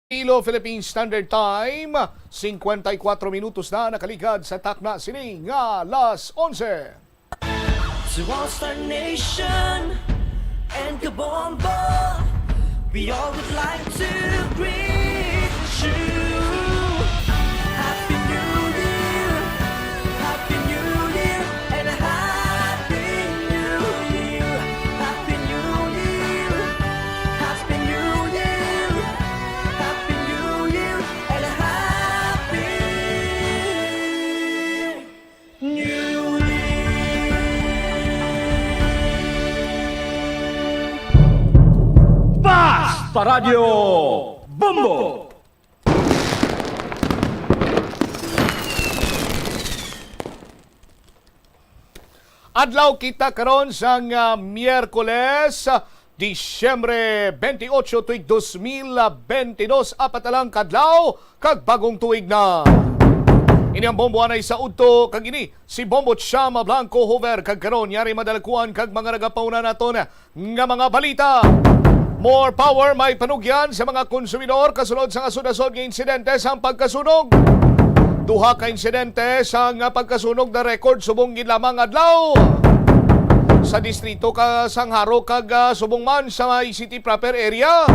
Philippine Standard Time, 54 minutos na nakaligad sa takna sini nga alas 11. To all Star Nation and Kabombo, we all would like to greet you. Happy New Year, Happy New Year, and a Happy New Year, Happy New Year, Happy New Year, Happy New Year, and a Happy New Year. Basta Radio Bombo! Adlaw kita karon sang Miyerkules, Disyembre 28 tuig 2022, apat na lang kadlaw kag bagong tuig na. Ini ang Bombo anay sa udto kag ini si Bombo Chama Blanco Hover kag karon yari madalkuan kag mga nagapauna naton nga mga balita. More power may panugyan sa mga konsumidor kasunod sa asod-asod nga insidente sa pagkasunog. Duha ka insidente sa nga pagkasunog na record subong gid lamang adlaw sa distrito ka Sangharo kag subong man sa city proper area.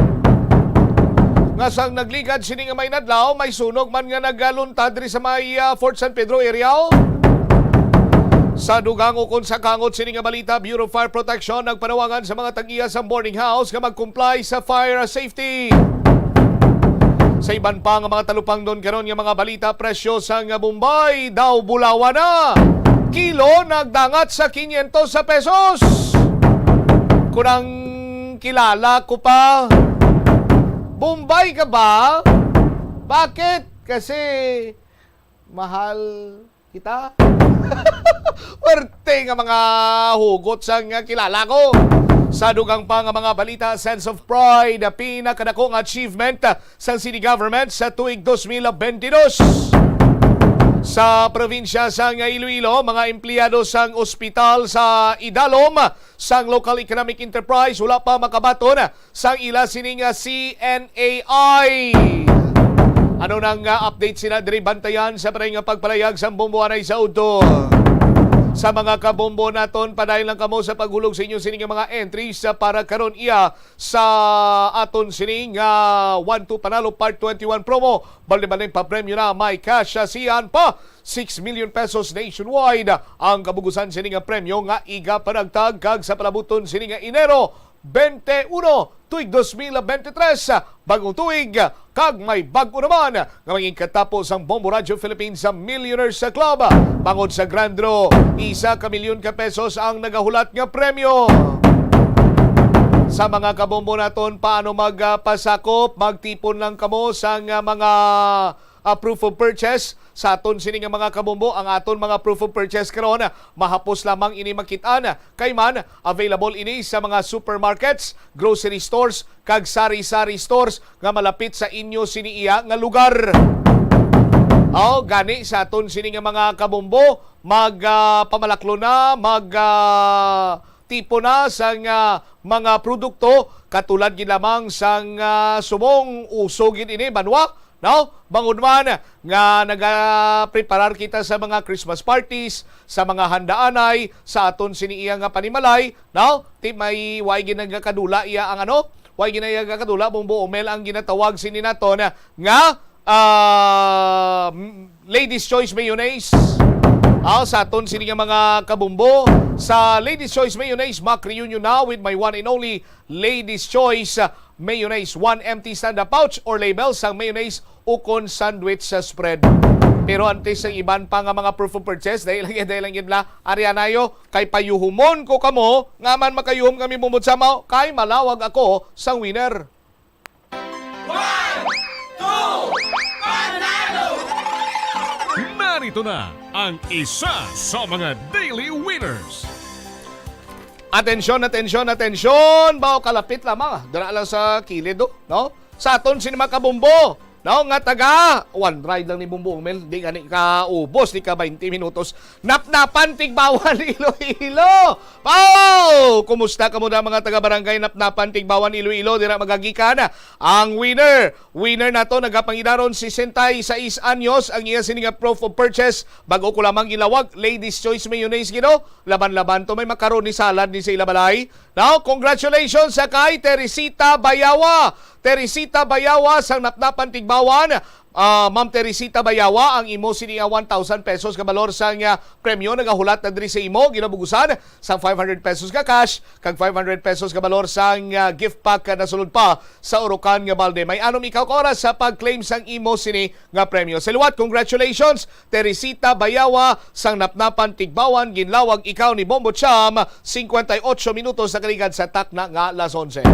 Nga sang nagligad sini nga may nadlaw, may sunog man nga nagaluntad diri sa may Fort San Pedro area. Sa dugang ukon sa kangot sini nga balita, Bureau of Fire Protection nagpanawagan sa mga tag-iya sa boarding house nga mag-comply sa fire safety. Sa iban pa nga mga talupang doon karon nga mga balita, presyo sa nga Bombay daw bulawan na. Kilo nagdangat sa 500 sa pesos. Kunang kilala ko pa. Bombay ka ba? Bakit? Kasi mahal kita. Werte nga mga hugot sa nga kilala ko. Sa dugang pa nga mga balita, sense of pride, pinakadakong achievement sa city government sa tuig 2022. Sa probinsya sa Iloilo, mga empleyado sang ospital sa Idalom, sang local economic enterprise, wala pa makabaton sang ila sining CNAI. Ano nang update sila diri bantayan sa pareng pagpalayag sa bomboanay sa udto. Sa mga kabombo naton, padayon lang kamo sa paghulog sa inyo sining mga entries para karon iya sa aton sining 1-2 Panalo Part 21 promo. Bali-bali pa premyo na may cash siyan pa 6 million pesos nationwide. Ang kabugusan sining premyo nga iga panagtag kag sa palabuton sining Enero 21 tuig 2023, bagong tuig kag may bago naman nga maging katapos ang Bombo Radio Philippines sa Millionaires Club. Bangod sa Grand Draw, 1 milyon ka pesos ang nagahulat nga premyo. Sa mga kabombo naton, paano magpasakop, magtipon lang kamo sa mga proof of purchase sa aton sining mga kabombo. Ang aton mga proof of purchase karon mahapos lamang ini makitaan kay man available ini sa mga supermarkets, grocery stores kag sari-sari stores nga malapit sa inyo siniiya nga lugar. Gani sa aton sining mga kabombo pamalaklo na tipo na sa mga produkto katulad gid lamang sang sumong usogin ini banwa. No? Bangod man nga nagapreparar kita sa mga Christmas parties, sa mga handaanay, sa aton siniiya nga panimalay, no? May way ginagakadula iya ang way ginagakadula Bombo Omel ang ginatawag sini naton nga Ladies Choice Mayonnaise. Sa aton sini nga mga kabumbo, sa Ladies Choice Mayonnaise, mag-reunion now with my one and only Ladies Choice Mayonnaise. 1 empty stand-up pouch or label sa mayonnaise ukon sandwich sa spread. Pero antes ang iban pa nga mga proof of purchase, dahil lang yun Arianayo, kay payuhumon ko kamo, nga man makayuhum kami bumod sa mao, kay malawag ako sang winner. 1, 2, Panalo! Narito na ang isa sa mga daily winners. Atensyon, atensyon, atensyon! Bao kalapit lamang. Dala lang sa kilid, no? Sa aton sinima kabumbo, Naong nga taga, one ride lang ni Bumbong Mel, di ka ni ka ubos, di ka 20 minutos. Napnapan, tigbawan, Iloilo! Pao! Kumusta ka muna mga taga-barangay Napnapan, tigbawan, Iloilo, dira magagikan. Ang winner na to, nagapangidaron 66 anyos, ang iya sininga proof of purchase, bago ko lamang gilawag, Ladies Choice Mayonnaise, gino, laban-laban to, may macaroni salad ni sa ilabalay. Now, congratulations sa kay Teresita Bayawa. Teresita Bayawa sa Napnapan Tigbawan. Ma'am Teresita Bayawa, ang imo sininga 1,000 pesos kabalor sa nga premyo nagahulat na diri sa imo ginabugusan sa 500 pesos ka cash kag 500 pesos kabalor sa nga gift pack na sulod pa sa Orocan nga balde. May anom ikaw ka oras sa pag-claim sang imo sini nga premyo. Saluwat, congratulations Teresita Bayawa sang Napnapan Tigbawan. Ginlawag ikaw ni Bombo Cham 58 minutos sa kaligad sa takna nga alas 11.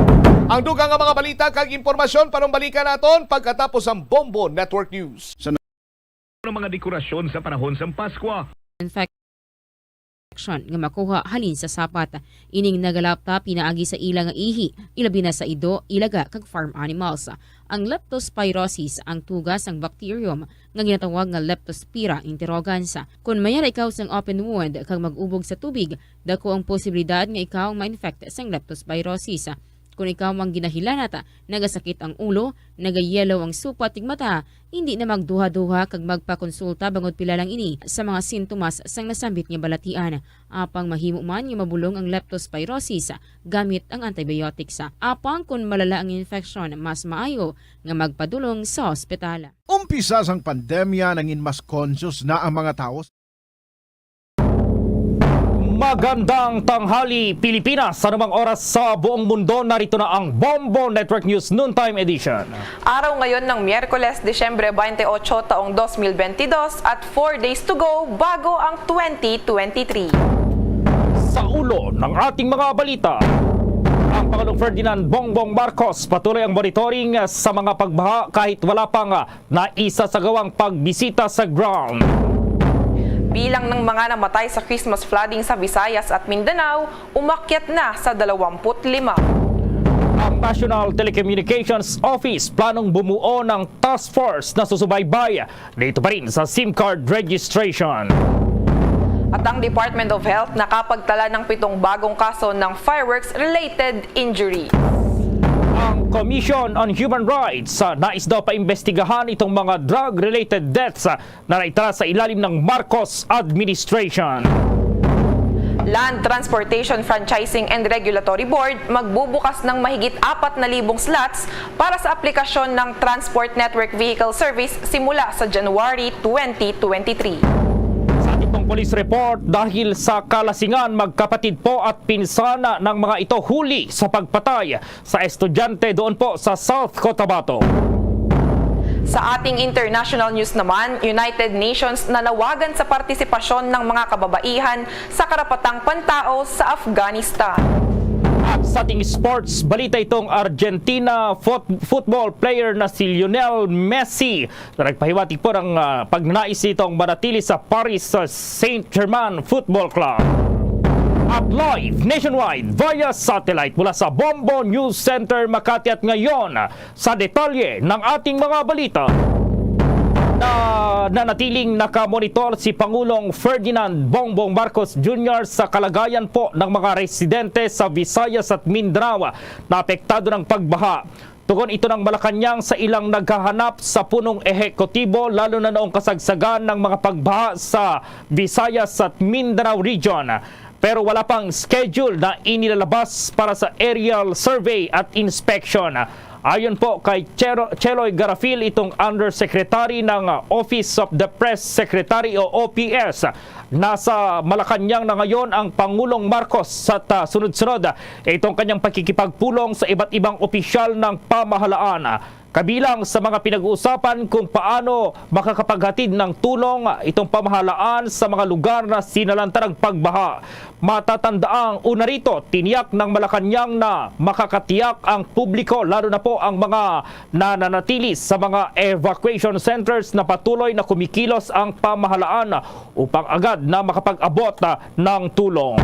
Ang dugang nga mga balita kag impormasyon parang balikan naton pagkatapos ang Bombo Network News. Ng mga dekorasyon sa panahon sa Pasko. Infection nga makuha halin sa sapat. Ining nagalapta pinaagi sa ilang nga ihi, ilabi na sa ido, ilaga kag farm animals. Ang leptospirosis ang tugas ang bacterium nga ginatawag nga Leptospira interrogans. Kung mayara ikaw sang open wound kag mag-ubog sa tubig, dako ang posibilidad nga ikaw ma-infect sang leptospirosis. Kung ikaw ang ginahilanata, nagasakit ang ulo, nagayelo ang supa tig mata, hindi na magduha-duha kag magpakonsulta bangod pila lang ini sa mga sintomas sang nasambit nga balatian. Apang mahimo man nga mabulong ang leptospirosis gamit ang antibiotics. Apang kung malala ang infection, mas maayo nga magpadulong sa ospital. Umpisa sang pandemya nangin mas conscious na ang mga tao. Magandang tanghali Pilipinas, sa namang oras sa buong mundo, narito na ang Bombo Network News Noontime Edition. Araw ngayon ng Miyerkules, Disyembre 28 taong 2022 at 4 days to go bago ang 2023. Sa ulo ng ating mga balita, ang Pangulong Ferdinand Bongbong Marcos patuloy ang monitoring sa mga pagbaha kahit wala pang naisasagawang pagbisita sa ground. Bilang ng mga namatay sa Christmas flooding sa Visayas at Mindanao, umakyat na sa 25. Ang National Telecommunications Office planong bumuo ng task force na susubaybay dito pa rin sa SIM card registration. At ang Department of Health nakapagtala ng 7 bagong kaso ng fireworks-related injury. Ang Commission on Human Rights nais daw paimbestigahan itong mga drug-related deaths na naitala sa ilalim ng Marcos administration. Land Transportation Franchising and Regulatory Board magbubukas ng mahigit 4,000 slots para sa aplikasyon ng Transport Network Vehicle Service simula sa January 2023. Itong police report, dahil sa kalasingan, magkapatid po at pinsana ng mga ito huli sa pagpatay sa estudyante doon po sa South Cotabato. Sa ating international news naman, United Nations nanawagan sa partisipasyon ng mga kababaihan sa karapatang pantao sa Afghanistan. At sa ating sports, balita itong Argentina football player na si Lionel Messi na nagpahiwatig po ng pagnanais itong manatili sa Paris Saint-Germain Football Club. At live nationwide via satellite mula sa Bombo News Center Makati at ngayon sa detalye ng ating mga balita. Na nanatiling nakamonitor si Pangulong Ferdinand Bongbong Marcos Jr. sa kalagayan po ng mga residente sa Visayas at Mindanao na apektado ng pagbaha. Tugon ito ng Malacanang sa ilang naghahanap sa punong ehekutibo lalo na noong kasagsagan ng mga pagbaha sa Visayas at Mindanao region. Pero wala pang schedule na inilalabas para sa aerial survey at inspection. Ayon po kay Cheloy Garafil, itong Undersecretary ng Office of the Press Secretary o OPS, nasa Malacanang na ngayon ang Pangulong Marcos at sunod-sunod itong kanyang pakikipagpulong sa iba't ibang opisyal ng pamahalaan. Kabilang sa mga pinag-uusapan kung paano makakapaghatid ng tulong itong pamahalaan sa mga lugar na sinalanta ng pagbaha. Matatandaang una rito, tiniyak ng Malacanang na makakatiyak ang publiko, lalo na po ang mga nananatili sa mga evacuation centers na patuloy na kumikilos ang pamahalaan upang agad na makapag-abot ng tulong.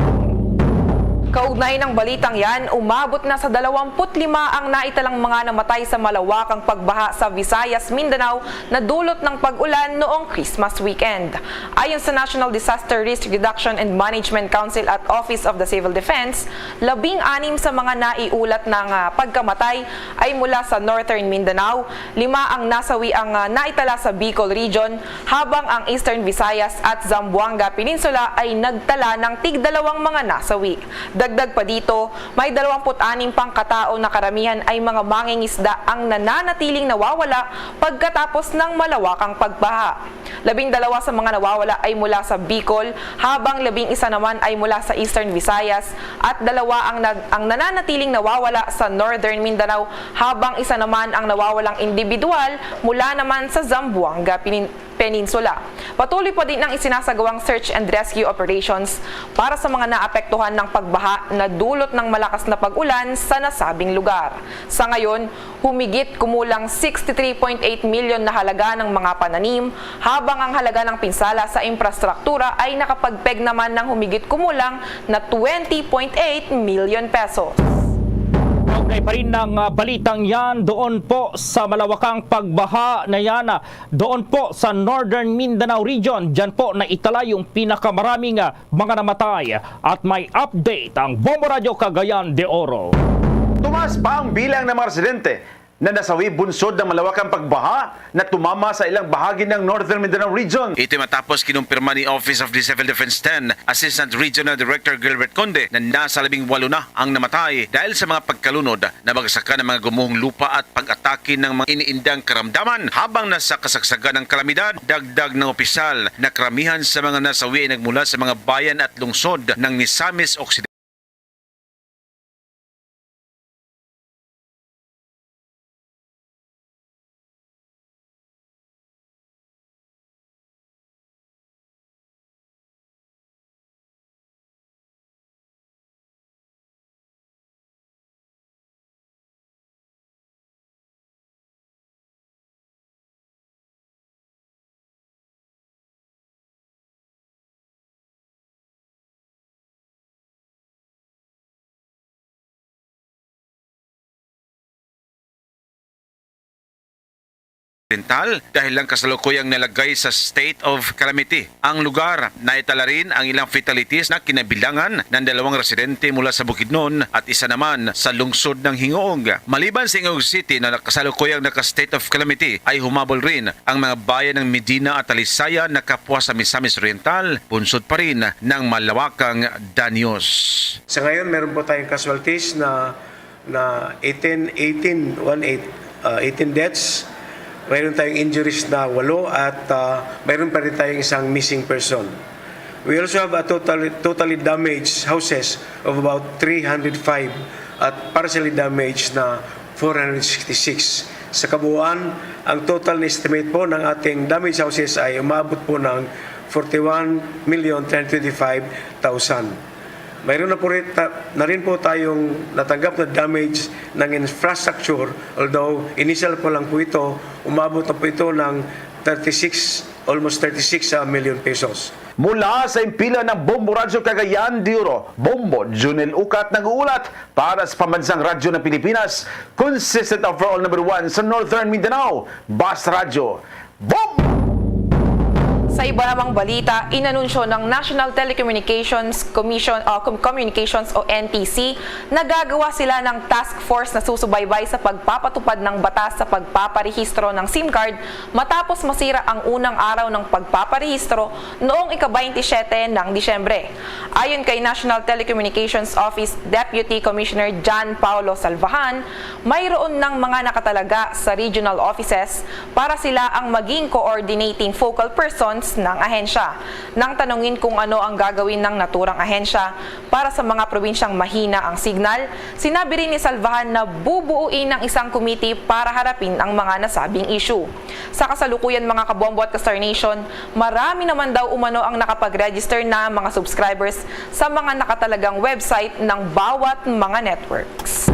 Kaugnay ng balitang yan, umabot na sa 25 ang naitalang mga namatay sa malawakang pagbaha sa Visayas, Mindanao na dulot ng pag-ulan noong Christmas weekend. Ayon sa National Disaster Risk Reduction and Management Council at Office of the Civil Defense, 16 sa mga naiulat ng pagkamatay ay mula sa Northern Mindanao, 5 ang nasawi ang naitala sa Bicol Region, habang ang Eastern Visayas at Zamboanga Peninsula ay nagtala ng tig-2 mga nasawi. Dagdag pa dito, may 26 pang katao na karamihan ay mga mangingisda ang nananatiling nawawala pagkatapos ng malawakang pagbaha. 12 sa mga nawawala ay mula sa Bicol, habang 11 naman ay mula sa Eastern Visayas at 2 ang nananatiling nawawala sa Northern Mindanao, habang 1 naman ang nawawalang individual mula naman sa Zamboanga Peninsula. Patuloy pa din ang isinasagawang search and rescue operations para sa mga naapektuhan ng pagbaha na dulot ng malakas na pag-ulan sa nasabing lugar. Sa ngayon, humigit kumulang 63.8 milyon na halaga ng mga pananim, habang ang halaga ng pinsala sa infrastruktura ay nakapagpeg naman ng humigit kumulang na 20.8 milyon pesos. Kaugnay pa rin ng balitang yan doon po sa malawakang pagbaha na yan, doon po sa Northern Mindanao Region. Diyan po naitala yung pinakamaraming mga namatay, at may update ang Bombo Radio Cagayan de Oro. Tumaas pa ang bilang ng mga residente na nasawi bunsod ng malawakang pagbaha na tumama sa ilang bahagi ng Northern Mindanao Region. Ito matapos kinumpirma ni Office of the Civil Defense 10 Assistant Regional Director Gilbert Conde na nasa 18 na ang namatay dahil sa mga pagkalunod na bagsakan ng mga gumuhong lupa at pag-atake ng mga iniindang karamdaman. Habang nasa kasagsagan ng kalamidad, dagdag ng opisyal na karamihan sa mga nasawi ay nagmula sa mga bayan at lungsod ng Misamis Occidental. Dahil lang kasalukuyang nalagay sa state of calamity. Ang lugar naitala rin ang ilang fatalities na kinabilangan ng 2 residente mula sa Bukidnon at 1 naman sa lungsod ng Hingoog. Maliban sa Hingoog City na kasalukuyang naka-state of calamity, ay humabol rin ang mga bayan ng Medina at Alisaya na kapwa sa Misamis Oriental, bunsod pa rin ng malawakang danyos. Sa ngayon, meron po tayong casualties na 18 deaths. Mayroon tayong injuries na 8 at mayroon pa rin tayong isang missing person. We also have a totally damaged houses of about 305 at partially damaged na 466. Sa kabuuan, ang total estimate po ng ating damaged houses ay umabot po ng 41,325,000. Mayroon na rin po tayong natanggap na damage ng infrastructure, although initial po lang po ito, umabot na po ito ng almost 36 million pesos. Mula sa impila ng Bombo Radyo Cagayan de Oro, Bombo Junel Ukat nag-uulat para sa Pambansang Radyo ng Pilipinas, consistent overall number 1 sa Northern Mindanao, Bas Radyo. Bombo! Sa iba namang balita, inanunsyo ng National Telecommunications Commission Communications o NTC na gagawa sila ng task force na susubaybay sa pagpapatupad ng batas sa pagpaparehistro ng SIM card matapos masira ang unang araw ng pagpaparehistro noong ika-27 ng Disyembre. Ayon kay National Telecommunications Office Deputy Commissioner John Paulo Salvahan, mayroon ng mga nakatalaga sa regional offices para sila ang maging coordinating focal persons ng ahensya. Nang tanungin kung ano ang gagawin ng naturang ahensya para sa mga probinsyang mahina ang signal, sinabi rin ni Salvahan na bubuuin ng isang committee para harapin ang mga nasabing issue. Sa kasalukuyan mga kabombo at ka-Star Nation, marami naman daw umano ang nakapag-register na mga subscribers sa mga nakatalagang website ng bawat mga networks.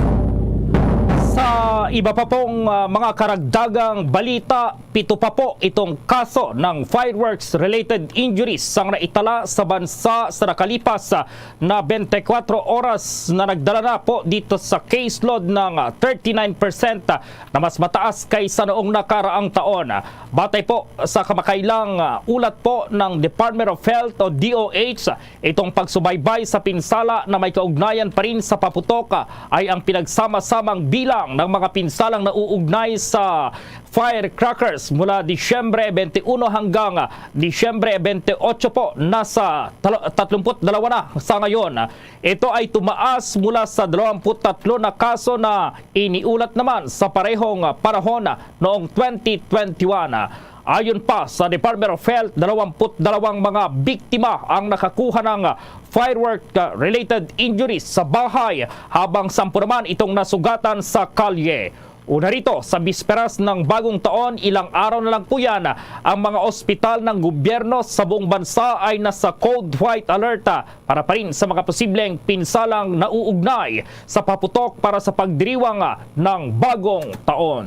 Sa Sa iba pa pong mga karagdagang balita, 7 pa po itong kaso ng fireworks-related injuries ang naitala sa bansa sa nakalipas na 24 oras na nagdala na po dito sa caseload ng 39% na mas mataas kaysa noong nakaraang taon. Batay po sa kamakailang ulat po ng Department of Health o DOH, itong pagsubaybay sa pinsala na may kaugnayan pa rin sa paputok ay ang pinagsama-samang bilang ng mga pinsalang nauugnay sa firecrackers mula Disyembre 21 hanggang Disyembre 28 po, nasa 32 na sa ngayon. Ito ay tumaas mula sa 23 na kaso na iniulat naman sa parehong panahon noong 2021. Ayon pa sa Department of Health, 22 mga biktima ang nakakuha ng firework-related injuries sa bahay, habang 10 naman itong nasugatan sa kalye. Una rito, sa bisperas ng bagong taon, ilang araw na lang po yan, ang mga ospital ng gobyerno sa buong bansa ay nasa code white alert para pa rin sa mga posibleng pinsalang nauugnay sa paputok para sa pagdiriwang ng bagong taon.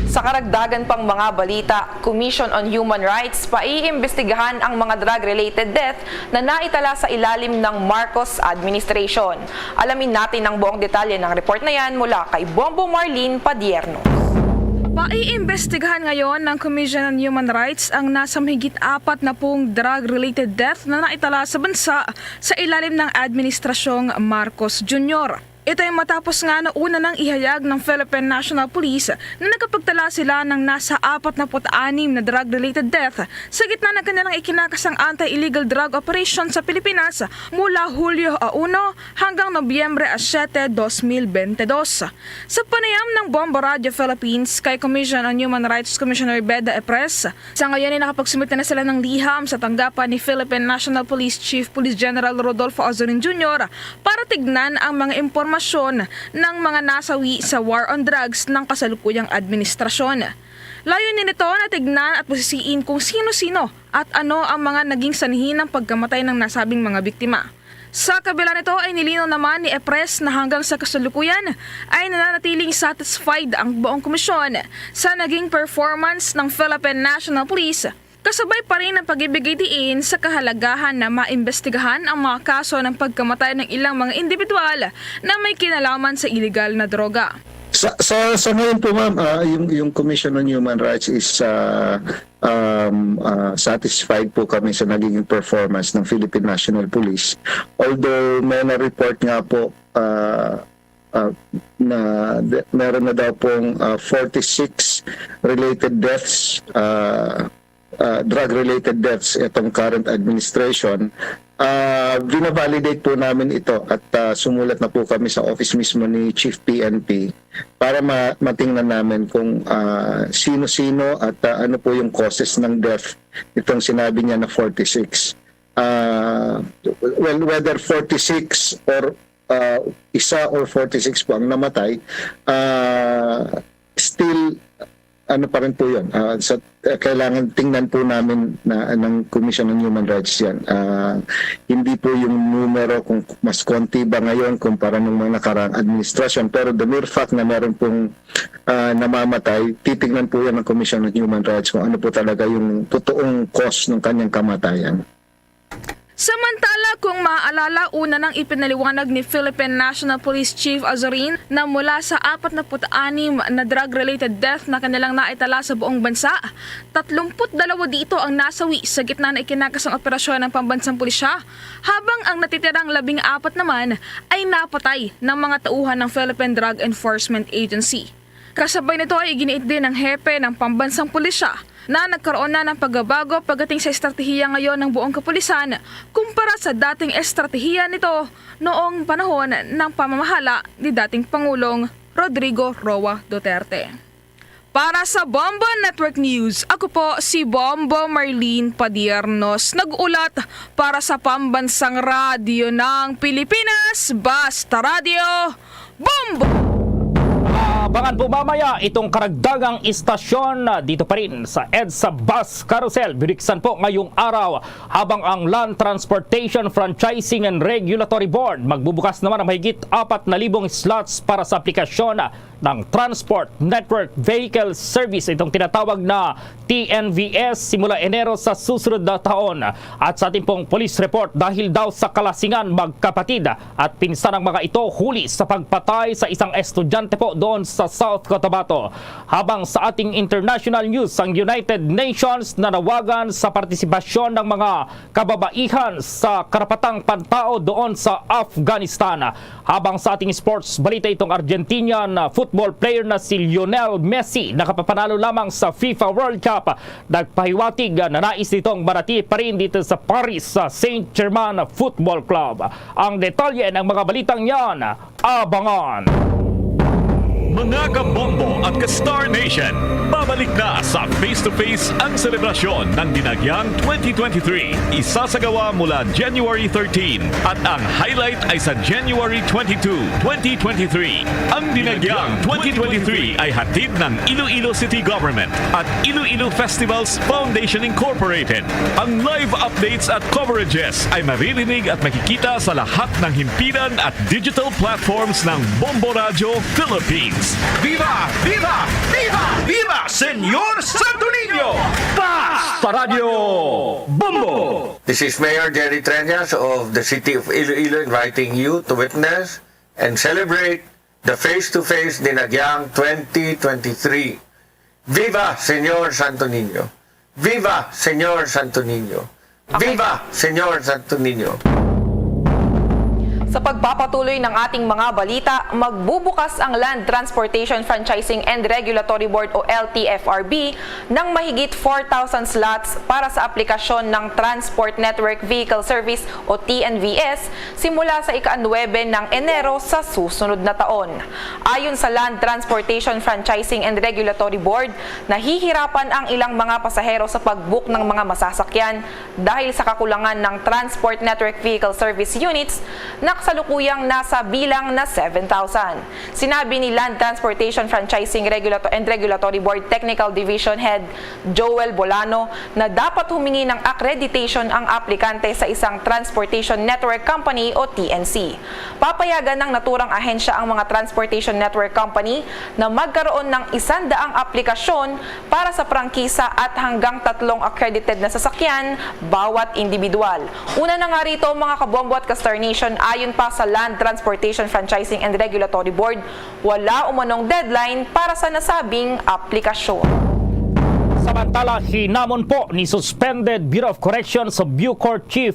Sa karagdagan pang mga balita, Commission on Human Rights paiimbestigahan ang mga drug-related death na naitala sa ilalim ng Marcos administration. Alamin natin ang buong detalye ng report na yan mula kay Bombo Marlene Padierno. Paiimbestigahan ngayon ng Commission on Human Rights ang nasa mahigit 40 drug-related death na naitala sa bansa sa ilalim ng Administrasyong Marcos Jr. Ito ay matapos nga na una nang ihayag ng Philippine National Police na nakapagtala sila ng nasa 46 na drug-related death sa gitna ng kanilang ikinakasang anti-illegal drug operation sa Pilipinas mula Hulyo 1 hanggang Nobyembre 7, 2022. Sa panayam ng Bombo Radio Philippines kay Commission on Human Rights Commissioner Beda Epres, sa ngayon ay nakapagsumite na sila ng liham sa tanggapan ni Philippine National Police Chief Police General Rodolfo Azorin Jr. para tignan ang mga impormasyon ng mga nasawi sa war on drugs ng kasalukuyang administrasyon. Layunin nito na tignan at pusisiin kung sino-sino at ano ang mga naging sanhi ng pagkamatay ng nasabing mga biktima. Sa kabila nito ay nilinaw naman ni Epres na hanggang sa kasalukuyan ay nananatiling satisfied ang buong komisyon sa naging performance ng Philippine National Police, kasabay pa rin ang pag-ibigay diin sa kahalagahan na maimbestigahan ang mga kaso ng pagkamatay ng ilang mga individual na may kinalaman sa iligal na droga. Sa ngayon po ma'am, yung Commission on Human Rights is satisfied po kami sa naging performance ng Philippine National Police. Although may na-report nga po na meron na daw pong 46 related deaths, drug-related deaths itong current administration. Vina-validate po namin ito at sumulat na po kami sa office mismo ni Chief PNP para matingnan namin kung sino-sino at ano po yung causes ng death itong sinabi niya na 46. Well, whether 46 or isa or 46 po ang namatay, still ano pa rin po yun. Kailangan tingnan po namin ng Commission on Human Rights yan. Hindi po yung numero kung mas konti ba ngayon kumpara ng mga nakaraang administrasyon. Pero the mere fact na meron pong namamatay, titignan po yan ng Commission on Human Rights kung ano po talaga yung totoong cause ng kanyang kamatayan. Samantala, kung maaalala, una nang ipinaliwanag ni Philippine National Police Chief Azorin na mula sa 46 na drug-related death na kanilang naitala sa buong bansa, 32 dito ang nasawi sa gitna na ikinakasang operasyon ng pambansang pulisya, habang ang natitirang 14 naman ay napatay ng mga tauhan ng Philippine Drug Enforcement Agency. Kasabay nito ay iginiit din ng hepe ng pambansang pulisya na nagkaroon na ng pagbabago pagdating sa estratehiya ngayon ng buong kapulisan kumpara sa dating estratehiya nito noong panahon ng pamamahala ni dating Pangulong Rodrigo Roa Duterte. Para sa Bombo Network News, ako po si Bombo Marlene Padiernos, nag-ulat para sa Pambansang Radyo ng Pilipinas, Basta Radio, Bombo! Abangan po mamaya itong karagdagang istasyon dito pa rin sa EDSA Bus Carousel. Biniksan po ngayong araw habang ang Land Transportation Franchising and Regulatory Board magbubukas naman ang mahigit 4,000 slots para sa aplikasyon ng Transport Network Vehicle Service, itong tinatawag na TNVS, simula Enero sa susunod na taon. At sa ating pong police report, dahil daw sa kalasingan magkapatid at pinsan ng mga ito huli sa pagpatay sa isang estudyante po doon sa South Cotabato. Habang sa ating international news, ang United Nations nanawagan sa partisipasyon ng mga kababaihan sa karapatang pantao doon sa Afghanistan. Habang sa ating sports balita, itong Argentinian football player na si Lionel Messi, nakapapanalo lamang sa FIFA World Cup, nagpahiwatig na nais nitong manatili pa rin dito sa Paris sa Saint-Germain Football Club. Ang detalye ng mga balitang yan, abangan! Mga kabombo at ka-Star Nation, babalik na sa face-to-face ang selebrasyon ng Dinagyang 2023. Isasagawa mula January 13 at ang highlight ay sa January 22, 2023. Ang Dinagyang 2023 ay hatid ng Iloilo City Government at Iloilo Festivals Foundation Incorporated. Ang live updates at coverages ay maririnig at makikita sa lahat ng himpilan at digital platforms ng Bombo Radio Philippines. Viva! Viva! Viva! Viva! Senyor Santo Niño! Sa Radyo Bombo! This is Mayor Jerry Treñas of the City of Iloilo inviting you to witness and celebrate the face-to-face Dinagyang 2023. Viva Senyor Santo Niño! Viva Senyor Santo Niño! Viva Senyor Santo Niño! Sa pagpapatuloy ng ating mga balita, magbubukas ang Land Transportation Franchising and Regulatory Board o LTFRB ng mahigit 4,000 slots para sa aplikasyon ng Transport Network Vehicle Service o TNVS simula sa ika-9 ng Enero sa susunod na taon. Ayon sa Land Transportation Franchising and Regulatory Board, nahihirapan ang ilang mga pasahero sa pag-book ng mga masasakyan dahil sa kakulangan ng Transport Network Vehicle Service units na kasalukuyang nasa bilang na 7,000. Sinabi ni Land Transportation Franchising and Regulatory Board Technical Division Head Joel Bolano na dapat humingi ng accreditation ang aplikante sa isang Transportation Network Company o TNC. Papayagan ng naturang ahensya ang mga Transportation Network Company na magkaroon ng 100 aplikasyon para sa prangkisa at hanggang 3 accredited na sasakyan bawat individual. Una na nga rito mga kabombo at ka-Star Nation, ayon pa sa Land Transportation Franchising and Regulatory Board, wala umanong deadline para sa nasabing aplikasyon. Samantala, hinamon po ni Suspended Bureau of Corrections sa Bucor Chief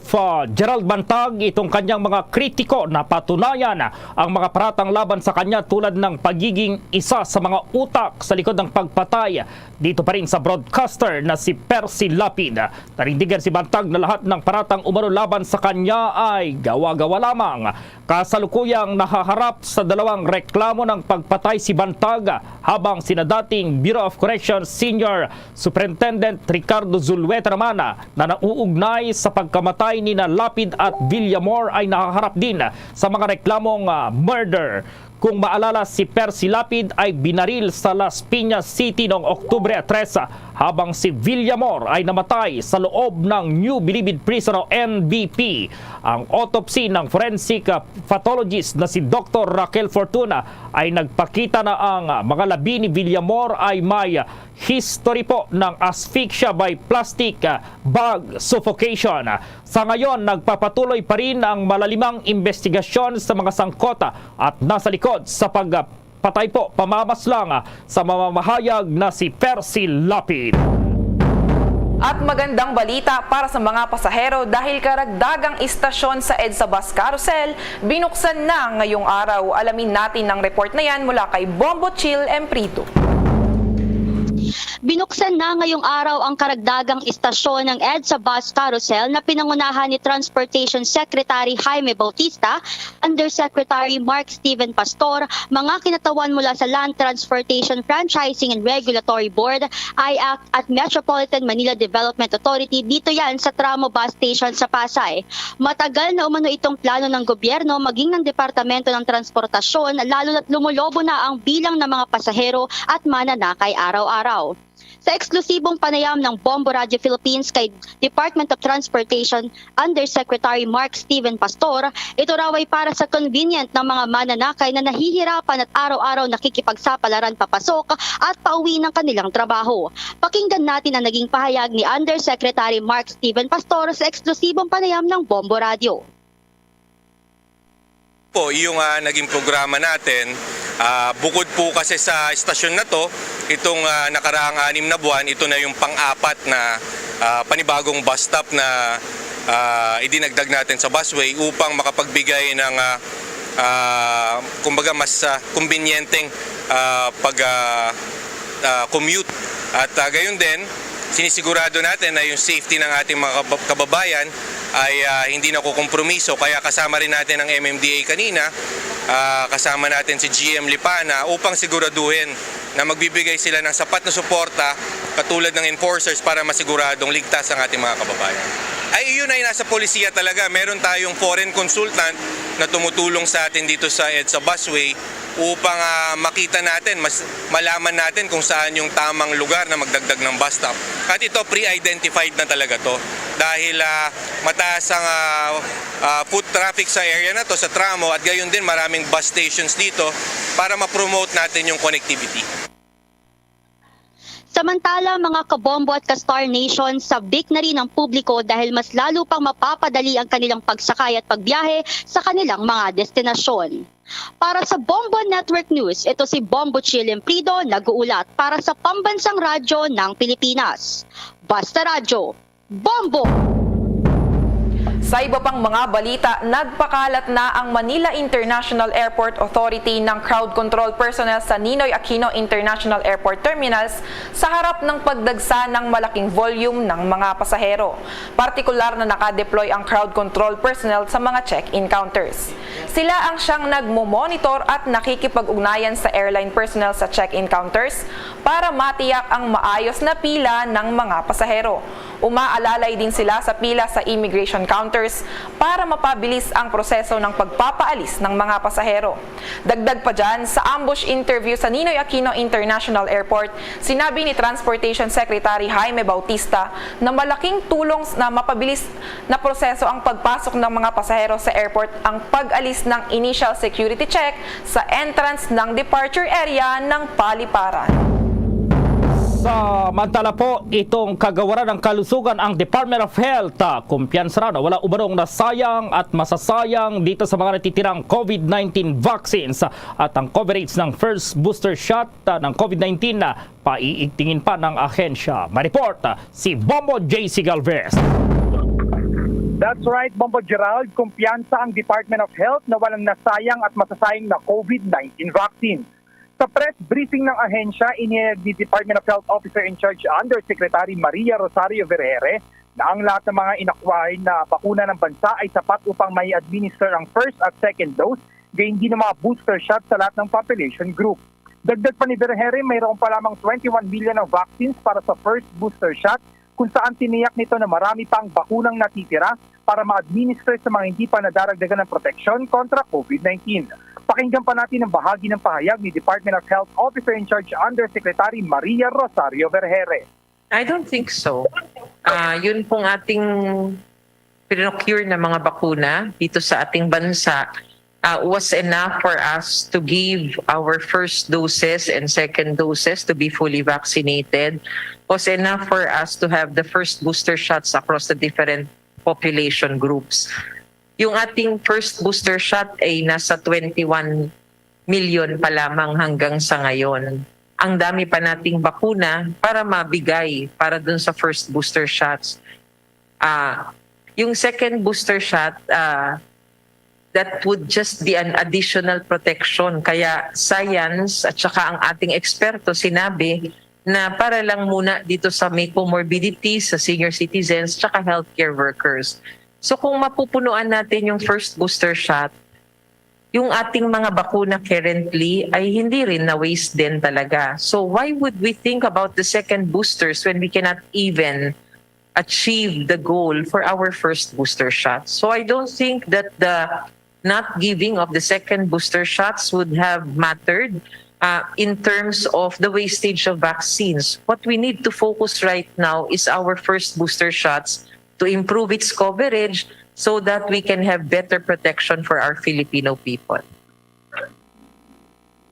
Gerald Bantag itong kanyang mga kritiko na patunayan ang mga paratang laban sa kanya tulad ng pagiging isa sa mga utak sa likod ng pagpatay dito pa rin sa broadcaster na si Percy Lapid. Narindigan si Bantag na lahat ng paratang umano laban sa kanya ay gawa-gawa lamang. Kasalukuyang nahaharap sa dalawang reklamo ng pagpatay si Bantag habang sinadating Bureau of Corrections Senior Superintendent Ricardo Zulueta naman na nauugnay sa pagkamatay ni na Lapid at Villamor ay nakaharap din sa mga reklamong murder. Kung maalala, si Percy Lapid ay binaril sa Las Piñas City noong Oktubre 13 habang si Villamor ay namatay sa loob ng New Bilibid Prison o NBP. Ang autopsy ng forensic pathologist na si Dr. Raquel Fortuna ay nagpakita na ang mga labi ni Villamor ay may history po ng asphyxia by plastic bag suffocation. Sa ngayon, nagpapatuloy pa rin ang malalimang investigasyon sa mga sangkota at nasa likod sa pagpatay po pamamaslang sa mamamahayag na si Percy Lapid. At magandang balita para sa mga pasahero dahil karagdagang istasyon sa EDSA Bus Carousel binuksan na ngayong araw. Alamin natin ang report na yan mula kay Bombo Chill Emprito. Binuksan na ngayong araw ang karagdagang istasyon ng EDSA Bus Carousel na pinangunahan ni Transportation Secretary Jaime Bautista, Undersecretary Mark Steven Pastor, mga kinatawan mula sa Land Transportation Franchising and Regulatory Board, IAC at Metropolitan Manila Development Authority. Dito yan sa Tramo Bus Station sa Pasay. Matagal na umano itong plano ng gobyerno maging ng Departamento ng Transportasyon, lalo na't lumulobo na ang bilang ng mga pasahero at mananakay araw-araw. Sa eksklusibong panayam ng Bombo Radio Philippines kay Department of Transportation Undersecretary Mark Steven Pastor, ito raw ay para sa convenient ng mga mananakay na nahihirapan at araw-araw nakikipagsapalaran papasok at pauwi ng kanilang trabaho. Pakinggan natin ang naging pahayag ni Undersecretary Mark Steven Pastor sa eksklusibong panayam ng Bombo Radio. Po, yung naging programa natin, bukod po kasi sa istasyon na to, itong nakaraang 6 na buwan, ito na yung pang-apat na panibagong bus stop na idinagdag natin sa busway upang makapagbigay ng kumbaga mas kumbinyenteng pag-commute. At gayon din, sinisigurado natin na yung safety ng ating mga kababayan ay hindi nakukompromiso. Kaya kasama rin natin ang MMDA kanina, kasama natin si GM Lipana upang siguraduhin na magbibigay sila ng sapat na suporta katulad ng enforcers para masiguradong ligtas ang ating mga kababayan. Ay yun ay nasa polisiya talaga. Meron tayong foreign consultant na tumutulong sa atin dito sa EDSA Busway upang makita natin, mas malaman natin kung saan yung tamang lugar na magdagdag ng bus stop. At ito pre-identified na talaga to dahil mataas ang foot traffic sa area na to, sa tramo, at gayon din maraming bus stations dito para ma-promote natin yung connectivity. Samantala, mga kabombo at ka-Star Nation, sabik na rin ang publiko dahil mas lalo pang mapapadali ang kanilang pagsakay at pagbiyahe sa kanilang mga destinasyon. Para sa Bombo Network News, ito si Bombo Chilem Prido, nag-uulat para sa Pambansang Radyo ng Pilipinas. Basta Radyo, Bombo! Sa iba pang mga balita, nagpakalat na ang Manila International Airport Authority ng crowd control personnel sa Ninoy Aquino International Airport Terminals sa harap ng pagdagsa ng malaking volume ng mga pasahero. Partikular na nakadeploy ang crowd control personnel sa mga check-in counters. Sila ang siyang nagmo-monitor at nakikipag-ugnayan sa airline personnel sa check-in counters para matiyak ang maayos na pila ng mga pasahero. Umaalalay din sila sa pila sa immigration counters para mapabilis ang proseso ng pagpapaalis ng mga pasahero. Dagdag pa dyan, sa ambush interview sa Ninoy Aquino International Airport, sinabi ni Transportation Secretary Jaime Bautista na malaking tulong na mapabilis na proseso ang pagpasok ng mga pasahero sa airport ang pag-alis ng initial security check sa entrance ng departure area ng paliparan. Samantala po, itong kagawaran ng kalusugan ang Department of Health. Kumpiyansa raw na wala umanong nasayang at masasayang dito sa mga natitirang COVID-19 vaccines at ang coverage ng first booster shot ng COVID-19 na paiigtingin pa ng ahensya. Mareport si Bombo JC Galvez. That's right, Bombo Gerald. Kumpiyansa ang Department of Health na walang nasayang at masasayang na COVID-19 vaccine. Sa press briefing ng ahensya, inihayag ni Department of Health Officer in Charge Undersecretary Maria Rosario Vergere na ang lahat ng mga inakwain na bakuna ng bansa ay sapat upang may administer ang first at second dose, gayon din ng mga booster shot sa lahat ng population group. Dagdag pa ni Vergere, mayroon pa lamang 21 million ng vaccines para sa first booster shot, kung saan tiniyak nito na marami pang bakunang natitira para ma-administer sa mga hindi pa nadaragdagan ng proteksyon kontra COVID-19. Pakinggan pa natin ang bahagi ng pahayag ni Department of Health Officer in Charge Undersecretary Maria Rosario Vergere. I don't think so. Yun pong ating pinocure na mga bakuna dito sa ating bansa was enough for us to give our first doses and second doses to be fully vaccinated, was enough for us to have the first booster shots across the different population groups. Yung ating first booster shot ay nasa 21 million pa lamang hanggang sa ngayon. Ang dami pa nating bakuna para mabigay para dun sa first booster shots. Yung second booster shot, that would just be an additional protection. Kaya science at saka ang ating eksperto sinabi na para lang muna dito sa may comorbidities, sa senior citizens, tsaka healthcare workers. So kung mapupunuan natin yung first booster shot, yung ating mga bakuna currently ay hindi rin na-waste din talaga. So why would we think about the second boosters when we cannot even achieve the goal for our first booster shot? So I don't think that the not giving of the second booster shots would have mattered in terms of the wastage of vaccines. What we need to focus right now is our first booster shots to improve its coverage so that we can have better protection for our Filipino people.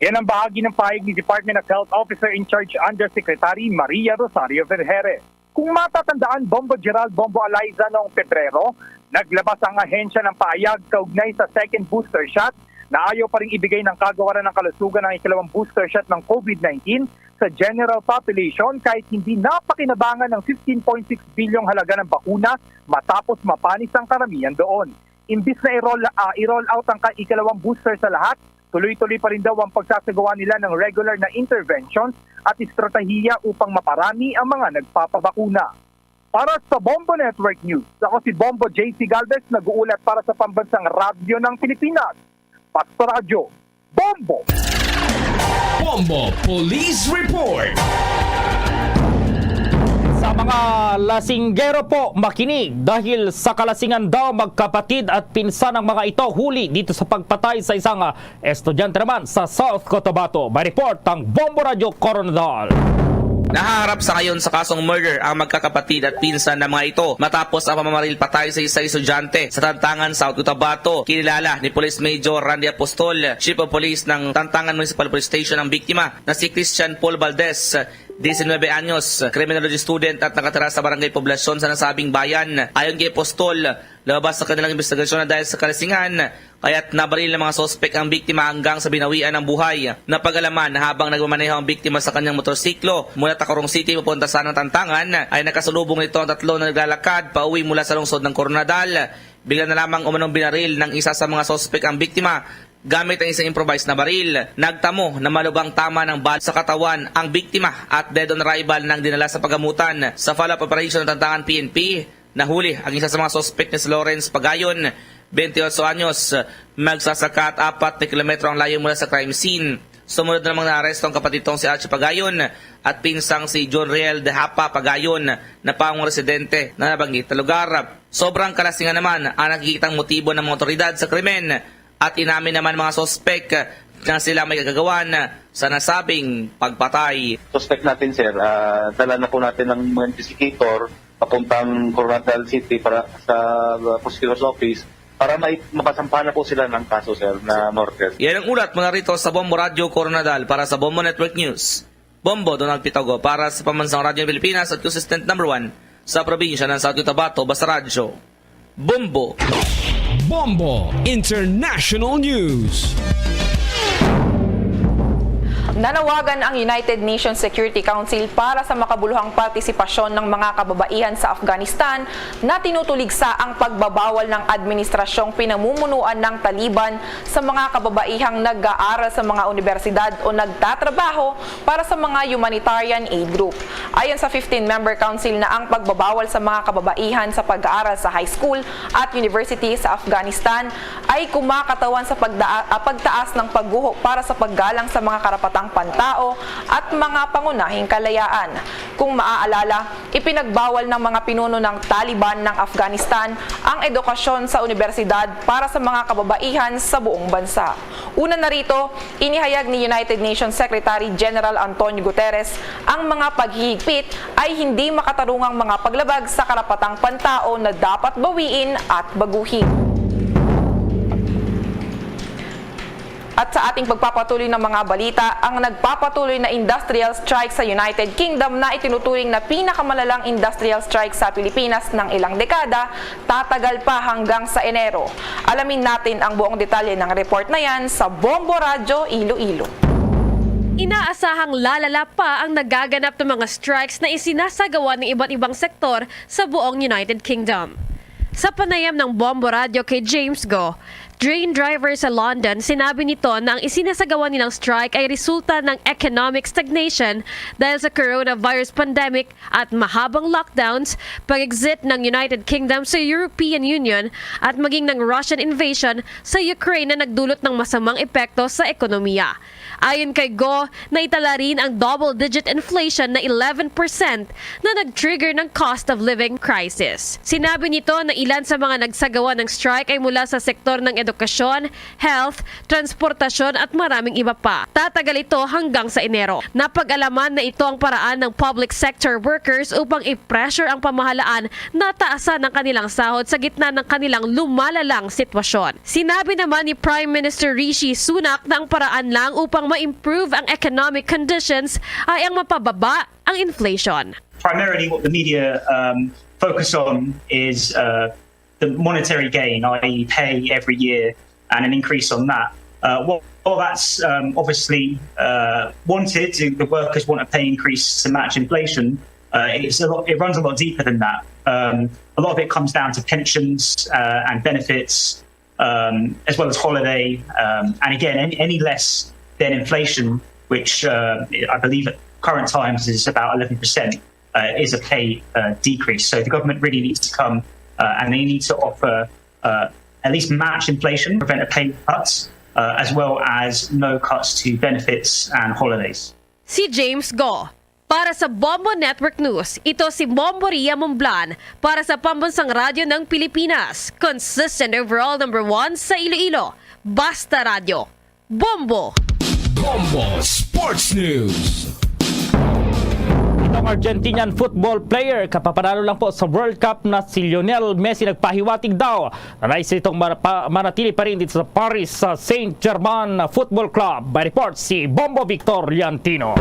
Yan ang bahagi ng pahayag ni Department of Health Officer in Charge Undersecretary Maria Rosario Vergere. Kung matatandaan, Bombo Gerald, Bombo Eliza noong Pebrero, naglabas ang ahensya ng pahayag kaugnay sa second booster shot na ayaw pa rin ibigay ng kagawaran ng kalusugan ng ikalawang booster shot ng COVID-19 sa general population kahit hindi napakinabangan ng 15.6 bilyong halaga ng bakuna matapos mapanis ang karamihan doon. Imbis na i-roll out ang ikalawang booster sa lahat, tuloy-tuloy pa rin daw ang pagsasagawa nila ng regular na interventions at estratehiya upang maparami ang mga nagpapabakuna. Para sa Bombo Network News, ako si Bombo JC Galvez, nag-uulat para sa Pambansang Radyo ng Pilipinas. Pastor Radyo, Bombo! Bombo Police Report! Sa mga lasinggero po, makinig dahil sa kalasingan daw magkapatid at pinsan ng mga ito huli dito sa pagpatay sa isang estudyante naman sa South Cotabato. May report ang Bombo Radio Coronadal. Nahaharap sa ngayon sa kasong murder ang magkakapatid at pinsan ng mga ito matapos ang pamamaril patay sa isang estudyante sa Tantangan, South Cotabato. Kinilala ni Police Major Randy Apostol, Chief of Police ng Tantangan Municipal Police Station ang biktima na si Christian Paul Valdez, 19 anyos, criminology student at nakatira sa barangay Poblasyon sa nasabing bayan. Ayon kay Apostol, labas sa kanilang investigasyon na dahil sa kalasingan, kaya't nabaril ng mga sospek ang biktima hanggang sa binawian ng buhay. Napag-alaman na habang nagmamaneho ang biktima sa kanyang motorsiklo mula Tacorong City papunta sa Tantangan, ay nakasalubong nito ang tatlo na naglalakad pauwi mula sa lungsod ng Coronadal. Bigla na lamang umanong binaril ng isa sa mga sospek ang biktima gamit ang isang improvised na baril. Nagtamo na malubang tama ng bala sa katawan ang biktima at dead on arrival nang dinala sa pagamutan. Sa follow-up operation ng Tantangan PNP, nahuli ang isa sa mga sospek ni Lawrence Pagayon, 28 anyos, magsasaka at 4 na kilometro ang layo mula sa crime scene. Sumunod na namang naaresto ang kapatid tong si Archie Pagayon at pinsang si John Riel de Hapa Pagayon na pangong residente na nabanggit na lugar. Sobrang kalasingan naman ang nakikitang motibo ng mga otoridad sa krimen at inamin naman mga sospek na sila may kagagawan sa nasabing pagpatay. Suspect natin, sir, dala na po natin ng mga investigator papuntang Coronadal City para sa prosecutor's office para mapasampahan na po sila ng kaso, sir, na murder. Yan ang ulat mula rito sa Bombo Radio Coronadal para sa Bombo Network News. Bombo Donald Pitago para sa Pambansang Radyo ng Pilipinas at consistent number 1 sa probinsya ng South Cotabato, Basta Radyo. Bombo! Bombo International News. Nanawagan ang United Nations Security Council para sa makabuluhang partisipasyon ng mga kababaihan sa Afghanistan na tinutuligsa ang pagbabawal ng administrasyong pinamumunuan ng Taliban sa mga kababaihang nag-aaral sa mga universidad o nagtatrabaho para sa mga humanitarian aid group. Ayon sa 15-member council na ang pagbabawal sa mga kababaihan sa pag-aaral sa high school at university sa Afghanistan ay kumakatawan sa pagtaas ng pagguho para sa paggalang sa mga karapatang pantao at mga pangunahing kalayaan. Kung maaalala, ipinagbawal ng mga pinuno ng Taliban ng Afghanistan ang edukasyon sa universidad para sa mga kababaihan sa buong bansa. Una na rito, inihayag ni United Nations Secretary General Antonio Guterres ang mga paghihigpit ay hindi makatarungang mga paglabag sa karapatang pantao na dapat bawiin at baguhin. At sa ating pagpapatuloy ng mga balita, ang nagpapatuloy na industrial strike sa United Kingdom na itinuturing na pinakamalalang industrial strike sa Pilipinas ng ilang dekada, tatagal pa hanggang sa Enero. Alamin natin ang buong detalye ng report na yan sa Bombo Radio Iloilo. Inaasahang lalala pa ang nagaganap ng mga strikes na isinasagawa ng iba't ibang sektor sa buong United Kingdom. Sa panayam ng Bombo Radio kay James Go, train driver sa London, sinabi nito na ang isinasagawa nilang strike ay resulta ng economic stagnation dahil sa coronavirus pandemic at mahabang lockdowns, pag-exit ng United Kingdom sa European Union at maging ng Russian invasion sa Ukraine na nagdulot ng masamang epekto sa ekonomiya. Ayon kay Go, naitala rin ang double-digit inflation na 11% na nag-trigger ng cost of living crisis. Sinabi nito na ilan sa mga nagsagawa ng strike ay mula sa sektor ng edukasyon, health, transportasyon at maraming iba pa. Tatagal ito hanggang sa Enero. Napag-alaman na ito ang paraan ng public sector workers upang i-pressure ang pamahalaan na taasan ng kanilang sahod sa gitna ng kanilang lumalalang sitwasyon. Sinabi naman ni Prime Minister Rishi Sunak na ang paraan lang upang ma-improve ang economic conditions ay ang mapababa ang inflation. Primarily what the media focus on is the monetary gain, i.e. pay every year and an increase on that. Well, that's obviously wanted. The workers want a pay increase to match inflation. It runs a lot deeper than that. A lot of it comes down to pensions and benefits, as well as holiday. And again, any less than inflation, which I believe at current times is about 11%, is a pay decrease. So the government really needs to come and they need to offer at least match inflation, prevent a pay cuts, as well as no cuts to benefits and holidays. Si James Go. Para sa Bombo Network News, ito si Bombo Ria Momblan para sa Pambansang Radyo ng Pilipinas. Consistent overall number 1 sa Iloilo. Basta Radio. Bombo! Bombo Sports News. Itong Argentinian football player, kapapanalo lang po sa World Cup na si Lionel Messi, nagpahiwatig daw na nais itong manatili pa rin dito sa Paris sa Saint-Germain Football Club. By report si Bombo Victor Liantino.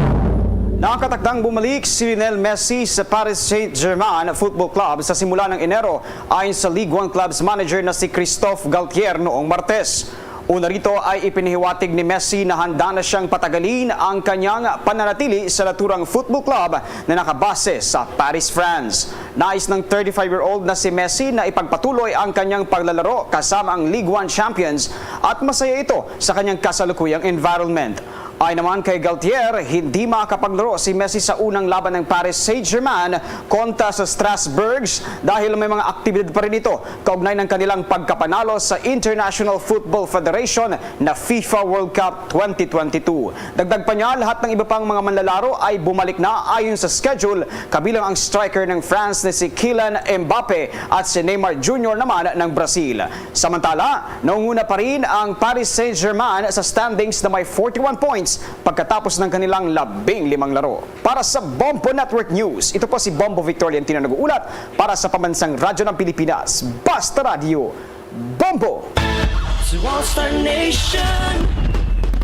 Nakatakdang bumalik si Lionel Messi sa Paris Saint-Germain Football Club sa simula ng Enero ayon sa League One Club's manager na si Christophe Galtier noong Martes. Una rito ay ipinihiwatig ni Messi na handa na siyang patagalin ang kanyang pananatili sa naturang football club na nakabase sa Paris, France. Nais ng 35-year-old na si Messi na ipagpatuloy ang kanyang paglalaro kasama ang League One champions at masaya ito sa kanyang kasalukuyang environment. Ay naman kay Galtier, hindi makapaglaro si Messi sa unang laban ng Paris Saint-Germain kontra sa Strasbourg dahil may mga aktibidad pa rin ito kaugnay ng kanilang pagkapanalo sa International Football Federation na FIFA World Cup 2022. Dagdag pa niya, lahat ng iba pang mga manlalaro ay bumalik na ayon sa schedule, kabilang ang striker ng France na si Kylian Mbappe at si Neymar Jr. naman ng Brazil. Samantala, naunguna pa rin ang Paris Saint-Germain sa standings na may 41 points pagkatapos ng kanilang 15 laro. Para sa Bombo Network News, ito po si Bombo Victor Liantino nag-uulat para sa Pambansang Radyo ng Pilipinas. Basta Radio, Bombo! To All-Star Nation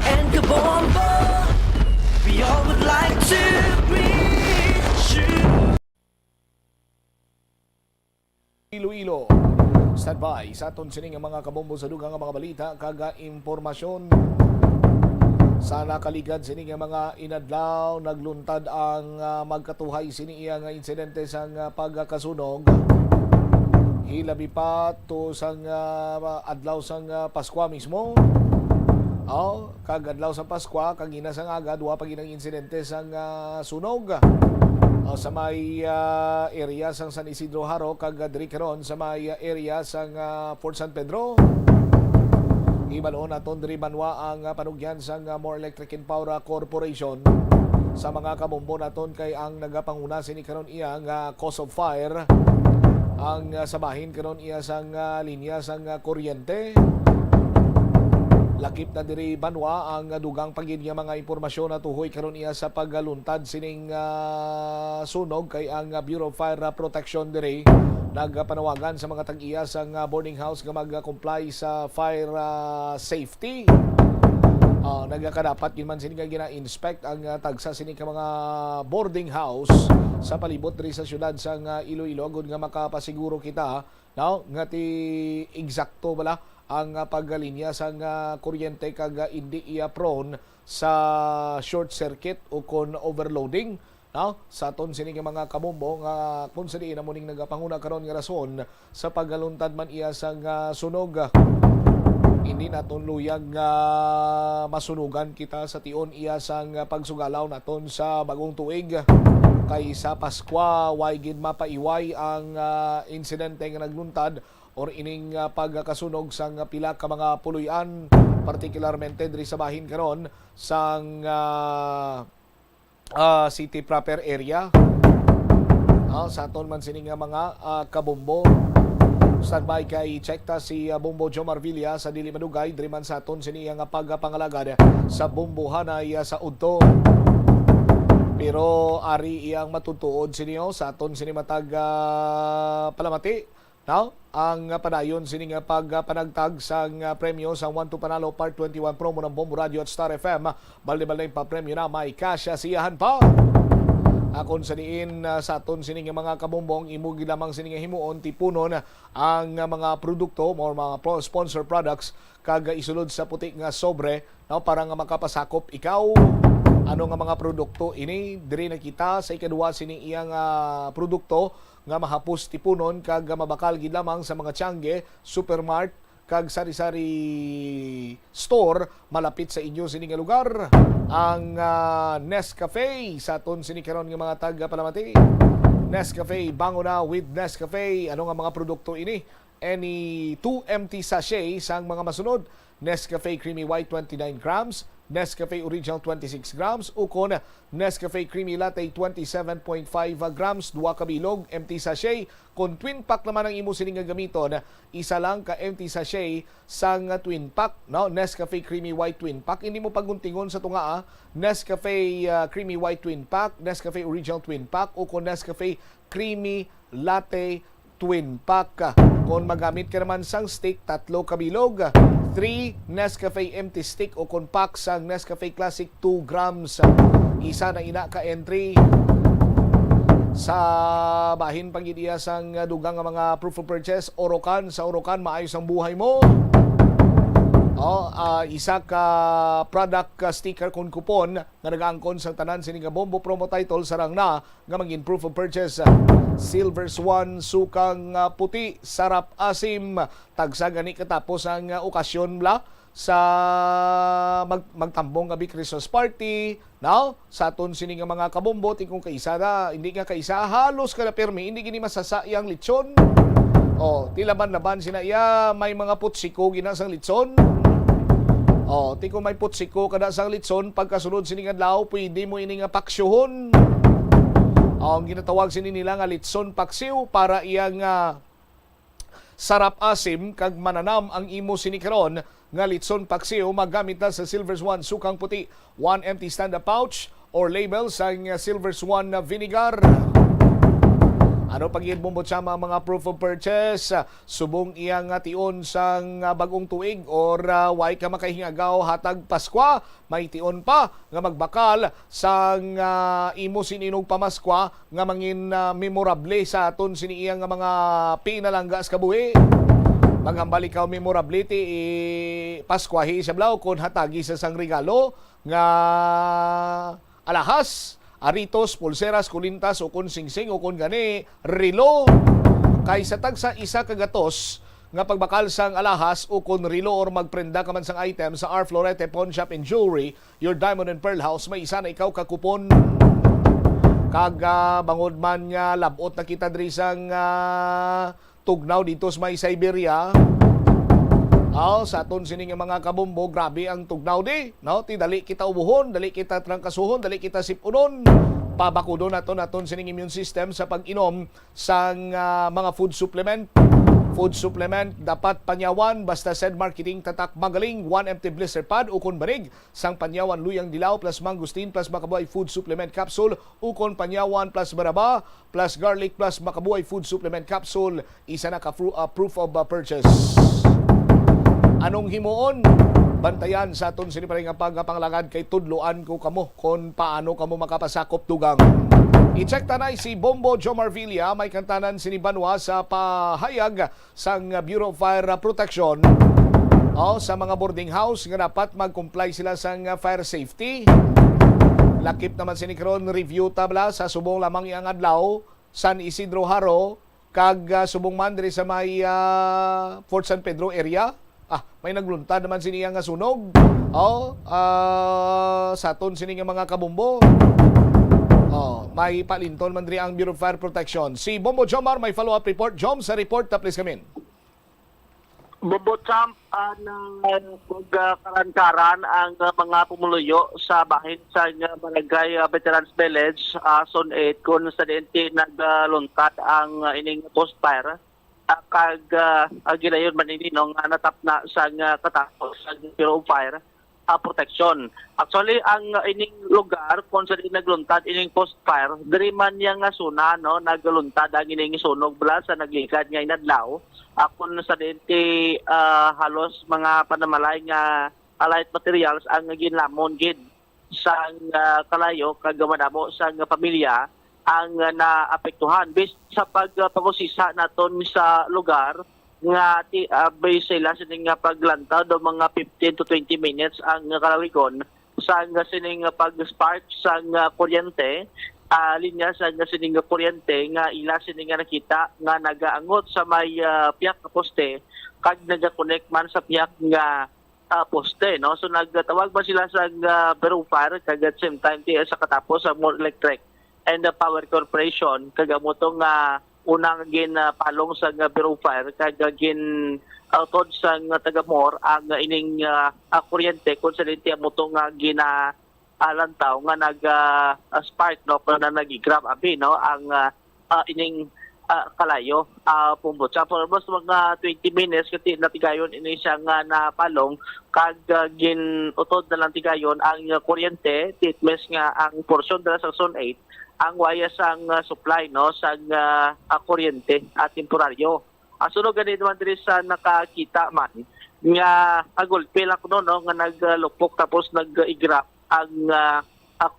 and Kabombo, we all would like to reach you. Iloilo. Stand by sa aton sining mga kabombo sa dugang mga balita kaga impormasyon. Sa nakaligad sini nga mga inadlaw nagluntad ang magkatuhay sini iya nga insidente sang pagkasunog. Hilabi pa to sang adlaw sang Paskwa mismo. Kag adlaw sang Paskwa kag ina sang aga duha pa ginang insidente sang sunog. Sa may area sang San Isidro Haro kag diri karon sa may area sang Fort San Pedro. Ibaloon naton diri banwa ang panugyan sang More Electric and Power Corporation sa mga kabombo naton kay ang nagapanguna sini karon iya nga cause of fire ang sabahin karon iya sang linya sang kuryente. Lakip na diri banwa ang dugang pagid nga mga impormasyon na tuhoy karon iya sa pagluntad sining sunog kay ang Bureau of Fire Protection diri nagpanawagan sa mga tag-iya sang boarding house nga mag-comply sa fire safety. Nagkadapat yun man sini nga gina-inspect ang tagsa sini ka mga boarding house sa palibot diri sa syudad sang Iloilo gud nga makapasiguro kita nga ti eksakto bala ang paggalinya sang kuryente kag hindi iya prone sa short circuit o kon overloading. Sa aton sini nga mga kabombo nga kung sa diin namuning nagapanguna karon nga rason sa paggaluntad man iya sang sunog. Hindi naton luyag masunugan kita sa tion iya sang pagsugalaw naton sa bagong tuig. Kay sa Paskwa, way gid mapaiway ang insidente nga nagluntad or ining pagkasunog sang pila ka mga puluyan, partikularmente diri sa bahin karon sang city proper area. Sa aton man sini nga mga kabombo. Standby kay check ta si Bombo Jomar Villa sa dili madugay diri man sa aton sini nga pagpangalagad sa bombohanay sa udto. Pero ari iyang matutuod siniyo sa aton sini matag palamati. Now, ang padayon sini nga pagpanagtag sang premyo sa 1 to Panalo Part 21 promo ng Bombo Radio at Star FM. Balde-balde pa premyo na may kasya siyahan pa. Akon sa diin sa aton sining mga kabombong imo lamang sining himuon tipunon ang mga produkto o mga sponsor products kag isulod sa puti nga sobre para nga makapasakop ikaw ano nga mga produkto ini diri na kita sa ikaduha sining iyang produkto nga mahapos tipunon kag mabakal gid lamang sa mga tiangge, supermart kag sari-sari store malapit sa inyo sini nga lugar. Ang Nescafe sa aton sini karon nga mga taga-Palamati. Nescafe, bango na with Nescafe. Ano nga mga produkto ini? Any 2 empty sachet sang mga masunod. Nescafe Creamy White 29 grams, Nescafe Original 26 grams, ukon Nescafe Creamy Latte 27.5 grams, 2 kabilog, empty sachet. Kung twin pack naman ang imo sining gamiton, isa lang ka empty sachet sang twin pack, no? Nescafe Creamy White twin pack. Hindi mo paguntingon sa tunga Nescafe Creamy White twin pack, Nescafe Original twin pack, ukon Nescafe Creamy Latte twin pack. Kung magamit ka naman sang stick, 3 kabilog, 3 Nescafe empty stick o kung pack sang Nescafe Classic 2 grams. Isa na ina ka entry sa bahin pangidiya sang dugang nga mga proof of purchase. Orokan, sa Orokan maayos ang buhay mo. Isa ka product sticker kung kupon na nag-aangkon sa tanan sini nga Bombo promo title sarang na nga maging proof of purchase. Silver Swan sukang puti, sarap asim, tagsa gani katapos ang okasyon bla sa magtambong gabi Christmas party. Now, sa aton sini nga mga kabombo tingkong kaisa na, hindi nga kaisa halos kada permi, hindi gini masasayang lechon. Tilaban-laban sina iya, may mga putsiko ginasang litson. Tiko may putsiko kada sang litson, pagkasunod sini nga adlaw pwede mo ini nga paksyohon. Ang ginatawag sini nila nga litson paksiw para iyang sarap asim kag mananam ang imo sini karon nga litson paksiw magamit na sa Silver Swan sukang puti, 1 empty stand-up pouch or label sang Silver Swan vinegar. Ano pagiging bumbot sa mga proof of purchase? Subong iyang tion sang bagong tuig or way ka makahingagaw hatag Paskwa, may tion pa nga magbakal sang imo sininog pamaskwa nga mangin memorable sa aton sini iyang mga pinalanggas kabuhi. Maghambal ikaw memorable ti Paskwahi sa blaw kon hatagi sa sang regalo nga alahas, aritos, pulseras, kulintas o kun singsing o kun gani rilo. Kay sa tagsa isa kagatos nga pagbakal sang alahas o kun rilo or magprenda ka man sang item sa R. Florete Pawn Shop and Jewelry, your Diamond and Pearl House, may isa na ikaw kakupon. Kag bangod man nga labot na kita diri sang tugnaw dito sa may Siberia. Sa aton sining mga kabombo, grabe ang tugnaw di. Ti dali kita ubuhon, dali kita trangkasuhon, dali kita sipunon. Pabakudon naton sining immune system sa pag-inom sang mga food supplement. Food supplement dapat panyawan basta said marketing tatak magaling 1 empty blister pad ukon banig sang panyawan luyang dilaw plus mangustin plus makabuhay food supplement capsule ukon panyawan plus baraba plus garlic plus makabuhay food supplement capsule. Isa na ka proof of purchase. Anong himuon? Bantayan sa aton sini pa rin nga pagpanglangad kay tudloan ko kamo kung paano kamo makapasakop dugang. I-check tanay si Bombo Jomar Villa, may kantanan sini Banwa sa pahayag sang Bureau of Fire Protection sa mga boarding house nga dapat mag-comply sila sang fire safety. Lakip naman sini karon review tabla sa subong lamang iyang adlaw San Isidro Haro kag subong man diri sa may Fort San Pedro area. may nagluntad naman siniya nga sunog. Saton sini nga mga kabumbo. May palinton man diri ang Bureau of Fire Protection. Si Bombo Jomar may follow-up report. Jom, sa report na please come in. Bubotsamp ng karankaran ang mga pumuluyo sa bahin sa Barangay Veterans Village, Zone 8, kung sa dente nagluntad ang ining post fire. Gilayon manininong natap na sa katapos sa Bureau of Fire Protection. Actually, ang ining lugar kung sa nagluntad ining post fire, diri man yang suna no nagluntad ang ining sunog bala sa naglikad nga inadlaw. Kung sa dente halos mga panamalay nga light materials ang ginlamon gid sa kalayo kagamadamo sa pamilya ang naapektuhan. Based sa pagpagusisa naton sa lugar nga base sila sining paglantaw do mga 15 to 20 minutes ang kalawigon sa sining pag-spark sa kuryente, linya sa sining kuryente nga ila sining nakita nga nagaangot sa may piyak na poste kag nagakonect man sa piyak nga poste, no? So nagtawag ba sila sa Bureau of Fire kag at same time sa katapos sa More Electric and the Power Corporation kagamotong unang palong sa Bureau of Fire kag outod sa taga-More ang ining kuryente kung sa dinti amotong ginalantaw nga nag-spark no na nag-grab abi no ang ining kalayo pumbot sa for almost mga 20 minutes kasi natigayon ini siya nga napalong kag utod na lang tigayon ang kuryente titmes nga ang portion dala sa Zone 8 ang waya sang supply no sa kuryente at temporaryo. Sunod ganito man diri sa nakakita man nga agulpe lang no nga naglupok tapos nag-igrap ang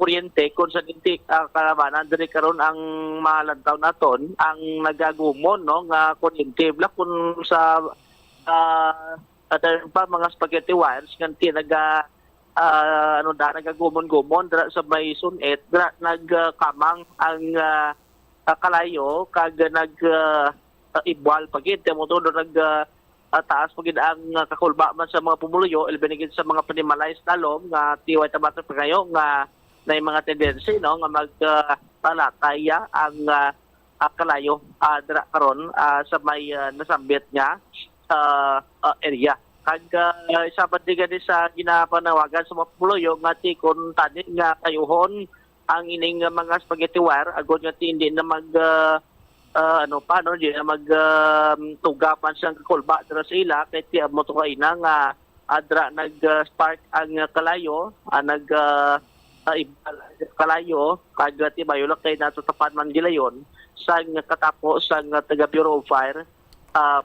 kuryente kung sa dinti kalabanan diri karon ang malantaw naton ang nagagumon no nga kuryente bla kun sa mga spaghetti wires nganti nagagumon-gumon sa may sunet nagkamang ang kalayo kag ibwal pagid mo to taas pagid ang kakulba man sa mga pumuluyo ilbenigid sa mga panimalay talom nga tiway tabato pa kayo nga nay mga tendency no nga magpalataya ang kalayo dira karon sa may nasambit nga area. Kag isapat di sa ginapanawagan sa mga pumuluyo nga ti kung tani nga kayuhon ang ining mga spaghetti wire agod nga ti hindi na mag hindi na mag tugapan sa kakulba dira sa ila kay ti mo to kaina nga adra nag-spark ang kalayo kalayo kag ti bayolak kay natutapan man gilayon sa katapos sa taga Bureau of Fire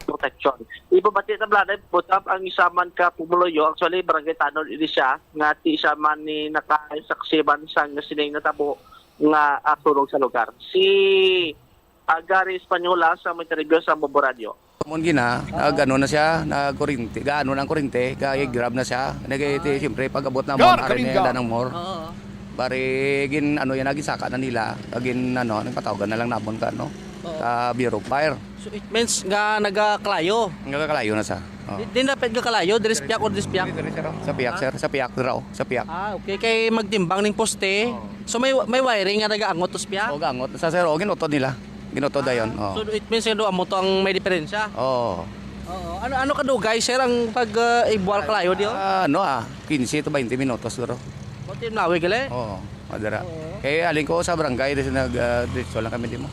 Protection. Ibabati na blada butap ang isaman ka pumuluyo actually barangay Tanol ini siya nga ti isaman ni nakaisaksiban sang sining natabo nga tulong sa lugar. Si Gary Espanyola sa may interview sa Bombo Radio. Mon gina, gano na siya, nagkurinte, gaano nang kurinte, kay grab na siya. Nagiti siyempre pag-abot na mo ari nila ng more. Bari gin yan nagisaka na nila, agin nagpatawagan na lang nabon ka Bureau of Fire. So it means nga nagakalayo. Nagakalayo na siya. Di na pwede kalayo, diris piyak o diris piyak? Sa piyak, sir. Sa piyak raw. Sa piyak. Okay. Kay magtimbang ng poste. So may wiring nga nagaangot tos piyak? O, gaangot. Sa sir, ginutod nila. Ginutod na yun. So it means nga doon mo to ang may diferensya? Oo. Ano ka do guys, sir, ang pag-ibual kalayo diyo? 15 to 20 minutos duro. Kunti mlawi gali? Oo, madara. Kaya aling ko sa barangay, nag-diretso lang kami di mo.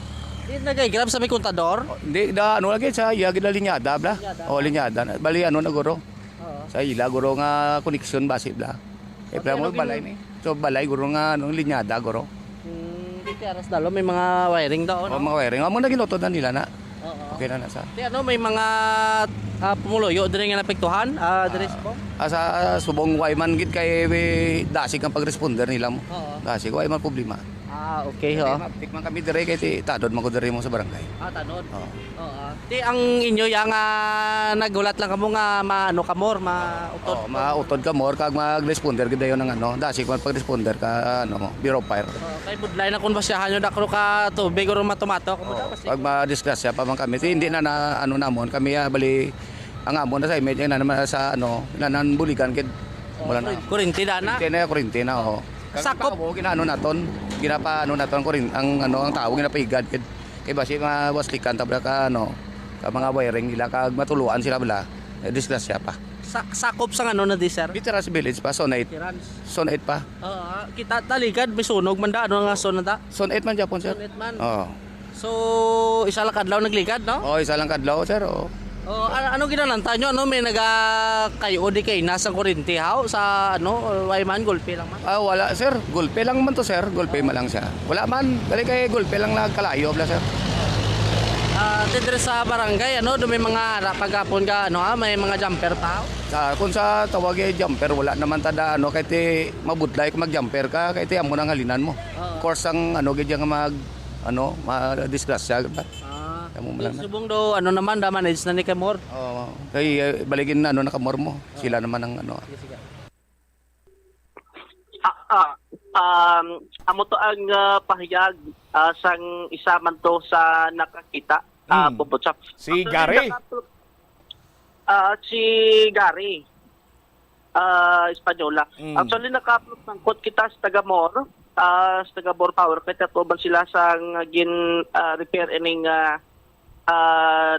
Di nagay-grab sa may kontador? Hindi, lagi sa iya, linyada, bla. Linyada. Bali, naguro. Sa ila, guro nga connection base, bla. Pala mo, balay ni. So, balay, guro nga, linyada, guro. Di teras dalo, may mga wiring daw, no? Mga wiring. Mga naginotod na nila na. Okay na nasa. Di may mga pumuloyo, din nga napektuhan, din po? Sa subong wayman, gid kay dasig ang pag-responder nila mo. Dasig, wayman problema. Okay ho. Tikman kami dire kay tadod man ko dire mo sa barangay. Tanod. Di ang inyo yang nagulat lang kamo nga kamor mautod. Mautod kamor kag mag-responder gid dayon ng dasig man pag-responder ka Bureau of Fire. Kay budlay na kun basyahan nyo dakro ka tubig or matomato pag ma-discuss pa man kami hindi na namon kami bali Ang amo na sa image na naman sa nanbuligan kid wala na. Kurinti na. Kurinti na oh. Sakop mo ginaano naton. Naton kurin ang tao ginapigad kid. Kay basi mga waslikan tabla ka ka mga wiring nila kag matuluan sila bala. Disgrasya pa. sakop sa na di sir. Veterans Village pa, Zone 8. Zone 8 pa. Kita talikad may sunog man da nga zone ta. Zone 8 man Japon sir. Zone 8 man. Oo. So isa lang kadlaw naglikad no? Oo, isa lang kadlaw sir. Oo. Ano ginalanta nyo? May kayo di kay nasang kurinti haw sa Wayman gulpe lang man? Wala sir, gulpe lang man to sir. Gulpe man lang siya. Wala man, dali kay gulpe lang nagkalayo bla sir. Tidre sa barangay may mga pagapon ka may mga jumper tao. Kung sa tawag jumper wala naman tada kay ti mabudlay kung mag-jumper ka kay ti amo nang halinan mo. Course ang gid nga ma-disgrasya ba. Subong do naman da manage na ni Kamor. Kay baligin nakamor mo. Sila naman ang amo to ang pahayag sang isa man to sa nakakita Bobotsap. Si Gary. Si Gary. Espanyola. Actually naka-upload ng quote kita sa Tagamor. Sa Tagamor Power kaya tuban sila sang gin repair ining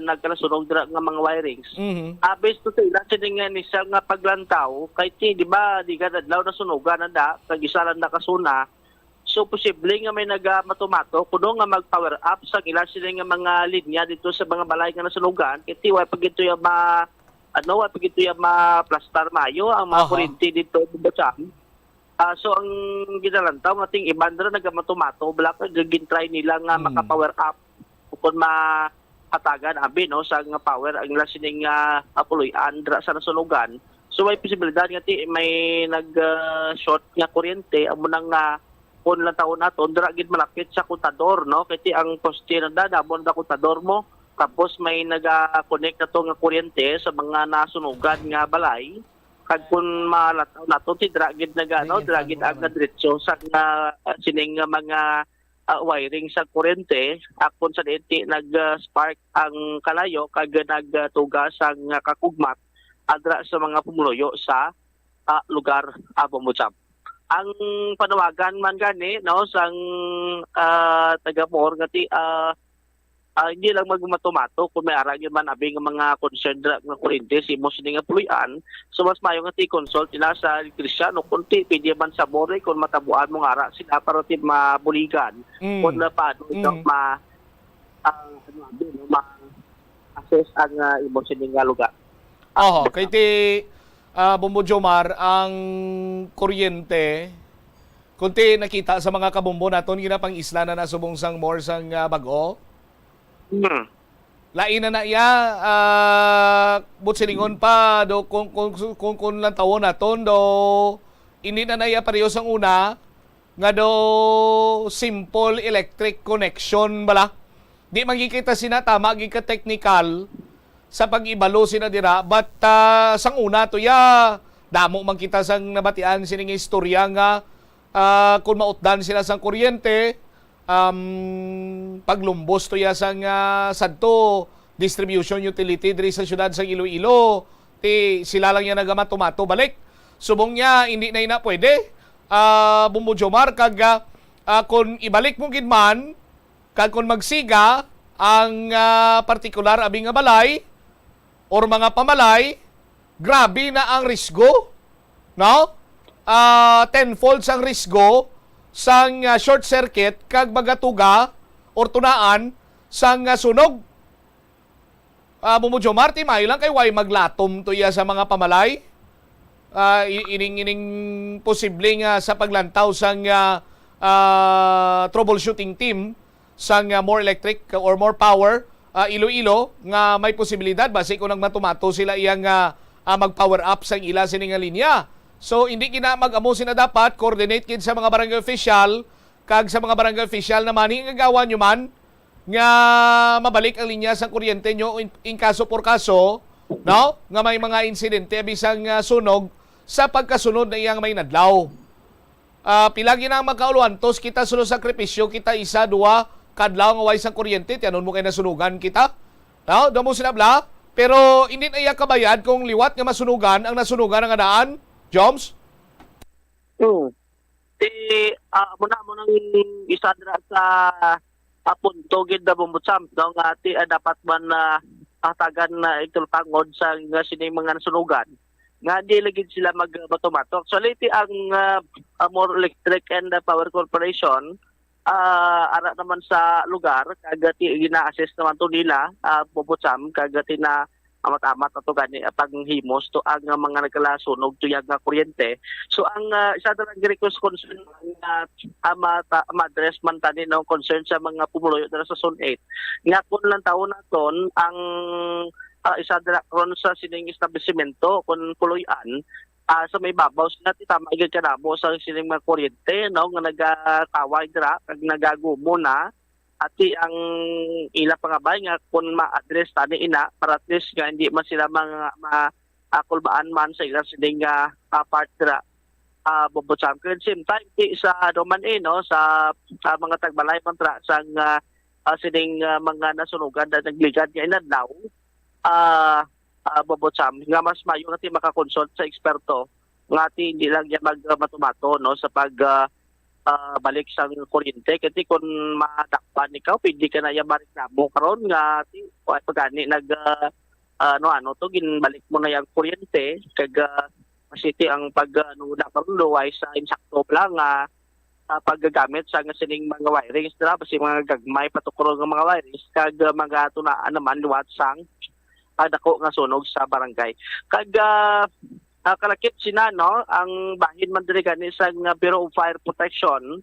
nagkalasunog nga mga wirings. Based to sila sininga ni siya nga paglantaw kay di ba di ka dadlaw na sunugan na kag isa lang nakasuna. So posible nga may nagmatumato kuno nga mag-power up sa ilan sila nga mga linya dito sa mga balay nga nasunugan kay way pag ito yung way pag ito yung plastar mayo ang mga kuryente dito sa so ang ginalantaw nga ting ibandra nagmatumato bala ka gintry nila nga maka-power up kung hatagan sa nga power ang lasining apuloy andra sa nasunugan. So may posibilidad nga may nag-short nga kuryente amo nang kun lang taon nato dira gid malapit sa kontador kay ang poste na dadabon da kontador mo tapos may naga-connect na to nga kuryente sa mga nasunugan nga balay kag kun malataw nato dira gid dira gid ang diretso sa sining mga wiring sa kuryente akon sa diti nag-spark ang kalayo kag nagtugas ang kakugmat adra sa mga pumuluyo sa lugar Bobotsap. Ang panawagan man gani sang taga-Mor ngati hindi lang magmatumato kung may arang man abing mga concerned nga kuryente si mo sining puloy-an so mas mayo nga consult ina sa Kristiano kunti pwede man sa Bore kung matabuan mo ara sila para ti mabuligan kung na pa assess ang imo sining lugar. Kay ti Bombo Jomar ang kuryente kunti nakita sa mga kabombo naton ginapang isla na nasubong sang more sang bag-o. Lain na iya butsilingon pa do kung lang tawon naton do ini na iya pareho sang una nga do simple electric connection bala. Di magkikita sina tama gika technical sa pag-ibalo sina dira but sang una to ya damo man kita sang nabatian sining istorya nga kung mautdan sila sang kuryente paglumbos to ya sang sadto distribution utility diri sa syudad sa Iloilo ti sila lang ya nagamatumato balik subong niya hindi na ina pwede Bombo Jomar kag kung ibalik mo gid man kag kung magsiga ang partikular abing nga balay or mga pamalay, grabe na ang risgo, no? Tenfold ang risgo sang short circuit kag magatuga or tunaan sang sunog. Bombo Jomar, mayo lang kay way maglatom to ya sa mga pamalay. Ining posible nga sa paglantaw sang troubleshooting team sang more electric or more power Iloilo nga may posibilidad base kung nagmatumato sila iyang mag-power up sa ila sining linya. So hindi kina mag-amo sina dapat coordinate kid sa mga barangay official kag sa mga barangay official na mani nga gawan nyo man nga mabalik ang linya sa kuryente nyo in kaso por kaso nga may mga insidente bisang sunog sa pagkasunod na iyang may nadlaw. Pilagi na magkauluantos kita sulo sakripisyo kita isa dua kadlaw nga way sang kuryente tianon mo kay nasunugan kita. Do mo sinabla Pero hindi na iya kabayad kung liwat nga masunugan ang nasunugan ang anaan, Joms? Muna mo nang isa dira sa punto gid na bumbutsam no nga dapat man hatagan na itulpangod sa sining mga nasunugan nga di lagi sila magmato-mato. Actually ang More Electric and Power Corporation ara naman sa lugar kagati gina-assess naman to nila bumbutsam kagati na amat-amat ato gani panghimos to ang mga nagkalasunog tuyag nga kuryente. So ang isa ra nga request concern ma-address man tani no concern sa mga pumuluyo dira sa Zone 8 nga kun lang taon naton ang isa ra kon sa sining establishmento kun puluyan sa may babaw sila tama igid kanamo sa sining mga kuryente no nga nagakaway dira kag nagagumo na ati ang ila pangabay nga kung ma-address tani ina para at least nga hindi man sila mga kulbaan man sa ilang sining part dira bubutsam. At same time sa doman no sa mga tagbalay mantra sa sining mga nasunugan na nagligad nga inadlaw bubutsam nga mas mayo nga ti makakonsult sa eksperto nga ti hindi lang yan magmatumato no sa pag balik sa kuryente kasi kung matakpan ikaw pwede ka na yung mareklamo karon nga pagani to ginbalik mo na yung kuryente kag masiti ang pag karon luway sa insakto lang paggagamit sa sining mga wirings dira basi mga gagmay patukro ng mga wirings kag mga tunaan naman luwat sang dako nga sunog sa barangay kag kalakip sina no ang bahin man diri kani sa Bureau of Fire Protection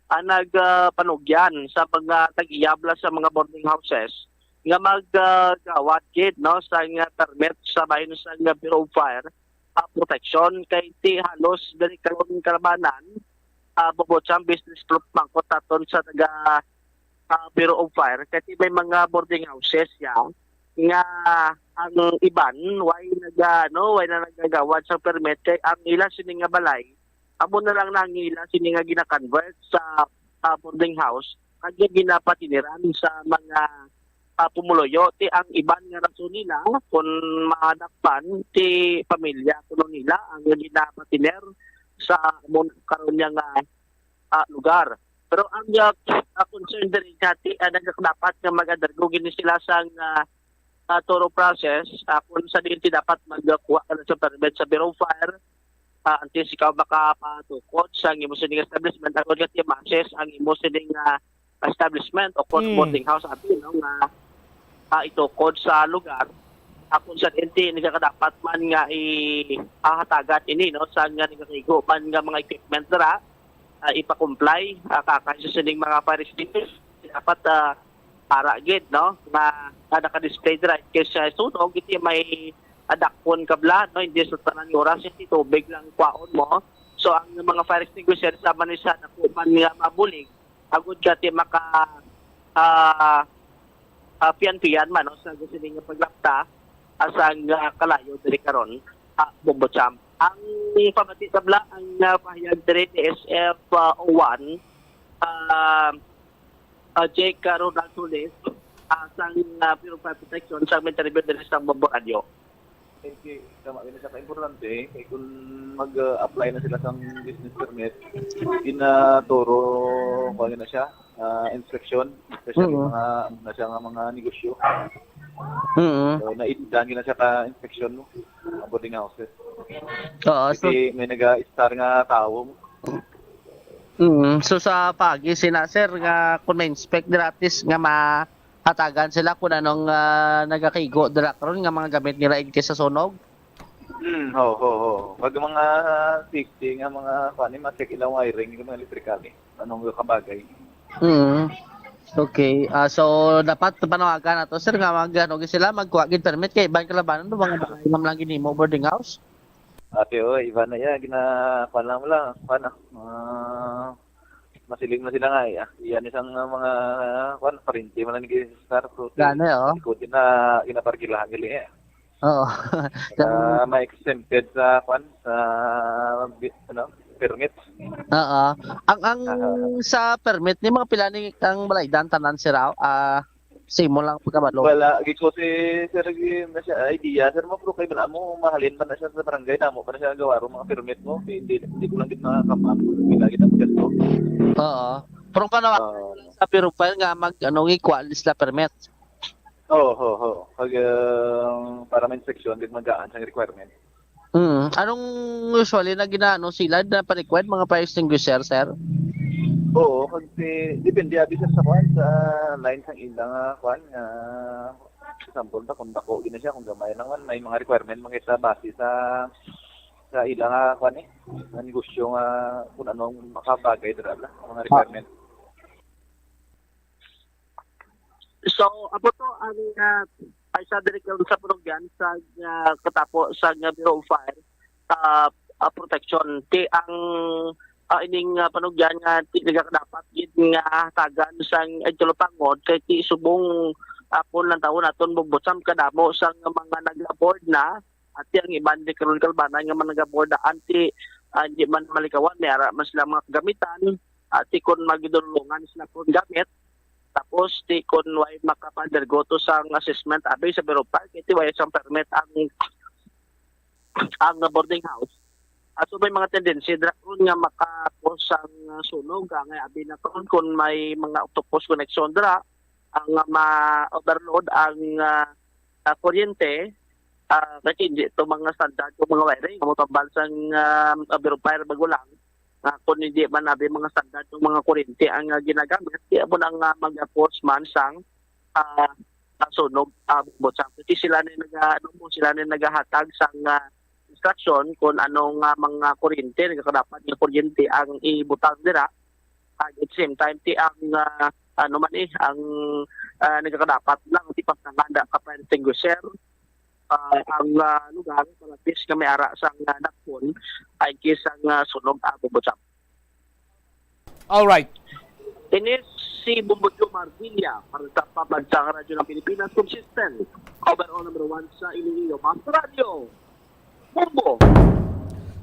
nagpanugyan sa mga tag-iyabla sa mga boarding houses nga maggawat gid no sa permit sa bahin sa Bureau of Fire Protection kay ti halos diri karon karabanan bubutsang business group mangkot aton sa taga Bureau of Fire kay may mga boarding houses nga ang iban way na nagagawad sa permit kay ang ila sini nga balay amo na lang nang ila sini nga gina-convert sa boarding house kag ginapatiniran sa mga pumuloyo ti ang iban nga rason nila kun madakpan ti pamilya kuno nila ang ginapatiner sa karon nga lugar. Pero ang concern din kati dapat nga mag-undergo gini sila sa thorough process kung sa din dapat magkuha ka sa permit sa Bureau of Fire until ikaw makapatukod sa imo sining establishment ako nga i-access ang imo sining establishment o boarding house atin nga itukod sa lugar kung sa din nagakadapat man nga ihatagat ini no sa nga nagakigo man nga mga equipment dira ipa-comply kakaysa sining mga pa-restrictions dapat para gid no na naka-display dira kaysa sunog iti may adakpon kabla no hindi sa tanan oras iti tubig lang kwaon mo so ang mga fire extinguisher sa manisa na kuman nga mabulig agud ka ti maka pian man no sa gusto nga paglapta asang kalayo diri karon bubutsam ang pamati kabla ang pahayag diri SF01 Jake Ronald Solis sang Bureau of Fire Protection sa interview din sa Bombo Radio. Okay, tama din sa importante kay kung mag-apply na sila sa business permit, inaturo ko na siya inspection, especially mga negosyo. So naitdan na siya ka inspection no, boarding houses. Kasi may nag-star nga tao. So sa pagi sina sir nga kung ma-inspect gratis nga mahatagan sila kung anong nagakigo dira karon nga mga gamit nila igti sa sunog. Pag mga safety nga mga ma-check ilang wiring ng mga electrical anong kabagay. Okay. So dapat panawagan nato sir nga sila magkuha gid permit kay iban kalabanan do mga bahay nga lang ginimo boarding house. Ate iba na ya ginakuan lang masiling na sila nga iyan isang mga parinti man lang gi-start so ikutin na ginaparkilahan gali Oo. Ma-exempted sa permit. Ang sa permit ni mga pila ni ang balaydan tanan siraw Simulang pagkabalo. Wala, giko si Sir na siya idea. Sir mo, pero kayo na mo, mahalin pa na siya sa barangay na mo, pa na siya gawaro mga permit mo. Hindi ko lang git nakakapap. Hindi kita mo. Oo. Pero panawa sa profile nga equal sila permit. Oo. Pag para may inspeksyon, din magaan sa requirement. Anong usually na ginaano sila na pa-require mga fire extinguisher, sir? Oo, kasi depende abi sa kwan sa line sang ilang kwan example ta kung dako gina siya kung gamay naman may mga requirement mga sa base sa ilang kwan na negosyo nga kung anong makabagay dira mga requirement. So, apo to ang ay sa direktor sa Purugyan sa katapo sa Bureau of Fire Protection. Ti ang ining panugyan nga tiga dapat gid nga tagan sang Edulopangod kay ti subong apon lang taon naton bubutsam kadamo sang mga nag-aboard na at ang iban di karon kalbana nga man nag-aboard anti di man malikawan may ara mas lang mga gamitan at kon magidulungan sila kon gamit tapos ti kon way makapadergo to sang assessment abi sa Bureau of Fire kay ti way sang permit ang boarding house. So may mga tendency drakon nga makapos ang sunog nga abi na kung may mga octopus connection dra ang ma-overload ang kuryente kasi hindi ito mga standard o mga wiring mo tambal sang Bureau of Fire bagulang kung hindi man abi mga standard o mga kuryente ang ginagamit di mo nang mag-force man sang sunog butsang kasi sila ni nagahatag sang instruction kung anong mga kuryente nagkadapat nga kuryente ang ibutang dira at the same time ti ang ang nagkadapat lang ti pagtanganda ka fire extinguisher ang lugar palapis nga may ara sang dakpon ay kisang sunog bubutsang. All right. Inis si Bumbudyo Marvilla para sa Pambansang Radyo ng Pilipinas consistent overall number 1 sa Iloilo Master Radio. Bombo.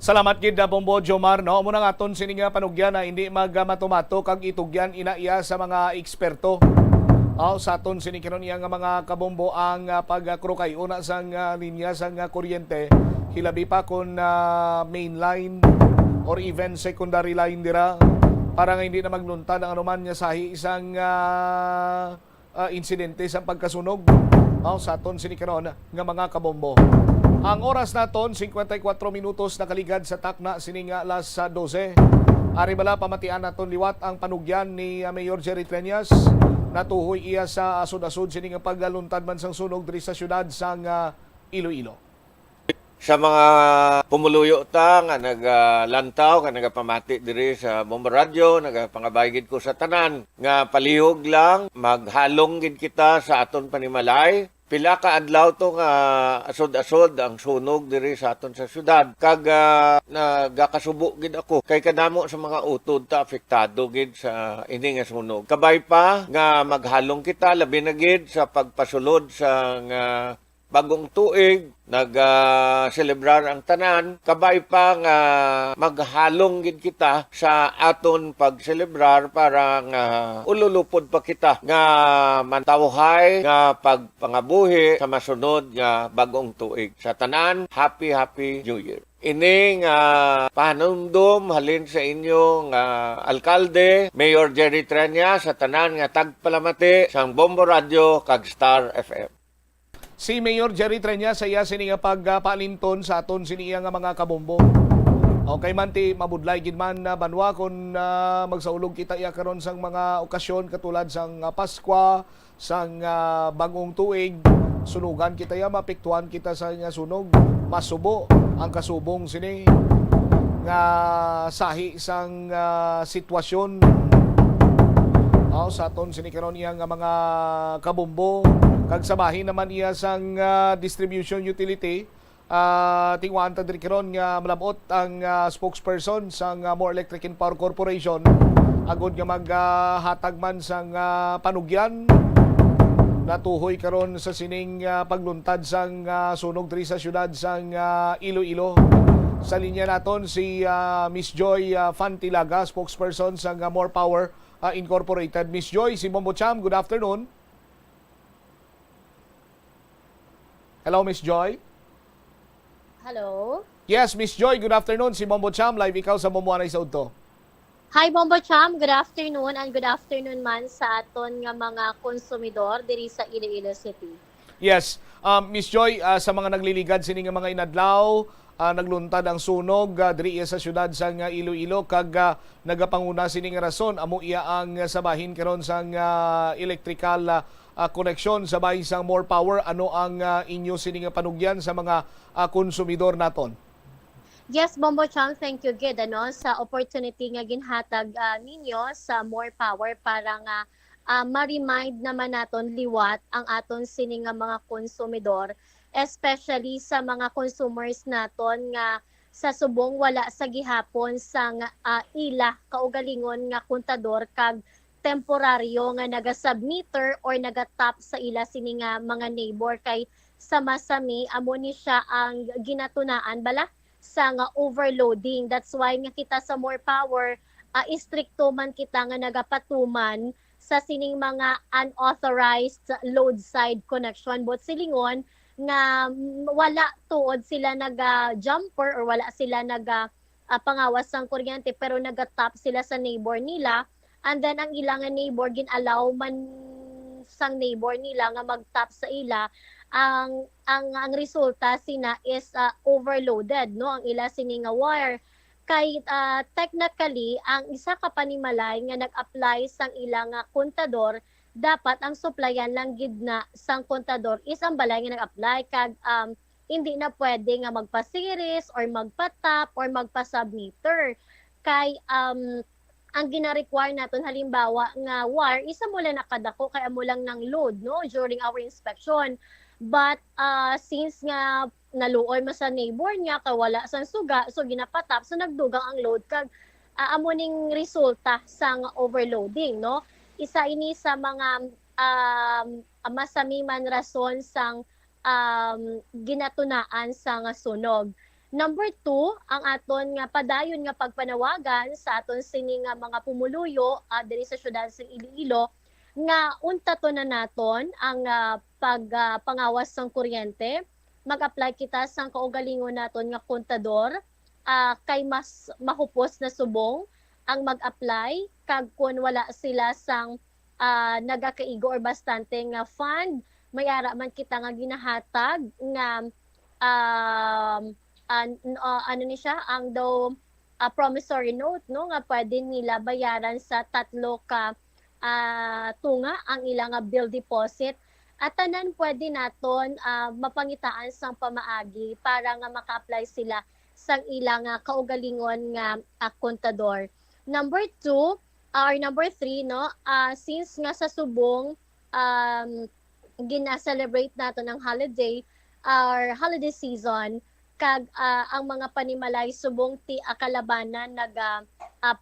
Salamat gid na Bombo Jomar no mo nang aton sini nga panugyan na hindi magmatumato kag itugyan inaiya sa mga eksperto. Sa aton sini karon iya nga mga kabombo ang pagkrukay una sang linya sang kuryente hilabi pa kun main line or even secondary line dira para nga hindi na magluntad ang anuman nga sahi isang insidente sa pagkasunog. Sa aton sini karon nga mga kabombo. Ang oras naton 54 minutos nakaligad sa takna sining alas 12. Ari bala pamatian naton liwat ang panugyan ni Mayor Jerry Treñas. Natuhoy iya sa asod-asod sining pagluntad man sang sunog diri sa syudad sang Iloilo. Sa mga pumuluyo ta nga naglantaw nga nagapamati diri sa Bombo Radio, nagapangabaygid ko sa tanan nga palihog lang maghalong gid kita sa aton panimalay. Pila ka adlaw to nga asod-asod ang sunog diri sa aton sa syudad. Kag nagakasubo gid ako kay kadamo sa mga utod ta apektado gid sa ini nga sunog. Kabay pa nga maghalong kita labi na gid sa pagpasulod sa bagong tuig, nag-celebrar ang tanan, kabay pa nga maghalong gid kita sa aton pag-celebrar para nga ululupod pa kita nga mantawhay nga pagpangabuhi sa masunod nga bagong tuig. Sa tanan, Happy New Year. Ining panumdum halin sa inyo nga alkalde, Mayor Jerry Treñas sa tanan nga tagpalamati sang Bombo Radio kag Star FM. Si Mayor Jerry Treñas sa iya sini nga pagpalinton sa aton sini nga mga kabombo. Okay man ti mabudlay gid man na banwa kun magsaulog kita iya karon sang mga okasyon katulad sang Paskwa, sang bagong tuig, sunugan kita ya mapiktuan kita sa nga sunog, masubo ang kasubong sini nga sahi sang sitwasyon. Sa aton sini karon iya nga mga kabombo kag sabahin naman iya sang distribution utility tingwan ta diri karon nga malabot ang spokesperson sang More Electric and Power Corporation agod nga maghatag man sang panugyan natuhoy karon sa sining pagluntad sang sunog diri sa syudad sang Iloilo. Sa linya naton si Miss Joy Fantilaga, spokesperson sang More Power Incorporated. Miss Joy, si Bombo Cham, good afternoon. Hello, Miss Joy. Hello? Yes, Miss Joy, good afternoon. Si Mombo Cham, live ikaw sa Mumuanay sa Udto. Hi, Bombo Cham. Good afternoon and good afternoon man sa aton nga mga konsumidor diri sa Iloilo City. Yes, Miss Joy, sa mga nagliligad sini nga mga inadlaw, nagluntad ang sunog diri sa syudad sa Iloilo kag nagapanguna sini nga rason amo iya ang sabahin karon sa electrical connection sa bahin sang More Power. Ano ang inyo sini nga panugyan sa mga konsumidor naton? Yes, Bombo Cham, thank you gid sa opportunity nga ginhatag ninyo sa More Power para nga ma-remind naman naton liwat ang aton sini nga mga konsumidor, especially sa mga consumers naton nga sa subong wala sa gihapon sa ila kaugalingon nga kontador kag temporaryo nga naga-submeter or naga-top sa ila sini nga mga neighbor kay sama-sami amo ni siya ang ginatunaan bala sa nga overloading. That's why nga kita sa More Power istrikto man kita nga nagapatuman sa sining mga unauthorized load side connection but silingon nga wala tuod sila naga-jumper or wala sila pangawas sang kuryente pero naga-top sila sa neighbor nila, and then ang ilang neighbor ginalaw man sang neighbor nila nga mag-top sa ila. Ang resulta sina is overloaded ang ila sini nga wire kay technically ang isa ka panimalay nga nag-apply sang ilang kontador dapat ang supplyan lang gid na sang kontador is ang balay nga nag-apply kag hindi na pwede nga magpa-series or magpa-top or magpa-submeter kay ang gina-require naton halimbawa nga wire isa mo lang nakadako kay amo lang ng load during our inspection. But since nga naluoy mo sa neighbor niya kay wala sang suga so ginapatap so nagdugang ang load kag amo ning resulta sang overloading isa ini sa mga masami man rason sang ginatunaan sa nga sunog. Number 2, ang aton nga padayon nga pagpanawagan sa aton sini nga mga pumuluyo diri sa syudad sa Iloilo nga unta to na naton ang pagpangawas sang kuryente, mag-apply kita sang kaugalingon naton nga kontador kay mas mahupos na subong ang mag-apply kag kun wala sila sang nagakaigo or bastante nga fund may ara man kita nga ginahatag nga ano ni siya ang daw promissory note nga pwede nila bayaran sa 3 ka tunga ang ilang bill deposit at tanan pwede naton mapangitaan sang pamaagi para nga maka-apply sila sang ilang kaugalingon nga kontador. Number 2 or number 3 since nga sa subong gina-celebrate naton ang holiday or holiday season kag ang mga panimalay subong ti akalabanan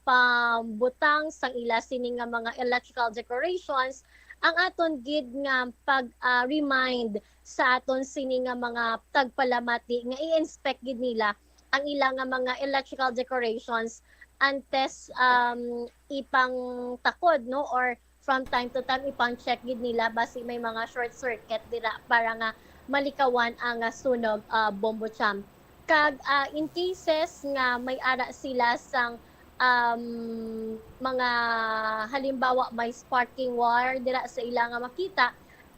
pambutang sang ila sini nga mga electrical decorations ang aton gid nga pag-remind sa aton sini nga mga tagpalamati nga i-inspect gid nila ang ilang nga mga electrical decorations antes ipang takod or from time to time ipang check gid nila basi may mga short circuit dira para nga malikawan ang sunog Bombo Cham. Kag in cases nga may ara sila sang mga halimbawa may sparking wire dira sa ilang nga makita,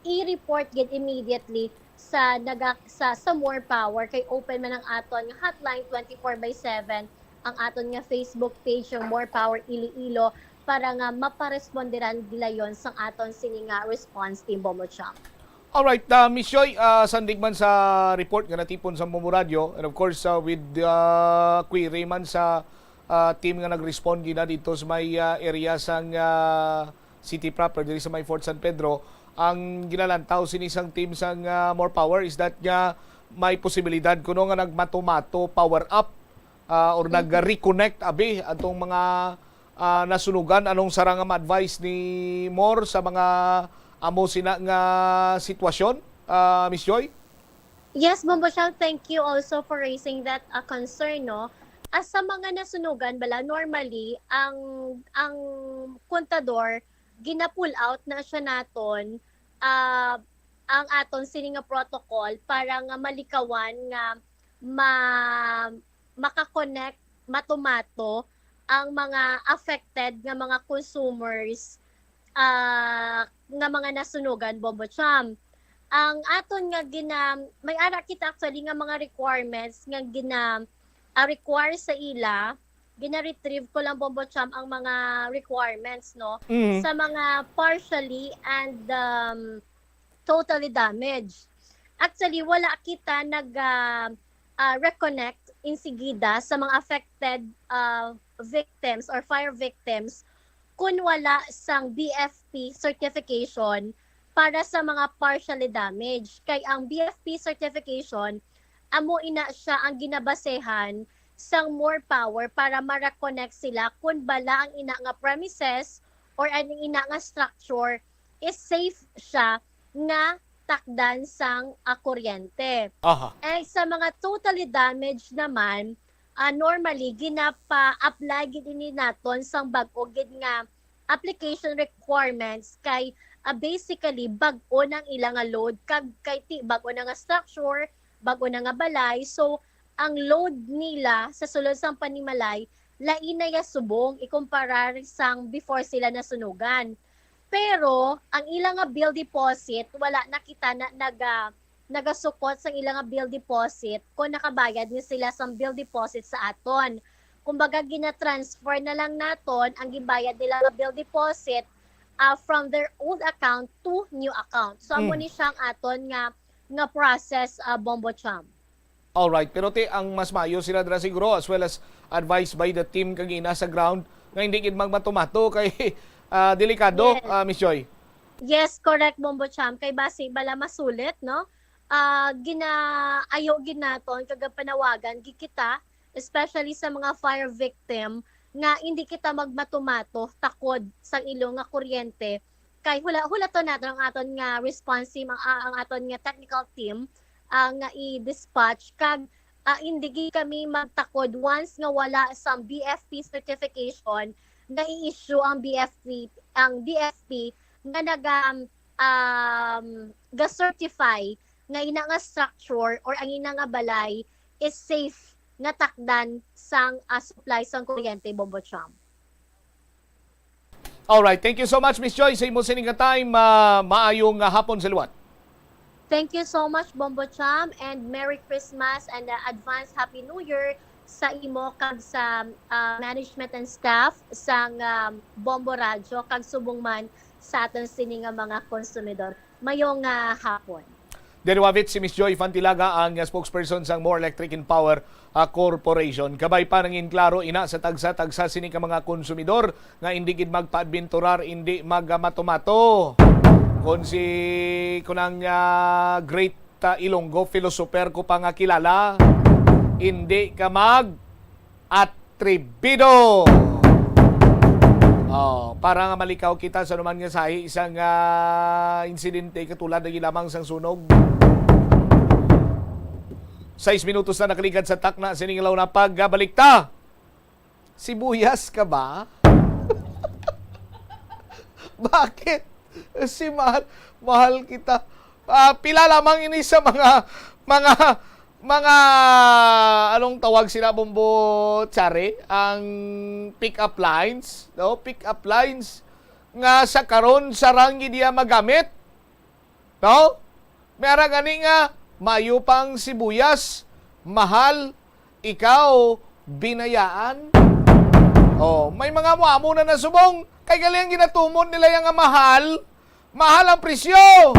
i-report gid immediately sa More Power kay open man ang aton nga hotline 24/7 ang aton nga Facebook page yung More Power Iloilo para nga maparesponderan nila yon sang aton sini nga response team Bombo Cham. Alright, Miss Joy, sandig man sa report nga natipon sa Momo Radio and of course with query man sa team nga nag-respond gina dito sa may area sang city proper dito sa may Fort San Pedro, ang ginalantaw sinisang team sang More Power is that nga may posibilidad kuno nga nagmato-mato power up or nag-reconnect abi atong mga nasunugan. Anong sarang ma-advise ni More sa mga amo sina nga sitwasyon, Miss Joy? Yes, Bombo Cham, thank you also for raising that concern as sa mga nasunugan bala normally ang kontador gina-pull out na siya naton ang aton sini nga protocol para nga malikawan nga makakonect matumato ang mga affected nga mga consumers nga mga nasunugan, Bombo Cham. Ang aton nga may ara kita actually nga mga requirements nga require sa ila, gina-retrieve ko lang, Bombo Cham, ang mga requirements, no? Sa mga partially and totally damaged. Actually, wala kita reconnect insigida sa mga affected victims or fire victims kung wala sang BFP certification para sa mga partially damaged. Kay ang BFP certification, amo ina siya ang ginabasehan sang more power para ma-reconnect sila kung bala ang ina nga premises or ang ina nga structure is safe siya nga takdan sang kuryente. Eh sa mga totally damaged naman, normally ginapa-apply gid ini naton sang bag-o gid nga application requirements kay basically bag-o nang ilang nga load kag kay bag-o na nga structure, bag-o na nga balay. So ang load nila sa sulod sang panimalay lain na ya subong ikumparar sang before sila nasunugan. Pero ang ilang nga bill deposit wala na kita na nagasukot sa ilang nga bill deposit kung nakabayad ni sila sa bill deposit sa aton. Kumbaga gina-transfer na lang naton ang gibayad nila nga bill deposit from their old account to new account. So amo ni siyang aton nga process, Bombo Cham. Alright, pero ang mas mayo sila dra siguro as well as advised by the team kagina sa ground nga hindi gid magmatumato kay delikado, yes. Miss Joy. Yes, correct, Bombo Cham. Kay base bala masulit, no? Ginaayo gid naton kag panawagan kita, especially sa mga fire victim nga hindi kita magmatumato takod sang ilo nga kuryente kay hula to naton ang aton nga responsive ang aton nga technical team nga i-dispatch kag hindi kami magtakod once nga wala sa BFP certification nga i-issue ang BFP nga ga-certify nga ina nga structure or ang ina nga balay is safe nga takdan sang supply sang kuryente, Bombo Cham. Alright, thank you so much, Miss Joy. Sa imo sining nga time, maayong hapon sa luwat. Thank you so much, Bombo Cham, and Merry Christmas and advance Happy New Year sa imo kag sa management and staff sang Bombo Radio kag subong man sa aton sini nga mga konsumidor. Mayong hapon. Deriwavit si Miss Joy Fantilaga ang spokesperson sang More Electric and Power Corporation. Kabay pa nangin klaro ina sa tagsa-tagsa sini ka mga konsumidor nga hindi gid magpaadbenturar, hindi magmatumato. Kung kunang Great Ilonggo philosopher ko pa nga kilala, hindi ka mag-atribido. Para nga malikaw kita sa naman nga sahi isang insidente katulad ng lamang sang sunog. 6 minutos na nakaligad sa takna siningalaw na pagbalikta. Sibuyas ka ba? Bakit? Si mahal kita. Pila lamang ini sa mga anong tawag sila, Bombo Chare, ang pick-up lines, no? Pick-up lines nga sa karon sarang gidiya magamit. No? Mera gani nga mayo pang sibuyas, mahal, ikaw binayaan. May mga muamo na nasubong kay galing ginatumon nila yang mahal ang presyo.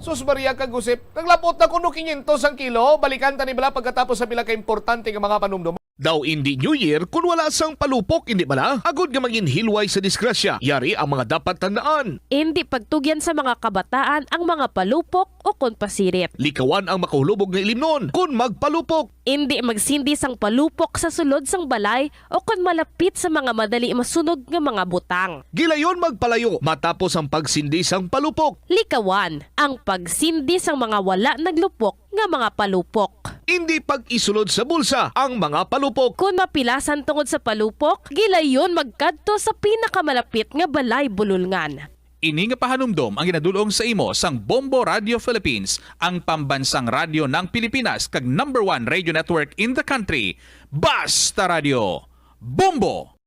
Sus Maria kagusip, naglapot na kuno 500 ang kilo, balikan ta ni bala pagkatapos sa pila ka importante nga mga panumdum. Daw hindi New Year kung wala sang palupok, hindi bala? Agod nga maging hilway sa disgrasya. Yari ang mga dapat tandaan. Hindi pagtugyan sa mga kabataan ang mga palupok o kon pasirit. Likawan ang makahulubog nga ilimnon kung magpalupok. Hindi magsindi sang palupok sa sulod sang balay o kon malapit sa mga madali masunog nga mga butang. Gilayon magpalayo matapos ang pagsindi sang palupok. Likawan ang pagsindi sang mga wala naglupok nga mga palupok. Hindi pag-isulod sa bulsa ang mga palupok. Kung mapilasan tungod sa palupok, gilayon magkadto sa pinakamalapit nga balay bululngan. Ini nga pahanumdom ang ginadulong sa imo sang Bombo Radio Philippines, ang pambansang radyo ng Pilipinas kag #1 radio network in the country. Basta Radio. Bombo!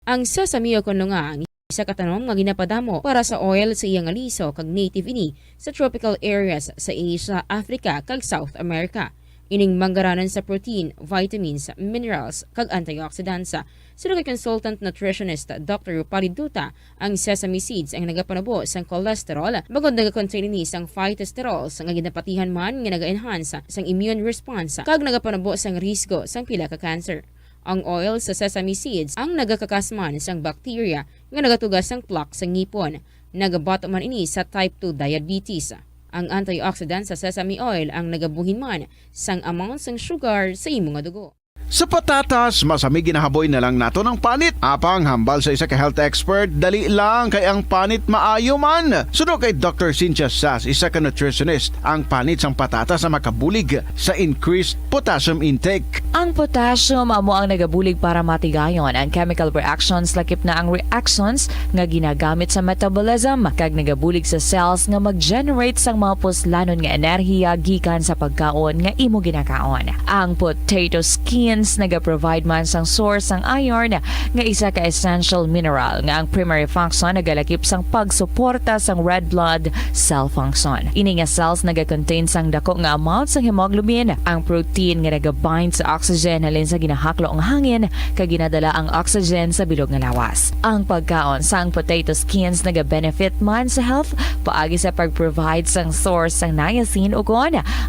Ang Sesame kuno nga ang isa ka tanom nga ginapadamo para sa oil sa iyang aliso kag native ini sa tropical areas sa Asia, Africa kag South America. Ining manggaranan sa protein, vitamins, minerals, kag antioxidants. Sino kay consultant nutritionist Dr. Rupali Duta, ang sesame seeds ang nagapanabo sang cholesterol, bagod nagakontain ni sang phytosterols nga ginapatihan man nga naga-enhance sang immune response kag nagapanabo sang risgo sang pila ka cancer. Ang oil sa sesame seeds ang nagakakasman sang bacteria nga nagatugas sang plaque sa ngipon. Nagabato man ini sa type 2 diabetes. Ang antioxidant sa sesame oil ang nagabuhin man sang amount sang sugar sa imong dugo. Sa patatas, masami ginahaboy na lang nato ng panit. Apang hambal sa isa ka health expert, dali lang kay ang panit maayo man. Suno kay Dr. Cynthia Sass, isa ka nutritionist, ang panit sang patatas na makabulig sa increased potassium intake. Ang potassium amo ang nagabulig para matigayon ang chemical reactions lakip na ang reactions nga ginagamit sa metabolism kag nagabulig sa cells nga mag-generate sang mga puslanon nga enerhiya gikan sa pagkaon nga imo ginakaon. Ang potato skin naga-provide man sang source sang iron nga isa ka essential mineral nga ang primary function nagalakip sang pagsuporta sang red blood cell function. Ini nga cells naga-contain sang dako nga amount sang hemoglobin. Ang protein nga naga-bind sa oxygen halin sa ginahaklo ang hangin kag ginadala ang oxygen sa bilog nga lawas. Ang pagkaon sang potato skins naga-benefit man sa health paagi sa pag-provide sang source sang niacin ug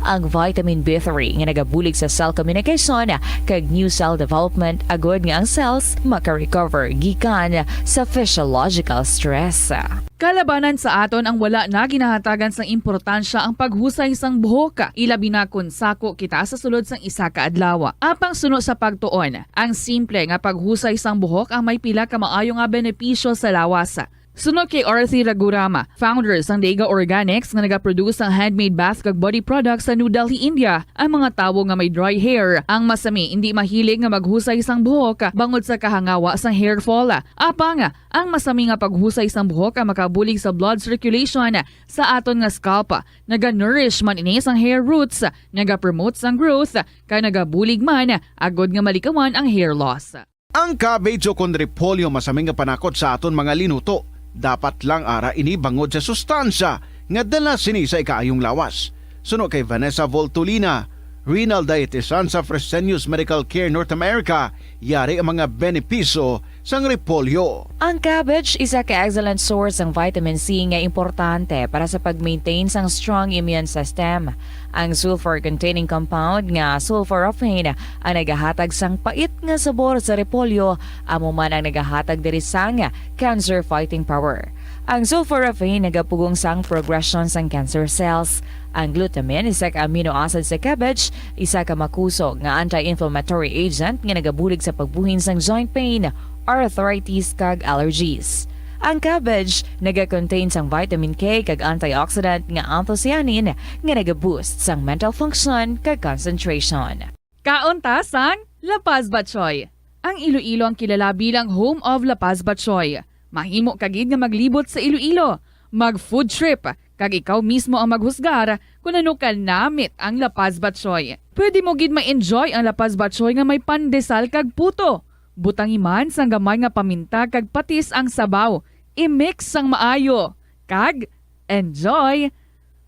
ang vitamin B3 nga nagabulig sa cell communication kag new cell development agod nga ang cells maka-recover gikan sa physiological stress. Kalabanan sa aton ang wala na ginahatagan sang importansya ang paghusay sang buhok, ilabi na kun sako kita sa sulod sang isa ka adlaw. Apang suno sa pagtuon, ang simple nga paghusay sang buhok ang may pila ka maayo nga benepisyo sa lawas. Sunod kay Arthi Ragurama, founder sang Dega Organics nga nagaproduce ng handmade bath kag body products sa New Delhi, India. Ang mga tawo nga may dry hair, ang masami hindi mahilig nga maghusay sang buhok bangod sa kahangawa sang hair fall. Apang ang masami nga paghusay sang buhok ang makabulig sa blood circulation sa aton nga scalp. Naga-nourish man ini sang hair roots, naga-promote sang growth, kay nagabulig man agod nga malikawan ang hair loss. Ang cabbage o repolyo masaming nga panakot sa aton mga linuto. Dapat lang ara ini bangod sa sustansya nga dala sini sa ikaayong lawas. Suno kay Vanessa Voltolina, renal dietitian sa Fresenius Medical Care North America, yari ang mga benepisyo sang repolyo. Ang cabbage isa ka excellent source ng vitamin C nga importante para sa pag-maintain sang strong immune system. Ang sulfur-containing compound nga sulforaphane ang nagahatag sang pait nga sabor sa repolyo, amo man ang nagahatag diri sang cancer-fighting power. Ang sulforaphane nagapugong sang progression sang cancer cells. Ang glutamine, isa ka amino acid sa cabbage, isa ka makusog nga anti-inflammatory agent nga nagabulig sa pagbuhin sang joint pain, arthritis kag allergies. Ang cabbage naga-contain sang vitamin K kag antioxidant nga anthocyanin nga naga-boost sang mental function kag concentration. Kauntasan, La Paz Batchoy. Ang Iloilo ang kilala bilang home of La Paz Batchoy. Mahimo kagid nga maglibot sa Iloilo, mag-food trip, kag ikaw mismo ang maghusgar kung ano ka namit ang La Paz Batchoy. Pwede mo gid ma-enjoy ang La Paz Batchoy nga may pandesal kag puto. Butangi man sang gamay nga paminta kag patis ang sabaw. I-mix sang maayo. Kag enjoy.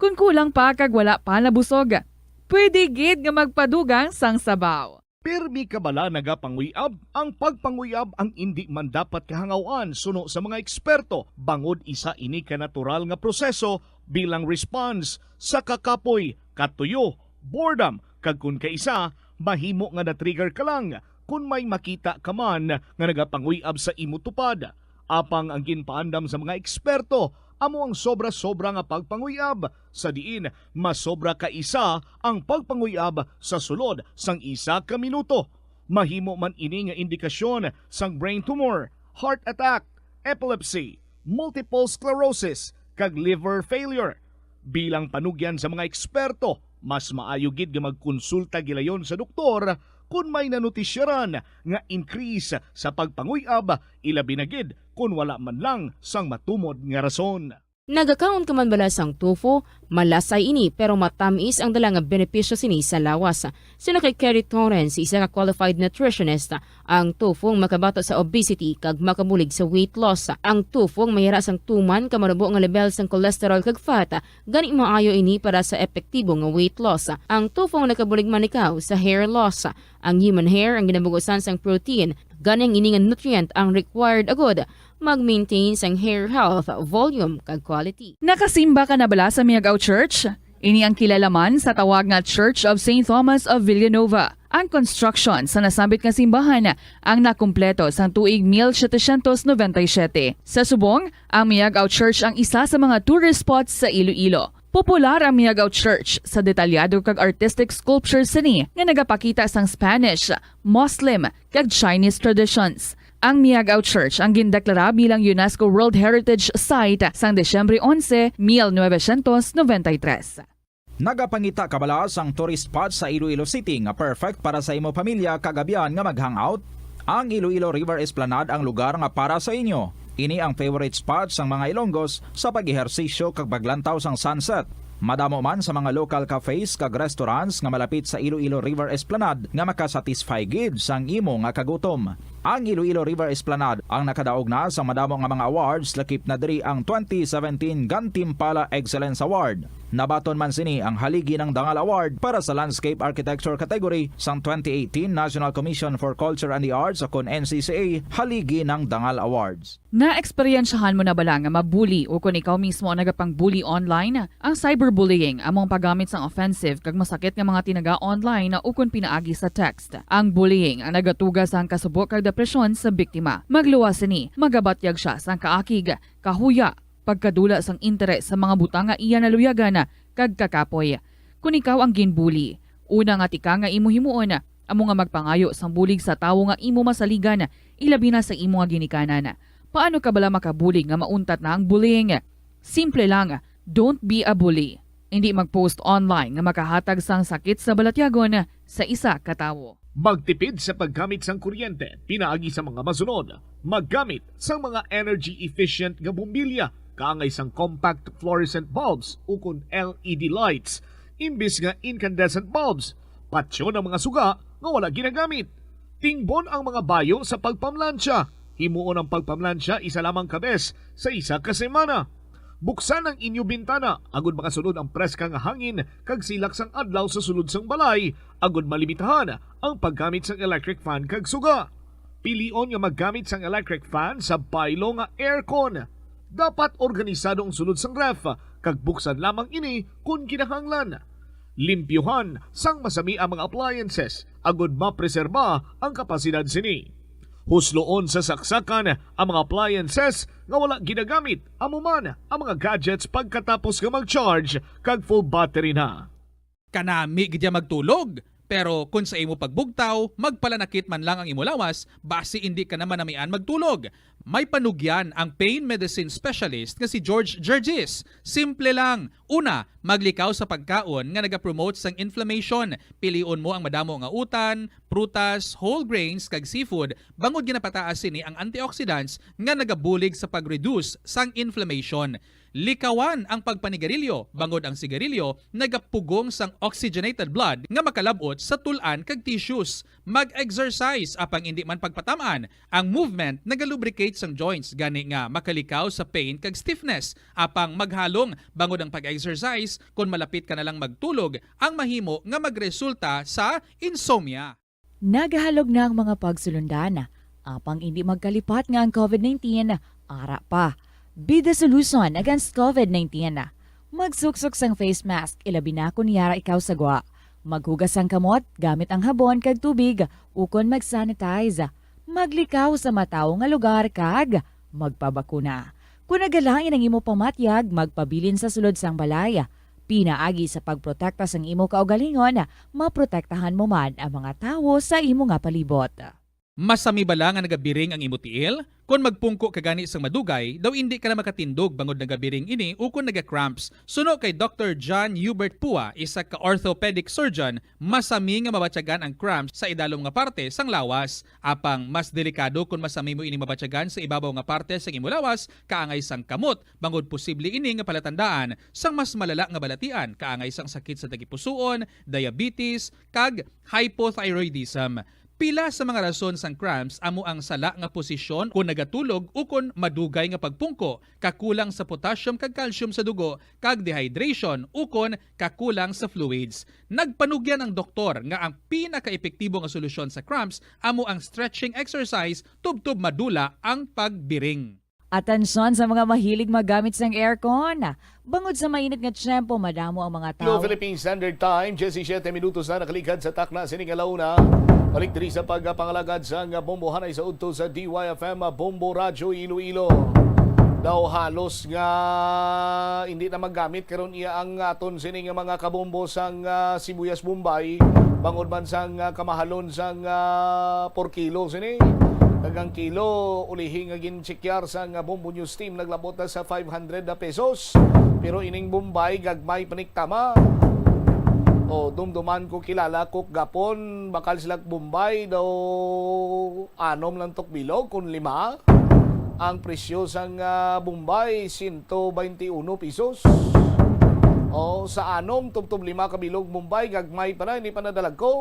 Kung kulang pa kag wala pa nabusog, pwede gid nga magpadugang sang sabaw. Pirmi ka bala nagapanguyab? Ang pagpanguyab ang hindi man dapat kahangawan suno sa mga eksperto. Bangod isa ini ka natural nga proseso bilang response sa kakapoy, katuyo, boredom, kag kun kaisa, mahimo nga na-trigger ka lang kung may makita ka man nga nagapanguyab sa imo tupad. Apang ang ginpaandam sa mga eksperto, amo ang sobra-sobra nga pagpanguyab. Sa diin, mas sobra ka isa ang pagpanguyab sa sulod sang isa ka minuto. Mahimo man ini nga indikasyon sang brain tumor, heart attack, epilepsy, multiple sclerosis, kag liver failure. Bilang panugyan sa mga eksperto, mas maayo gid nga magkonsulta gilayon sa doktor kung may nanutisyaran nga increase sa pagpanguyab, ilabi na gid kung wala man lang sang matumod nga rason. Nagakaon ka man bala sang tofu, malasay ini pero matamis ang dala nga benepisyo sini sa lawas. Sino kay Kerry Torrens, isa ka qualified nutritionist, ang tofu makabato sa obesity kag makabulig sa weight loss. Ang tofu mayara sang tuman ka marubo nga level sang cholesterol kag fat, gani maayo ini para sa epektibo nga weight loss. Ang tofu nakabulig man ikaw sa hair loss. Ang human hair ang ginabugusan sang protein, gani ang iningan nutrient ang required agod mag-maintain sang hair health, volume, kag quality. Nakasimba ka na bala sa Miagaw Church? Ini ang kilalaman sa tawag nga Church of St. Thomas of Villanova. Ang construction sa nasabit nga simbahan ang nakumpleto sa tuig 1797. Sa subong, ang Miagaw Church ang isa sa mga tourist spots sa Iloilo. Popular ang Miagaw Church sa detalyado kag artistic sculptures sini nga nagapakita sang Spanish, Muslim, kag Chinese traditions. Ang Miagaw Church ang gindeklara bilang UNESCO World Heritage Site sang Desyembre 11, 1993. Nagapangita kabala sang tourist spot sa Iloilo City nga perfect para sa imo pamilya kagabihan nga mag-hangout? Ang Iloilo River Esplanade ang lugar nga para sa inyo. Ini ang favorite spot sang mga Ilonggos sa pag-ehersisyo kag paglantaw sang sunset. Madamo man sa mga local cafes kag restaurants nga malapit sa Iloilo River Esplanade nga makasatisfy gid sang imo nga kagutom. Ang Iloilo River Esplanade ang nakadaog na sa madamo nga mga awards, lakip na diri ang 2017 Gantimpala Excellence Award. Nabaton man sini ang haligi ng Dangal Award para sa Landscape Architecture category sang 2018 National Commission for Culture and the Arts o NCCA haligi ng Dangal Awards. Na-eksperyensyahan mo na bala nga mabuli o kung ikaw mismo ang nagapang-bully online? Ang cyberbullying among paggamit sang offensive kag masakit nga mga tinaga online na ukon pinaagi sa text. Ang bullying ang nagatuga sang kasubok kag depresyon sa biktima. Magluwas ni, magabatyag siya sang kaakig, kahuya, pagkadula sang interes sa mga butang nga iya naluyagan kag kakapoy. Kung ikaw ang ginbuli, una nga tika nga imo himuon, amo nga magpangayo sang bulig sa tawo nga imo masaligan, ilabi na sa imo nga ginikanan. Paano ka bala makabuli nga mauntat na ang bullying? Simple lang, don't be a bully. Hindi mag-post online nga makahatag sang sakit sa balatyagon sa isa ka tawo. Magtipid sa paggamit sang kuryente, pinaagi sa mga masunod. Maggamit sa mga energy-efficient nga bumbilya, kaangay sang compact fluorescent bulbs ukon LED lights, imbis nga incandescent bulbs. Patsyo ng mga suga nga wala ginagamit. Tingbon ang mga bayo sa pagpamlansya. Himuon ang pagpamlansya isa lamang kabes sa isa ka semana. Buksan ang inyo bintana, agud makasunod ang preska nga hangin kag silak sang adlaw sa sulod sang balay, agud malimitahan ang paggamit sang electric fan kag suga. Pilion nga maggamit sang electric fan sa baylo nga aircon. Dapat organisado ang sulod sang ref kag buksan lamang ini kung kinahanglan. Limpyuhan sang masami ang mga appliances, agud mapreserba ang kapasidad sini. Husloon sa saksakan ang mga appliances nga wala ginagamit, amuman ang mga gadgets pagkatapos nga mag-charge kag full battery na. Kanami gidya magtulog, pero kung sa imo pagbugtaw, magpalanakit man lang ang imo lawas, basi hindi ka naman namian magtulog. May panugyan ang pain medicine specialist nga si George Gergis. Simple lang. Una, maglikaw sa pagkaon nga nagapromote sang inflammation. Pilion mo ang madamo nga utan, prutas, whole grains kag seafood. Bangod ginapataas sini ang antioxidants nga nagabulig sa pag-reduce sang inflammation. Likawan ang pagpanigarilyo, bangod ang sigarilyo nagapugong sang oxygenated blood nga makalabot sa tulan kag tissues. Mag-exercise apang hindi man pagpatamaan. Ang movement nagalubricate sang joints gani nga makalikaw sa pain kag stiffness. Apang maghalong bangod ang pag-exercise kung malapit ka na lang magtulog ang mahimo nga magresulta sa insomnia. Nagahalog na ang mga pagsulundan. Apang hindi magkalipat nga ang COVID-19, ara pa. Be the solution against COVID-19. Magsuksok sang face mask, ilabi na kung yara ikaw sagwa. Maghugas ang kamot, gamit ang habon kag tubig, ukon mag-sanitize. Maglikaw sa mataw nga lugar kag magpabakuna. Kung nagalain ang imo pamatyag, magpabilin sa sulod sang balay. Pinaagi sa pagprotekta sang imo kaugalingon, maprotektahan mo man ang mga tawo sa imo nga palibot. Masami bala nga nagabiring ang imutiil? Kung magpungko ka gani sang madugay, daw hindi ka na makatindog bangod nagabiring ini o kung naga-cramps. Suno kay Dr. John Hubert Pua, isa ka orthopedic surgeon, masami nga mabatyagan ang cramps sa idalom nga parte sang lawas. Apang mas delikado kung masami mo ini mabatyagan sa ibabaw nga parte sang imo lawas, kaangay sang kamot, bangod posible ini nga palatandaan sang mas malala nga balatian, kaangay sang sakit sa tagipusoon, diabetes, kag hypothyroidism. Pila sa mga rason sang cramps amo ang sala nga posisyon kung nagatulog o kung madugay nga pagpungko, kakulang sa potassium kag calcium sa dugo, kag dehydration o kung kakulang sa fluids. Nagpanugyan ang doktor nga ang pinaka-epektibo nga solusyon sa cramps amo ang stretching exercise tubtob madula ang pagbiring. Atensyon sa mga mahilig magamit ng aircon. Bangod sa mainit nga tiyempo, madamo ang mga tao. Philippine Standard Time, 17 minutos na nakalikad sa takna sining alauna. Balik diri sa pagpangalagad sa bombohanay sa udto sa DYFM Bombo Radyo Iloilo. Daw halos nga hindi na maggamit karon iya ang aton sining mga kabombo sang Sibuyas Bombay. Bangod man sang kamahalon sang 4 kilo sini. Kagang kilo ulihi nga ginchekyar sa Bombo News Team naglabot na sa 500 na pesos. Pero ining Bombay gagmay paniktama. O dumduman ko kilala ko gapon bakal sila Bombay daw 6 lang tok bilog kun 5. Ang presyo sang Bombay 121 pesos. O sa 6 tubtob 5 ka bilog Bombay gagmay pa na hindi pa nadalag ko.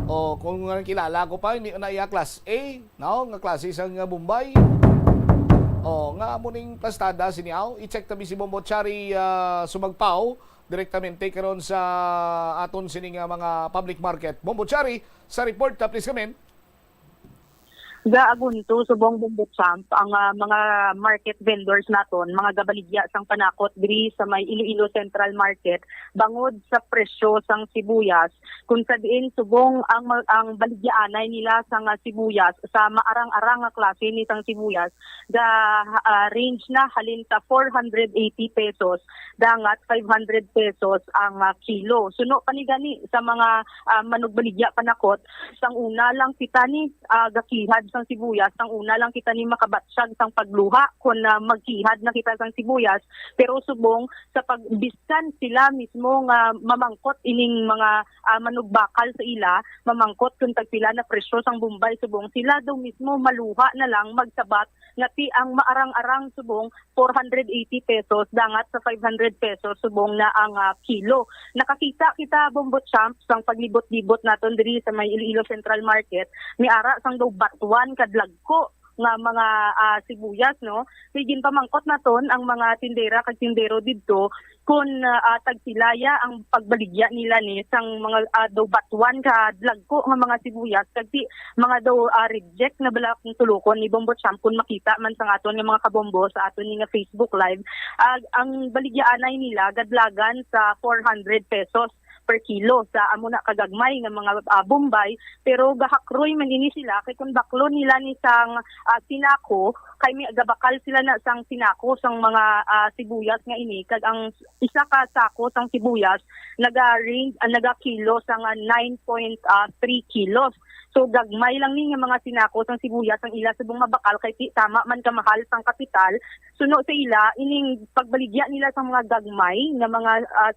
O kung kilala ko pa, hindi na iya class A, no? Nga klase sang Bombay. O nga muning plastada siniaw, i-check tabi si Bombochari sumagpaw direktamente karon sa aton sining mga public market. Bombochari, sa report ta please kamen. Gaagunto subong Bombochamp ang mga market vendors naton, mga gabaligya sang panakot diri sa may Iloilo Central Market bangod sa presyo sang sibuyas kung sa diin subong ang baligyaanay nila sang sibuyas sa maarang-arang nga klase ni sang sibuyas ga range na halin sa 480 pesos dangat 500 pesos ang kilo. Suno panigani sa mga manugbaligya panakot sang una lang kita ni gakihad sang sibuyas, sang una lang kita ni makabatsyag sang pagluha kung magkihad na kita sang sibuyas, pero subong sa pagbiskan sila mismo nga mamangkot ining mga manugbakal sa ila, mamangkot kung tagpila na presyo sang Bombay subong sila daw mismo maluha na lang magsabat ngati ang maarang-arang subong 480 pesos dangat sa 500 pesos subong na ang kilo. Nakakita kita Bombochamp sang paglibot-libot naton diri sa may Iloilo Central Market, ni ara sang daw batuan kadlagko nga mga sibuyas, no? Sigin pamangkot naton ang mga tindera kag tindero didto kung tagsilaya ang pagbaligya nila ni sang mga daw batuan kadlagko nga mga sibuyas kag mga daw reject na bala kung tulokon ni Bombochamp kung makita man sang aton nga mga kabombo sa aton nga Facebook live. Ang baligyaanay nila gadlagan sa 400 pesos per kilo sa amo na kagagmay nga mga Bombay, pero gahakroy man ini sila kay kun baklo nila ni sang sinako kay may gabakal sila na sang sinako sang mga sibuyas nga ini kag ang isa ka sako sang sibuyas naga-range naga-kilo sang 9.3 kilos. So gagmay lang ni nga mga sinako sang sibuyas ang ila subong mabakal kay tama man kamahal sang kapital. Suno sa ila ining pagbaligya nila sa mga gagmay nga mga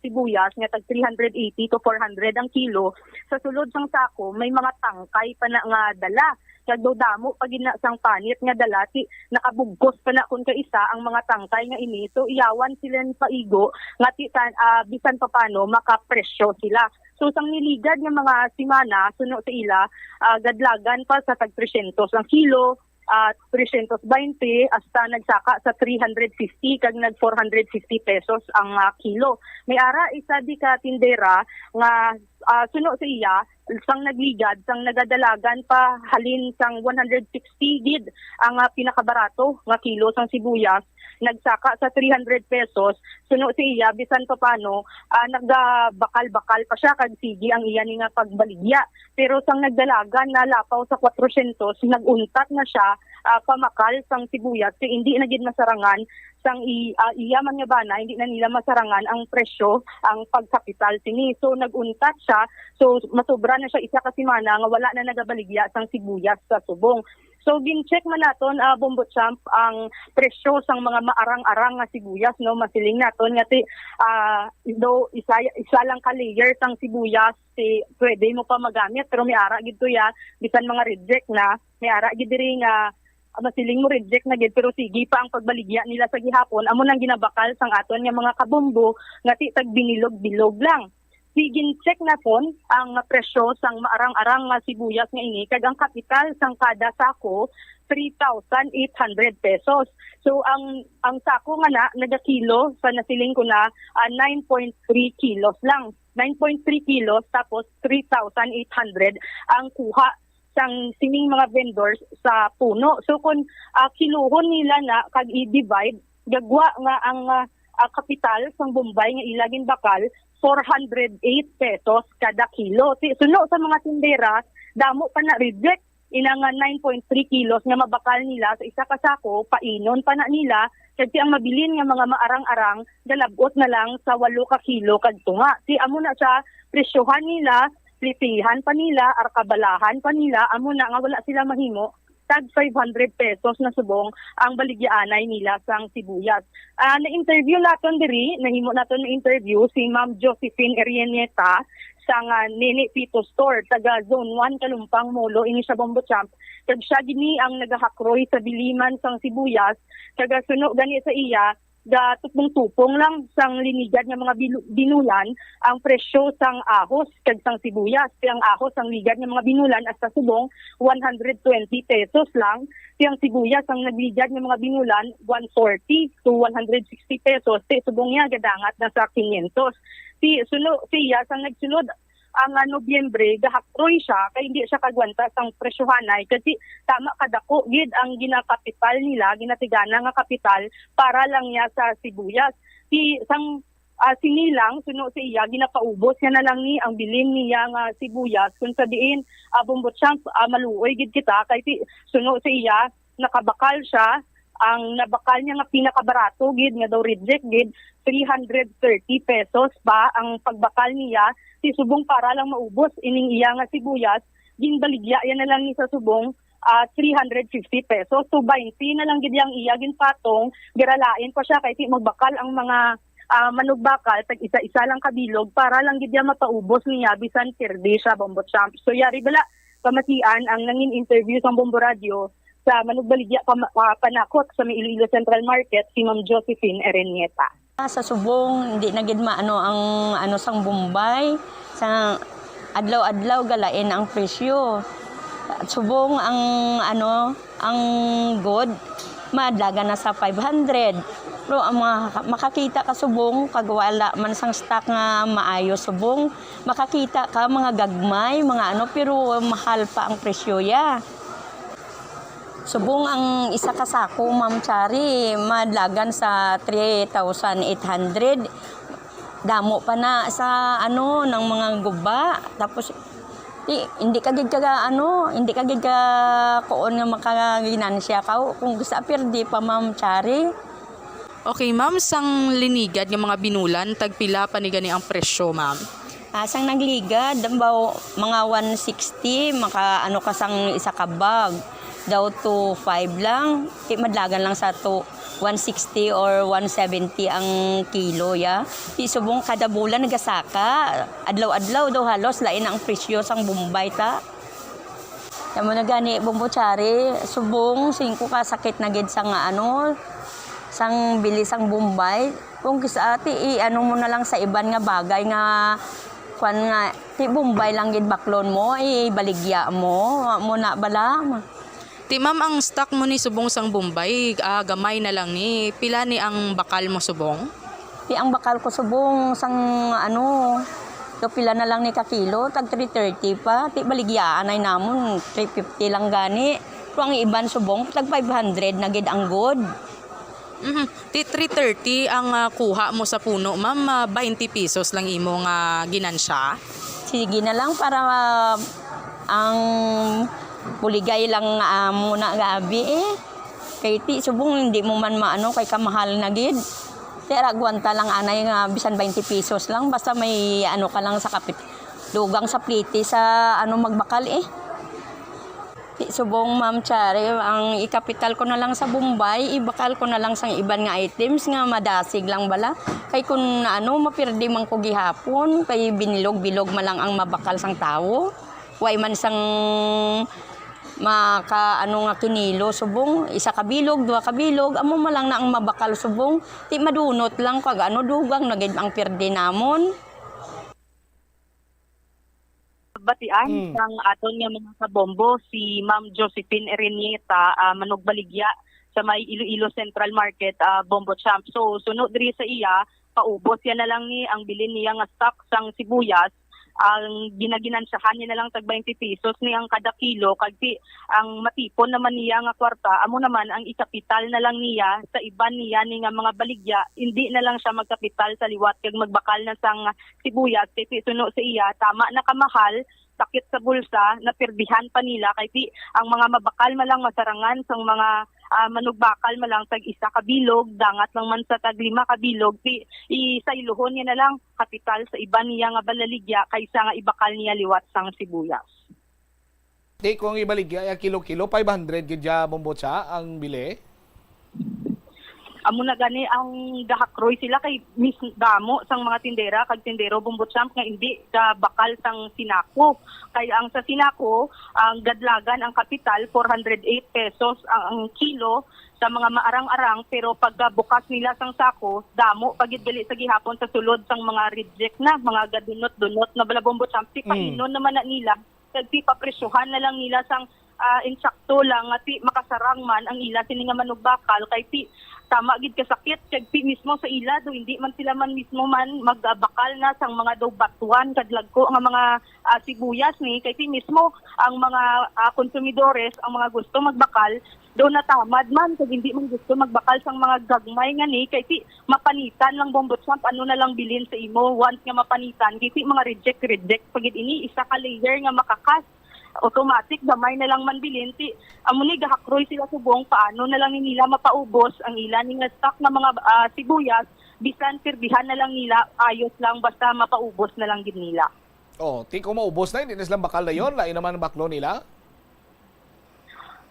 sibuyas nga tag 380 to 400 ang kilo. Sa sulod sang sako may mga tangkay pa na nga dala. Kag damo pag ina sang panit nga dala ti nakabugkos pa na kun ka isa ang mga tangkay nga ini. So iyawan sila ni paigo nga ti bisan pa paano makapresyo sila. So sang niligad nga mga simana suno sa ila gadlagan pa sa tag 300 ang kilo, 320 hasta nagsaka sa 350 kag nag 450 pesos ang kilo. May ara isa di ka tindera nga suno sa iya sang nagligad sang nagadalagan pa halin sang 160 gid ang pinakabarato nga kilo sang sibuyas nagsaka sa 300 pesos. Suno sa iya bisan pa paano nagbakal-bakal pa siya kag sige ang iya ni nga pagbaligya, pero sang nagdalagan na lapaw sa 400 naguntat na siya pamakal sang sibuyas so hindi na gid masarangan sang iyaman nga bana, hindi na nila masarangan ang presyo, ang pagkapital sini. So naguntat siya, so masobra na siya isa ka semana nga wala na nagabaligya sang sibuyas sa subong. So gin-check man naton Bombo Champ ang presyo sang mga maarang-arang nga sibuyas, no, masiling naton nga ti do isa lang ka layer sang sibuyas ti pwede mo pa magamit, pero may ara gid to ya bisan mga reject na, may ara gid diri nga masiling mo reject na gid, pero sige pa ang pagbaligya nila sa gihapon, amo nang ginabakal sang aton nga mga kabombo nga ti tag binilog-bilog lang. Sigin check na pon ang presyo sang maarang-arang nga sibuyas nga ini, kag ang kapital sang kada sako 3,800 pesos. So ang sako nga na nagakilo sa nasiling ko na 9.3 kilos lang. 9.3 kilos tapos 3,800 ang kuha sang sining mga vendors sa puno. So kung kiluhon nila na kag i-divide, gagwa nga ang kapital sang Bombay nga ilagin bakal 408 pesos kada kilo. Suno sa mga tindera, damo pa na reject ina nga 9.3 kilos nga mabakal nila sa isa ka sako, painon pa na nila kasi ang mabilin nga mga maarang-arang galabot na lang sa 8 ka kilo kadtunga. Amo na siya presyohan nila, plitihan pa nila, arkabalahan pa nila, amo na nga wala sila mahimo, tag 500 pesos na subong ang baligyaanay nila sang sibuyas. Na-interview naton diri, nahimo naton na interview si Ma'am Josephine Erieneta sang Nene Pito Store, taga Zone 1 Kalumpang Molo, ini sa Bombo Champ. Kag siya gini ang nagahakroy sa biliman sang sibuyas, taga suno gani sa iya, da tupong-tupong lang sang linigad nga mga binulan ang presyo sang ahos kag sang sibuyas. Ang ahos ang ligad nga mga binulan hasta subong 120 pesos lang. Ang sibuyas ang nagligad nga mga binulan 140 to 160 pesos. Subong niya gadangat na sa 500. Siya sang nagsunod ang Nobyembre, gahakroy siya kay hindi siya kagwanta sang presyohanay kasi tama kadako gid ang ginakapital nila, ginatigana nga kapital para lang niya sa sibuyas. Sinilang suno sa iya ginapaubos niya na lang ni ang bilin niya nga sibuyas kung sabihin Bombo Champ maluoy gid kita kay suno sa iya nakabakal siya, ang nabakal niya nga pinakabarato gid nga daw reject gid 330 pesos pa ang pagbakal niya si subong para lang maubos ining iya nga sibuyas, ginbaligya yan na lang ni sa subong 350 pesos. So 20 na lang gid yang iya ginpatong, giralain pa siya kay magbakal ang mga manugbakal tag isa-isa lang kabilog para lang gid mapaubos niya bisan pirdi siya Bombo Champ. So yari bala pamatian ang nangin interview sa Bombo Radio sa manugbaligya panakot sa Iloilo Central Market si Ma'am Josephine Erenieta. Sa subong hindi na gid maano ang sang Bombay, sa adlaw-adlaw galain ang presyo. At subong ang ang good madlaga na sa 500. Pero ang makakita ka subong kag wala man sang stock nga maayo subong, makakita ka mga gagmay, mga pero mahal pa ang presyo ya. Subong ang isa ka sako, Ma'am Chari, madlagan sa 3,800. Damo pa na sa ng mga guba. Tapos hindi ka gid ka kuon nga makaginansya ka kung gusto perdi pa Ma'am Chari. Okay, Ma'am, sang linigad ng mga binulan, tagpila pa ni gani ang presyo, Ma'am? Sang nagligad, mga 160, ka sang isa ka bag. Daw to 5 lang, madlagan lang sa to 160 or 170 ang kilo ya. Subong kada bulan nagasaka, adlaw-adlaw daw halos lain ang presyo sang Bombay ta. Tamo na gani Bombo Chari, subong 5 ka sakit na gid sang sang bilis ang Bombay. Kung kisa ati mo na lang sa iban nga bagay nga kwan nga ti Bombay lang gid baklon mo baligya mo na bala. Ti Ma'am, ang stock mo ni subong sang Bombay, gamay na lang ni. Pila ni ang bakal mo subong? Ang bakal ko subong sang pila na lang ni ka kilo, tag 330 pa. Baligyaan ay namon 350 lang gani. Pero ang iban subong tag 500 na gid ang good. Ti 330 ang kuha mo sa puno, Ma'am, 20 pesos lang imo nga ginansya. Sige na lang para ang buligay lang muna gabi Kay ti subong hindi mo man maano kay kamahal na gid. Tira gwanta lang anay nga bisan 20 pesos lang basta may ano ka lang sa kapit. Dugang sa pliti sa ano magbakal eh. Ti subong Ma'am Chari, ang ikapital ko na lang sa Bombay, ibakal ko na lang sang iban nga items nga madasig lang bala. Kay kun ano mapirdi man ko gihapon, kay binilog-bilog man lang ang mabakal sang tawo. Way man sang maka ano nga kinilo subong isa ka bilog duha ka bilog amo man lang na ang mabakal subong ti madunot lang kag ano dugang nagid ang pirdi namon. Batian sang aton nga mga kabombo si Ma'am Josephine Erenieta manugbaligya sa may Iloilo Central Market Bombo Champ. So sunod diri sa iya paubos yan na lang ni ang bilin niya nga stock sang sibuyas. Ang ginaginansyahan niya na lang tag 20 pesos ni ang kada kilo kag ang matipon naman niya nga kwarta amo naman ang ikapital na lang niya sa iban niya ni nga mga baligya hindi na lang siya magkapital sa liwat kag magbakal na sang sibuyas kay suno sa iya tama na kamahal sakit sa bulsa napirdihan pa nila kay ang mga mabakal malang masarangan sang mga manugbakal malang tag isa ka bilog dangat lang man sa tag 5 ka bilog isayluhon niya na lang kapital sa iban niya nga balaligya kaysa nga ibakal niya liwat sang sibuyas. Di kung ibaligya kilo-kilo 500 gid ja Bombocha ang bili. Amo na gani ang gahakroy sila kay Miss Damo sang mga tindera kag tindero Bombo Champ nga hindi ka bakal sang sinako. Kay ang sa sinako ang gadlagan ang kapital 408 pesos ang kilo sa mga maarang-arang pero pagbukas nila sang sako damo pagid gali sa gihapon sa sulod sang mga reject na mga gadunot-dunot na bala Bombo Champ pahinon naman na nila kag papresyuhan na lang nila sang insakto lang at makasarang man ang ila sini nga manugbakal kay tama gid kasakit kag mismo sa ila do hindi man sila man mismo man magbakal na sang mga daw batuan kadlagko nga mga sibuyas ni kay mismo ang mga konsumidores ang mga gusto magbakal do natamad man kag hindi man gusto magbakal sang mga gagmay nga ni kay mapanitan lang Bombo Champ ano na lang bilin sa imo once nga mapanitan kay mga reject pagid ini isa ka layer nga makakas automatic gamay na lang man bilin amo ni gahakroy sila subong paano na lang nila mapaubos ang ilan nga stock na mga sibuyas bisan pirdihan na lang nila ayos lang basta mapaubos na lang gid nila. Ti ko maubos na hindi na silang bakal na yon lain naman ang baklo nila.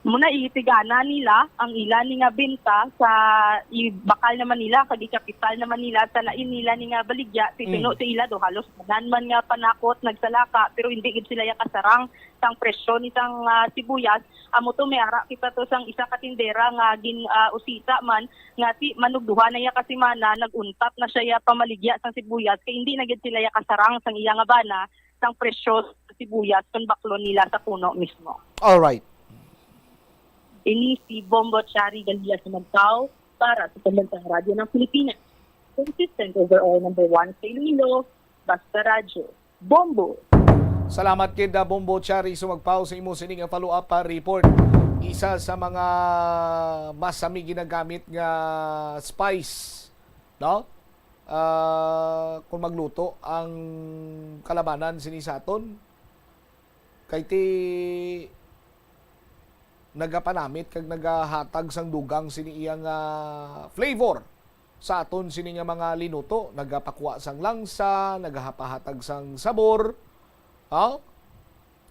Muna itigana nila ang ilan ni nga benta sa ibakal naman nila kag kapital naman nila sa lain nila ni nga baligya tituno sa ila do halos man nga panakot nagsalaka pero hindi gid sila ya kasarang sang presyo ni sang sibuyas amo to may ara kita to sang isa ka tindera nga usita man nga manugduha na ya kasi mana naguntat na siya ya pamaligya sang sibuyas kay hindi na gid sila ya kasarang sang iya nga bana sang presyo sa sibuyas kun baklo nila sa puno mismo. All right. Ini si Bombo Chari Gandia Sumagtao para sa Pambansang Radyo ng Pilipinas. Consistent overall number 1 sa Iloilo, Basta Radyo. Bombo! Salamat kid Bombo Chari Sumagpao sa imo sining follow-up report. Isa sa mga masami ginagamit nga spice, no? Kung magluto ang kalabanan sini sa aton kay nagapanamit kag nagahatag sang dugang sini iyang flavor sa aton sini nga mga linuto nagapakuha sang langsa nagahapahatag sang sabor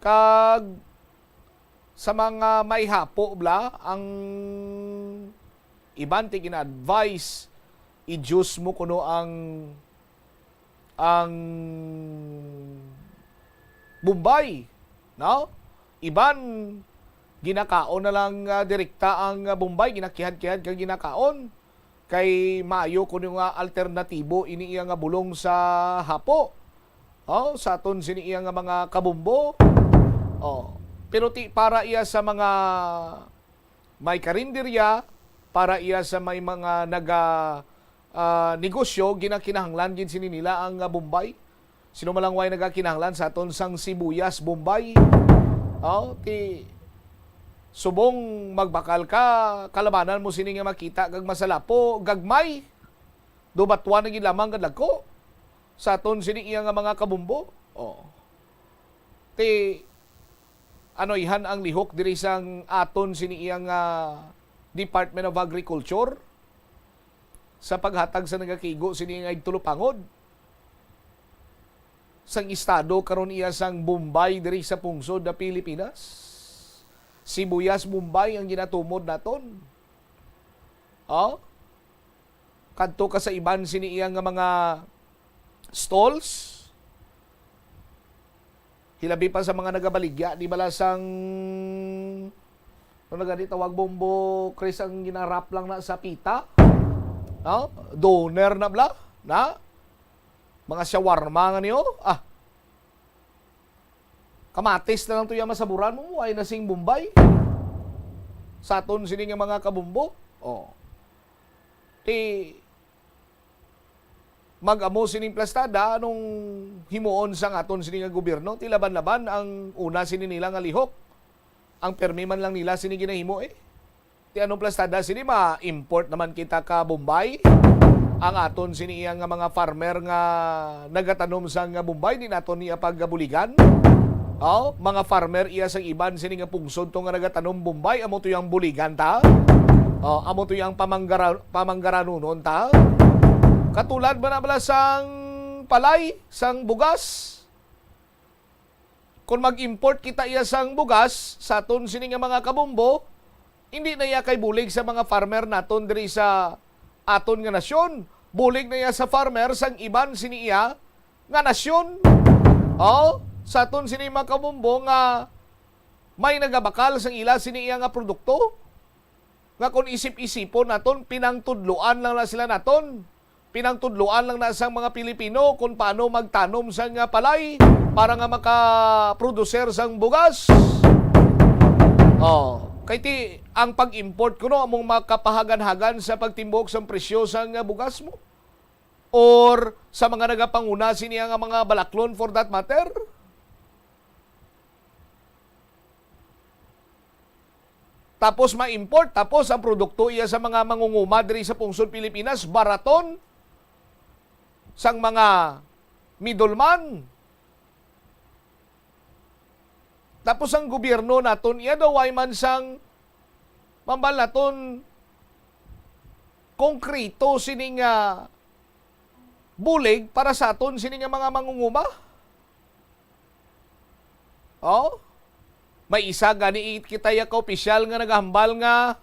kag sa mga may hapo bla ang iban ti gina-advise i-juice mo kuno ang Bombay, no? Iban ginakaon na lang direkta ang Bombay, ginakihad-kihad kag ginakaon kay maayo kuno nga alternatibo ini iya nga bulong sa hapo. Sa aton sini iya nga mga kabumbo. Pero para iya sa mga may karinderya, para iya sa may mga negosyo ginakinahanglan gid sini nila ang Bombay. Sino malang way nagakinahanglan sa aton sang sibuyas Bombay. Subong magbakal ka, kalabanan mo sini nga makita kag masalapo, gagmay. Dubatwan na gid lamang kadlagko. Sa aton sini iya nga mga kabumbo. Anoyhan ang lihok diri sang aton sini iya nga Department of Agriculture sa paghatag sa nagakigo sini nga igtulupangod sang estado karon iya sang Bombay diri sa pungsod na Pilipinas. Sibuyas Bombay ang ginatumod naton. Kadto ka sa iban sini iya nga mga stalls. Hilabi pa sa mga nagabaligya, di bala sang ano na ganito, tawag bombo, Chris, ang ginarap lang na sa pita. Doner na bla, na? Mga shawarma nga niyo, kamatis na lang to yung masaburan mo, ay nasing Bombay. Saton sini nga mga kabumbo. Mag-amo sining plastada anong himuon sa aton sini nga gobyerno, ti laban-laban ang una sini nila nga lihok. Ang permi man lang nila sini ginahimo Ti anong plastada sini ma-import naman kita ka Bombay. Ang aton sini nga mga farmer nga nagatanom sa nga Bombay di naton niya paggabuligan. Mga farmer iya sang iban sini nga pungsod to nga nagatanom Bombay, amo to yang buligan ta. Amo to yang pamanggaranunon ta. Katulad ba na bala sang palay, sang bugas? Kung mag-import kita iya sang bugas, sa aton sini nga mga kabumbo, hindi na iya kay bulig sa mga farmer naton diri sa aton nga nasyon. Bulig na iya sa farmer sang iban sini iya nga nasyon. Sa aton sini mga kabumbo nga may nagabakal sang ila sini iya nga produkto. Nga kung isip-isipon naton, pinangtudloan lang na sila naton. Pinangtudloan lang na sa mga Pilipino kung paano magtanom sa nga palay para nga makaproducer sang bugas. Kay ti ang pag-import kuno among makapahagan-hagan sa pagtimbok sang presyo sang bugas mo. Or sa mga nagapanguna siniya nga mga balaklon for that matter. Tapos ma-import, tapos ang produkto iya sa mga mangunguma diri sa pungsod Pilipinas, baraton sang mga middleman. Tapos ang gobyerno naton, iya daw ay man sang mambal naton konkreto sining bulig para sa aton sining mga mangunguma. May isa gani kita ya ka opisyal nga nagahambal nga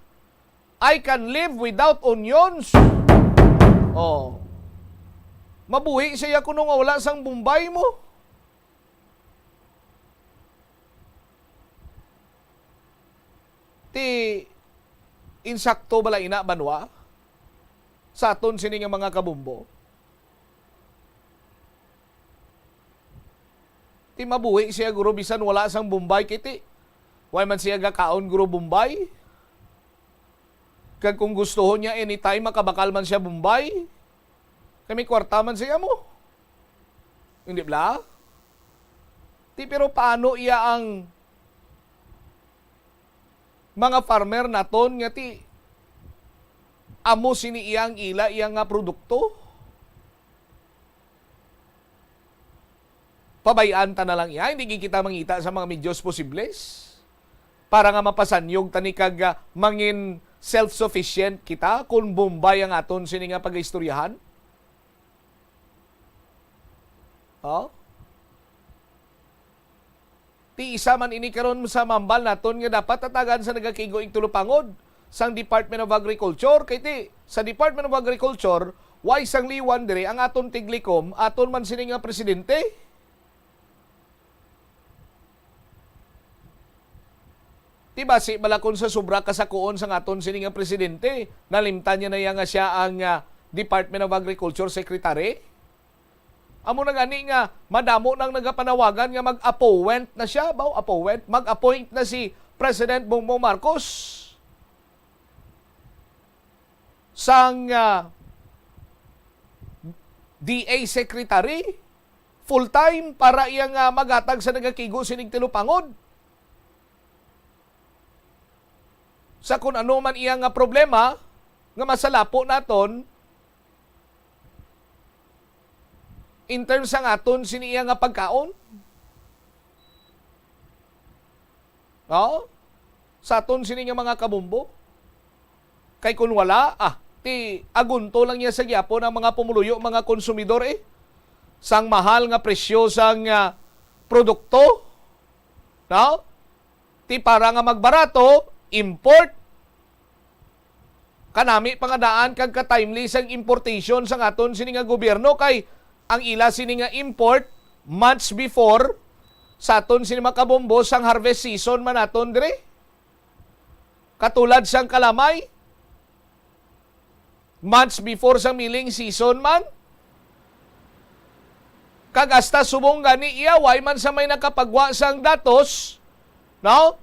I can live without onions. Mabuhi siya kuno nga wala sang Bombay mo. Ti insakto bala ina banwa sa aton sini nga mga kabumbo. Ti mabuhi siya guro bisan wala sang Bombay kiti. Why man siya gakaon guro Bombay? Kag kung gusto niya anytime makabakal man siya Bombay, kami kwarta man siya mo. Hindi bla? Ti pero paano iya ang mga farmer naton nga ti amo sini iyang ila iyang nga produkto? Pabayaan ta na lang iya, hindi kita mangita sa mga medyos posibles. Para nga mapasanyog tani kag mangin self-sufficient kita kung Bombay ang aton sini nga pag-istoryahan. Ti isa man ini karon sa mambal naton nga dapat tatagan sa nagakigo ing tulupangod sang Department of Agriculture. Kay ti sa Department of Agriculture why sang liwan dire ang aton tiglikom, aton man sini nga presidente. Ti basi balakon sa sobra kasakuon sang aton sini nga presidente, nalimtan niya na iya nga siya ang Department of Agriculture Secretary. Amo na gani nga madamo nang nagapanawagan nga mag-appoint na siya, mag-appoint na si President Bongbong Marcos sang DA Secretary full-time para iyang maghatag sa nagakigo sining tilupangod. Sa kung ano man iyang problema nga masalapo naton in terms sang aton siniya nga pagkaon. Sa aton sini nga mga kabumbo. Kay kung wala, ti agunto lang niya sa gyapon ang mga pumuluyo, mga konsumidor sang mahal nga presyo sang produkto. No? Ti para nga magbarato, import. Kanami pangadaan kag ka-timely sang importation sang aton sini nga gobyerno kay ang ila sini nga import months before sa aton sini makabombo sang harvest season man aton dire. Katulad sang kalamay, months before sang milling season man. Kagasta subong gani iyaway man sa may nakapagwa sang datos, no?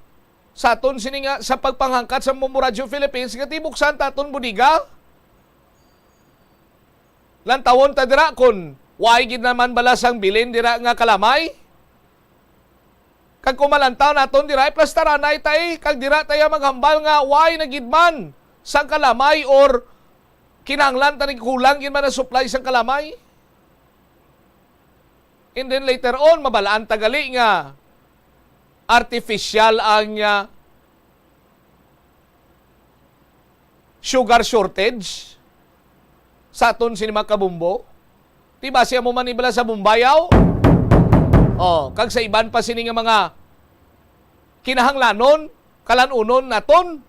Sa aton sini nga sa pagpanghangkat sa Bombo Radio Philippines nga tibuksan taton budiga. Lantawon ta dira kun why gid naman bala sang bilin dira nga kalamay. Kag kumalantaw naton dira plastaranay tay kag dira tayo maghambal nga why nagidman sang kalamay or kinahanglan ta kulang gid man na supply sang kalamay. And then later on mabalaan tagali nga artificial ang sugar shortage sa aton sini makabumbo. Diba siya mo manibala sa Bumbayaw? Kag sa iban pa sini nga mga kinahanglanon, kalanunon naton.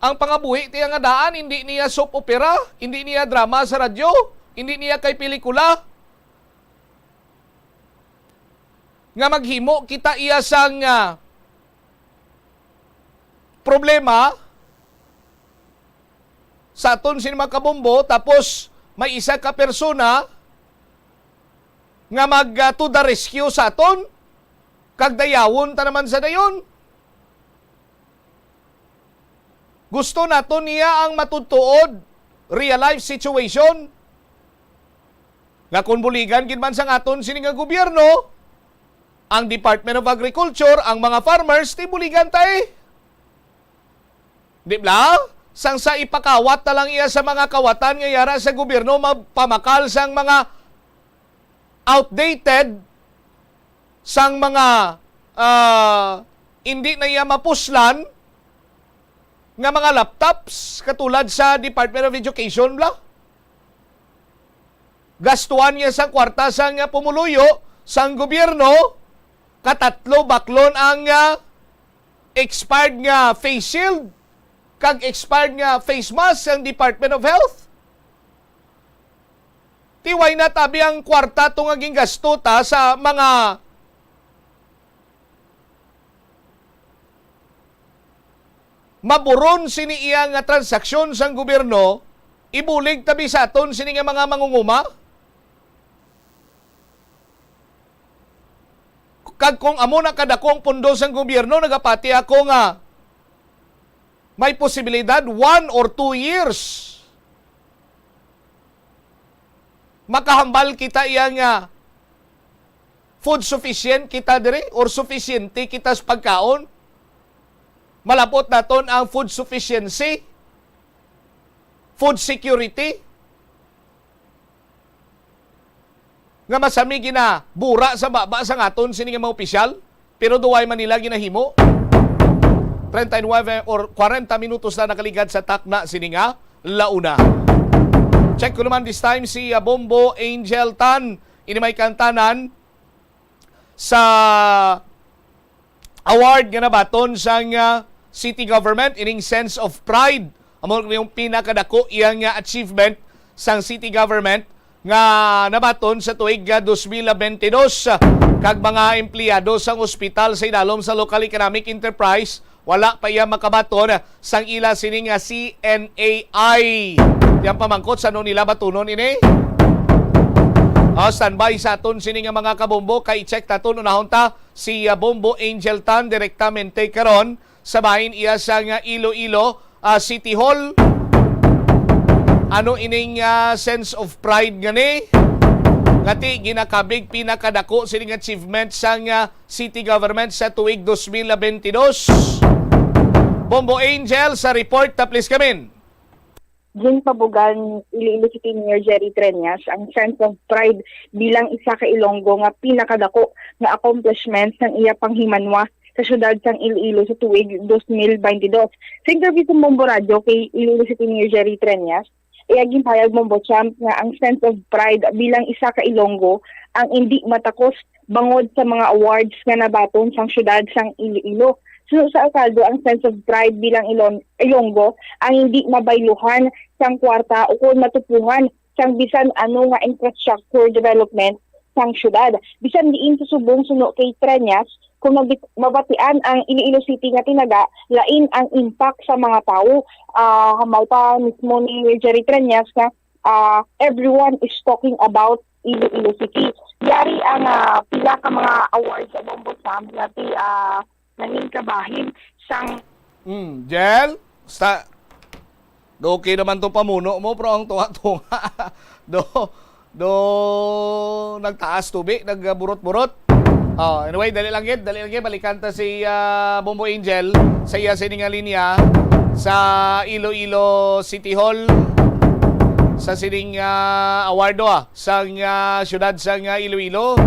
Ang pangabuhi tiya nga daan, hindi niya soap opera, hindi niya drama sa radyo, hindi niya kay pelikula. Nga maghimo kita iya sang problema sa aton sinima kabombo tapos may isa ka persona nga mag to the rescue sa aton kag dayawon ta naman sa dayon. Gusto naton niya ang matutuod real life situation nga kung buligan gid man sang aton sini nga gobyerno, ang Department of Agriculture, ang mga farmers, ti buligan tayo. Di ba? Sang sa ipakawat na lang iya sa mga kawatan nga yara sa gobyerno, mapamakal sang mga outdated, sang mga hindi na iya mapuslan, nga mga laptops, katulad sa Department of Education, bla. Gastuan niya sa kwarta sang pumuluyo, sang gobyerno, katatlo baklon ang expired nga face shield kag expired nga face mask ang Department of Health. Tiway na tabi ang kwarta itong aging gasto ta sa mga maburon sini iya nga transaksyon sang gobyerno, ibulig tabi sa aton sini nga mga mangunguma. Kag kung amo na kadakong pundo sang gobyerno, nagapati ako nga may posibilidad 1 or 2 years makahambal kita iya nga food sufficient kita dire or sufficiente kita sa pagkaon. Malapot naton ang food sufficiency, food security, nga masami gina bura sa baba sa ngaton sini nga mga opisyal, pero duway Manila ginahimo. 39 or 40 minutos na nakaligad sa takna sini nga launa. Check ko naman this time si Bombo Angel Tan. Ini may kantanan sa award nga nabaton sang city government ining sense of pride. Amo yung pinakadako iyang achievement sang city government nga nabaton sa tuig 2022 kag mga empleyado sang ospital sa idalom sa local economic enterprise wala pa iya makabaton sang ila sining CNAI. Yang pamangkot sa nila batunon ini. Standby sa aton sining mga kabombo kay check taton unahon ta si Bombo Angel Tan direktamente karon sa bahin iya sang Iloilo City Hall. Ano ining sense of pride gani? Ngati ginakabig pinakadako sining achievement sang city government sa tuig 2022. Bombo Angel sa report ta please kamin. Diyan pabugan Iloilo City Mayor Jerry Treñas ang sense of pride bilang isa ka Ilonggo nga pinakadako nga accomplishments ng iya panghimanwa sa syudad sang Iloilo sa tuig 2022. Sa interview sa Bombo Radio kay Iloilo City Mayor Jerry Treñas, iyaging payag Bombo Champ nga ang sense of pride bilang isa ka Ilonggo ang hindi matakos bangod sa mga awards nga nabaton sang syudad sang Iloilo. So, sa alkaldo, ang sense of pride bilang Ilonggo ang hindi mabayluhan sang kwarta o kung matupuhan sang bisan ano nga infrastructure development sang syudad. Bisan diin sa subong suno kay Treñas, kung mabatian ang Iloilo City nga tinaga, lain ang impact sa mga tao. Hamaw pa mismo ni Jerry Treñas nga everyone is talking about Iloilo City. Yari ang pila ka mga awards sa Bombo Champ nati nanging kabahin sang Jel, okay naman to pamuno mo, pero ang tunga-tunga nagtaas tubig, nagburot-burot. Anyway, dali lang yun, balikan ta si Bombo Angel sa iya sininga linya sa Iloilo City Hall sa sining awardo sa syudad sa Iloilo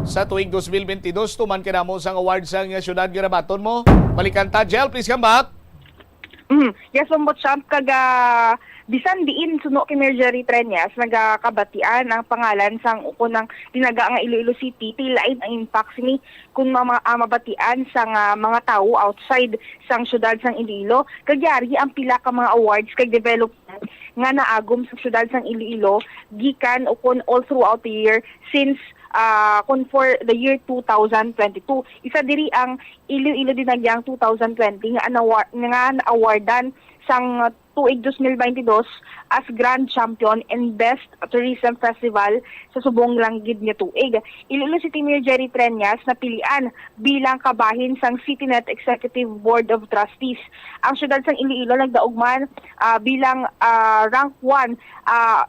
sa tuig 2022. Tuman ka na mo sang award sa syudad ginabaton mo. Balikan ta, Jel, please come back. Yes, Bombo Champ, bisan diin suno kay Mayor Jerry Treñas nagakabatian ang pangalan sang uko ng tinaga nga Iloilo City, tilain ang impact sini kung mabatian sang mga tao outside sang syudad sang Iloilo. Kagyari ang pila ka mga awards kay development nga naagom sa syudad sang Iloilo gikan ukon all throughout the year since for the year 2022. Isa diri ang Iloilo Dinagyang 2020 nga na-awardan sang tuig 2022 as Grand Champion and Best Tourism Festival sa subong langgid nga tuig. Iloilo City Mayor Jerry Treñas napilian bilang kabahin sang CityNet Executive Board of Trustees. Ang syudad sang Iloilo nagdaugman bilang rank 1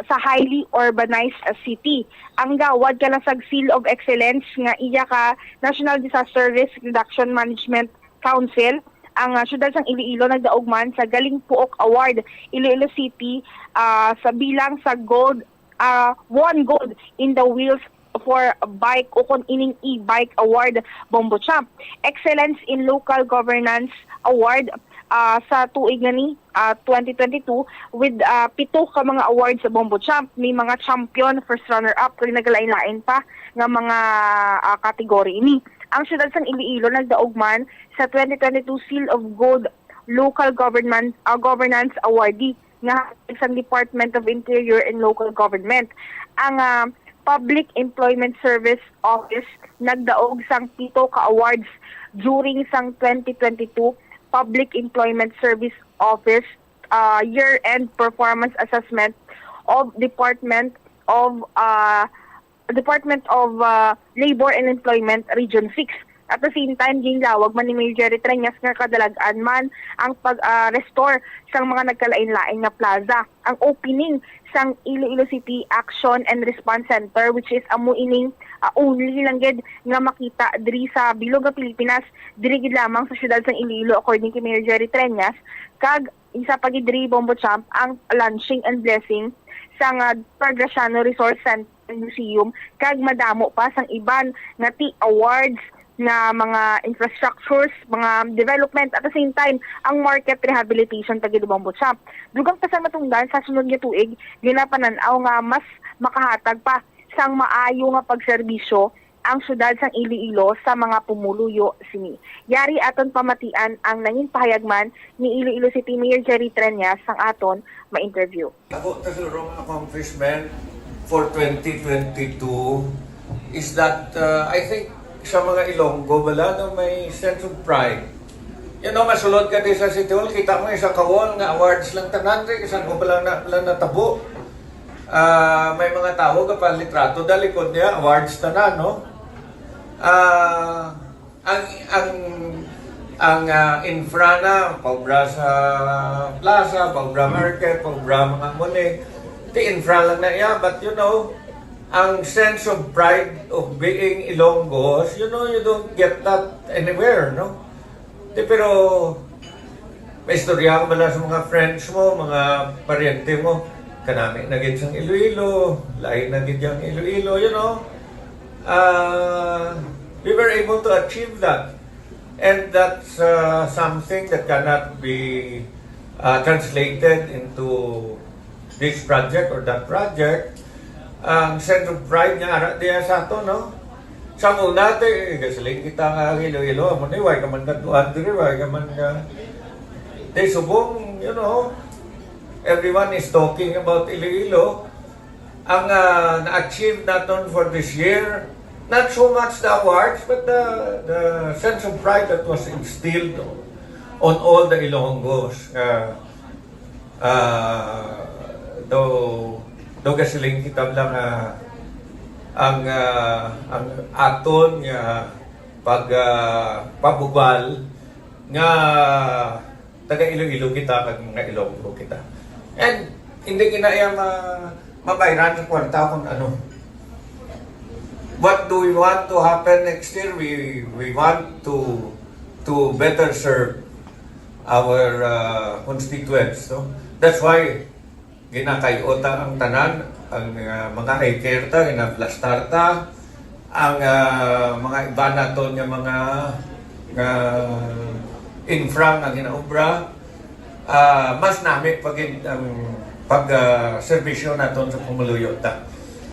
sa highly urbanized city. Ang gawad kalasag Seal of Excellence nga iya ka National Disaster Risk Reduction Management Council. Ang syudad sang Iloilo nagdaugman sa Galing Puok Award Iloilo City sa bilang sa gold, won gold in the wheels for bike o kon ining e-bike award Bombo Champ. Excellence in Local Governance Award sa tuig nga ni 2022 with 7 ka mga awards sa Bombo Champ. May mga champion, first runner-up, kung nagalain-lain pa nga mga kategory ini. Ang syudad sang Iloilo nagdaugman sa 2022 Seal of Gold Local Governance Awardee nga sa Department of Interior and Local Government. Ang Public Employment Service Office nagdaog sang 7 ka awards during sang 2022 Public Employment Service Office year-end performance assessment of Department of Labor and Employment Region 6. At the same time, ginlawag man ni Mayor Jerry Treñas nga kadalagan man ang pag-restore sang mga nagkalain-lain nga plaza. Ang opening sang Iloilo City Action and Response Center, which is amo ining only lang gid nga makita diri sa bilog nga Pilipinas, diri gid lamang sa syudad sang Iloilo according kay Mayor Jerry Treñas. Kag isa pa gid diri Bombo Champ ang launching and blessing sang Pargraciano Resource Center Museum, kag madamo pa sang iban nga awards na mga infrastructures, mga development, at the same time, ang market rehabilitation tagid Bombo Champ. Dugang pa sa matungdan sa sunod nga tuig, ginapananaw nga mas makahatag pa sang maayo nga pagserbisyo ang syudad sang Iloilo sa mga pumuluyo sini. Yari aton pamatian ang nanging pahayagman ni Iloilo City Mayor Jerry Treñas sang aton ma-interview. Ako tasulong accomplishment for 2022 is that I think sa mga Ilonggo bala no, may sense of pride. You know, masulod ka din sa City Hall, kita mo isang kawol nga awards lang tanan, isang ko pala natabo. May mga tao kapag litrato dalikod niya, awards tanan, no? Ang infra na, paubra sa plaza, paubra market, paubra mga muli, di infra lang na iya, but you know, ang sense of pride of being Ilonggos, you know, you don't get that anywhere, no? Pero may istorya ka bala sa mga friends mo, mga paryente mo, kanami naging sang Iloilo, lain naging yung Iloilo, you know. We were able to achieve that. And that's something that cannot be translated into this project or that project. Ang sense of pride nga ara diya sa ato, no? Sa muna gasaling kita nga Iloilo, amo ni way ka man natuan diri, way ka man they subong, you know, everyone is talking about Iloilo. Ang na-achieve natin for this year, not so much the awards, but the sense of pride that was instilled on all the Ilonggos. Do gasiling kitab lang ang aton nga pabugal nga taga Iloilo kita kag mga Ilonggo kita. And hindi kinaya mabayran sa kwarta kung ano. What do we want to happen next year? We want to better serve our constituents. No? That's why ginakayota ang tanan, ang mga haikerta, ginaplastarta, ang mga iba naton nga mga infra nga ginaobra, mas nami pag-servisyo naton sa pumuluyota.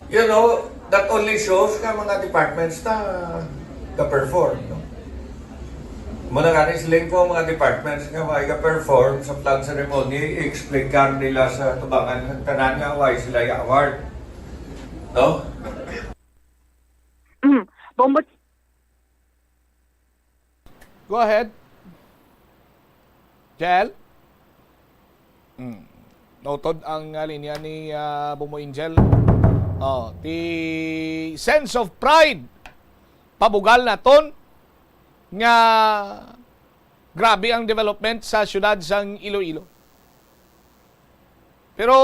You know, that only shows nga mga departments na perform. No? Muna nga rin sila po mga departments nga why ka-perform sa flag ceremony, i-explain nila sa tubangan ng tanan nga why sila i-award. No? Go ahead. Jel? Notod ang linya ni Bumo Angel. The sense of pride. Pabugal na ton nga grabe ang development sa syudad sang Iloilo. Pero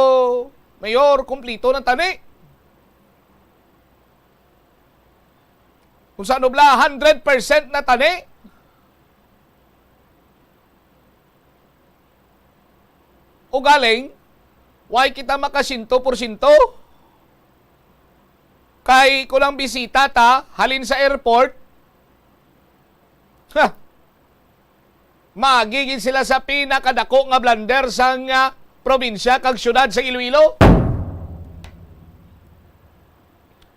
mayor, kumplito ng tani. Kung saan obla 100% na tani. O galing, why kita maka 100%? Kay kulang bisita ta, halin sa airport, magiging sila sa pinakadako nga blunder sang probinsya kag syudad sa Iloilo.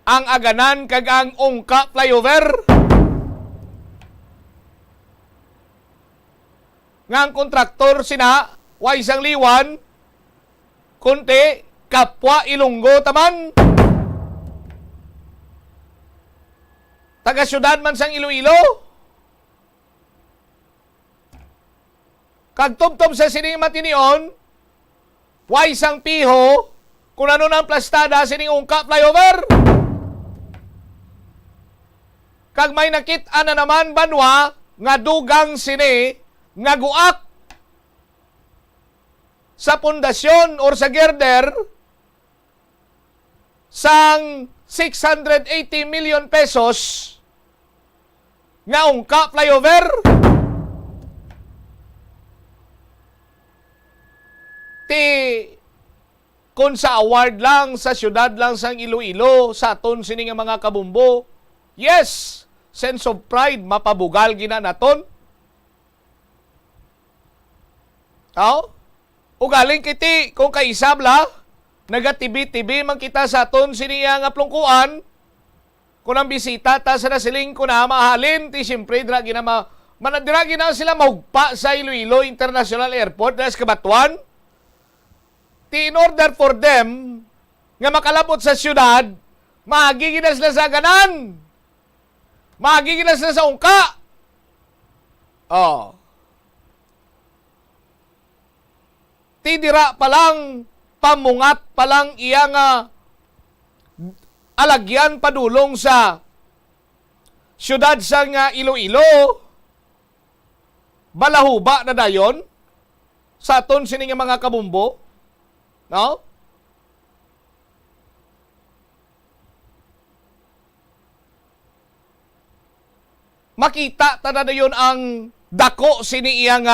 Ang aganan kag ang Ungka flyover. Ngang kontraktor sina way sang liwan kunti kapwa Ilonggo taman. Taga syudad man sang Iloilo. Kag tubtob sa sining matinion, way sang piho, kung ano ng plastada sining Ungka flyover. Kag may nakita na naman banwa, nga dugang sini, nga guak sa pundasyon or sa girder, sang 680 million pesos, nga Ungka flyover. Kung sa award lang, sa syudad lang sang Iloilo, sa aton sini nga mga kabumbo, yes, sense of pride, mapabugal gina naton. O galing kiti, kung kaisabla, nagatibi-tibi man kita sa aton sini nga plungkuan, kung ang bisita ta sa nasiling ko na mahalin, ti siyempre, dragi na sila mahugpa sa Iloilo International Airport, dahil kabatuan. In order for them nga makalabot sa syudad, magiging na sila sa ganan. Magiging na sila sa Ungka. Tidira pa lang, pamungat pa lang iyang alagyan padulong sa syudad sa Iloilo. Balahuba na dayon sa aton sining mga kabumbo. No? Makita ta na yun ang dako sini iyang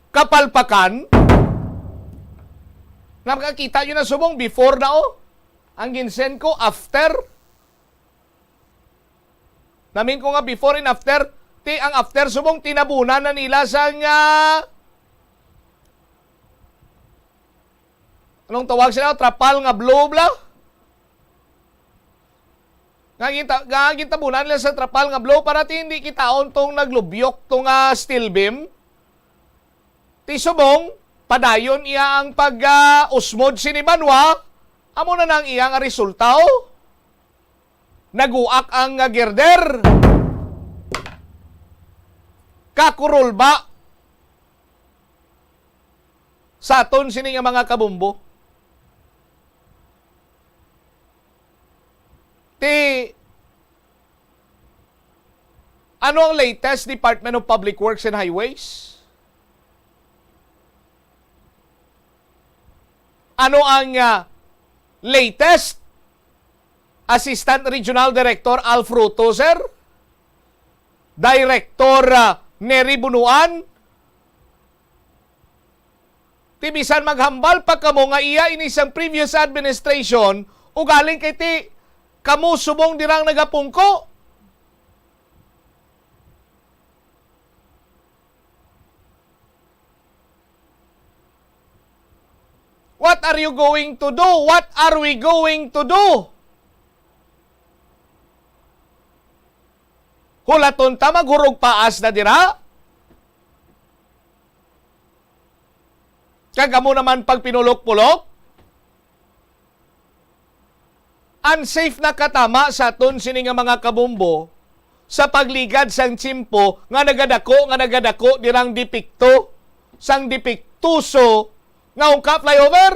kapalpakan. Nakakita yun na subong before na ang ginsen ko after. Namin ko nga before and after, Ti ang after subong tinabunan na nila sa anong tawag sila? Trapal nga blow bla? Nga tabunan nila sa trapal nga blow para ti hindi kitaon tong naglubyok tong steel beam. Ti subong, padayon iya ang pag-usmod sinibanwa, amo na nang iya nga resulta o. Naguak ang girder. Kakurol ba sa aton sini nga mga kabumbo? Ano ang latest Department of Public Works and Highways? Ano ang latest Assistant Regional Director Al Fruto, sir? Director Neri Bunuan? Tibisan maghambal pa kamo nga iya inisang previous administration o galing kay ti kamo subong dirang nagapungko. What are you going to do? What are we going to do? Hulaton ta maghurog paas na dira? Kagamo naman pag pinulok-pulok? Unsafe na katama sa aton sini nga mga kabumbo sa pagligad sang tsimpo nga nagadako dirang dipikto sang dipiktuso nga ungka flyover.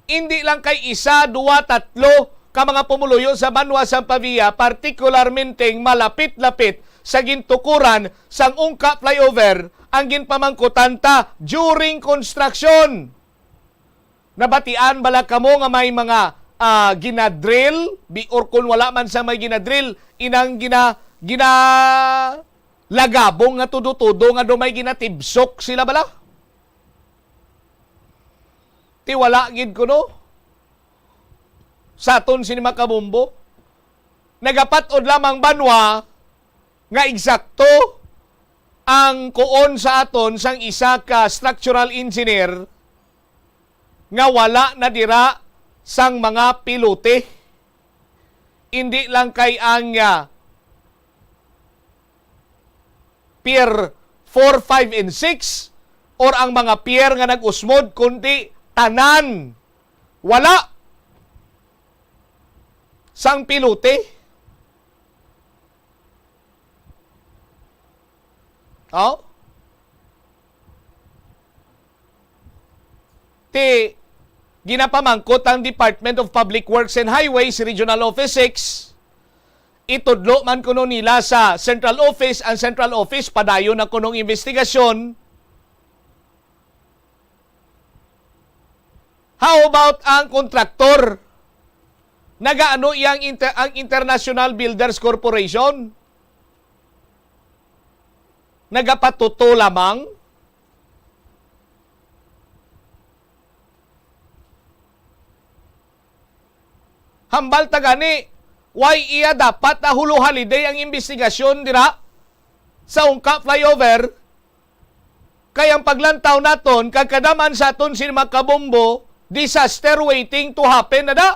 Hindi lang kay isa, dua, tatlo ka mga pumuluyo sa Banwa Sampavia, partikularmente malapit-lapit sa gintukuran sang ungka flyover ang ginpamangkutan ta during construction. Nabatian bala kamo nga may mga ginadrill, or kung wala man sa may ginadrill, inang lagabong nga tudo-tudo nga dumay ginatibsok sila bala? Tiwala gid ko no? Sa aton sini makabumbo, nagapatod lamang Banwa nga eksakto ang kuon sa aton sang isa ka structural engineer nga wala na dira sang mga pilote. Hindi lang kay ang Pier 4, 5, and 6 or ang mga pier nga nag-usmod kundi tanan. Wala sang pilote. Oh? Ginapamangkot ang Department of Public Works and Highways Regional Office 6. Itudlo man kuno nila sa Central Office. Ang Central Office padayon na kunong investigasyon. How about ang kontraktor? Nagaano ang International Builders Corporation? Nagapatuto lamang? Hambal tagani, why iya dapat na hulo holiday ang investigasyon dira sa ungka flyover? Kayang paglantaw naton, kagkadaman sa aton sinima kabombo, disaster waiting to happen na da.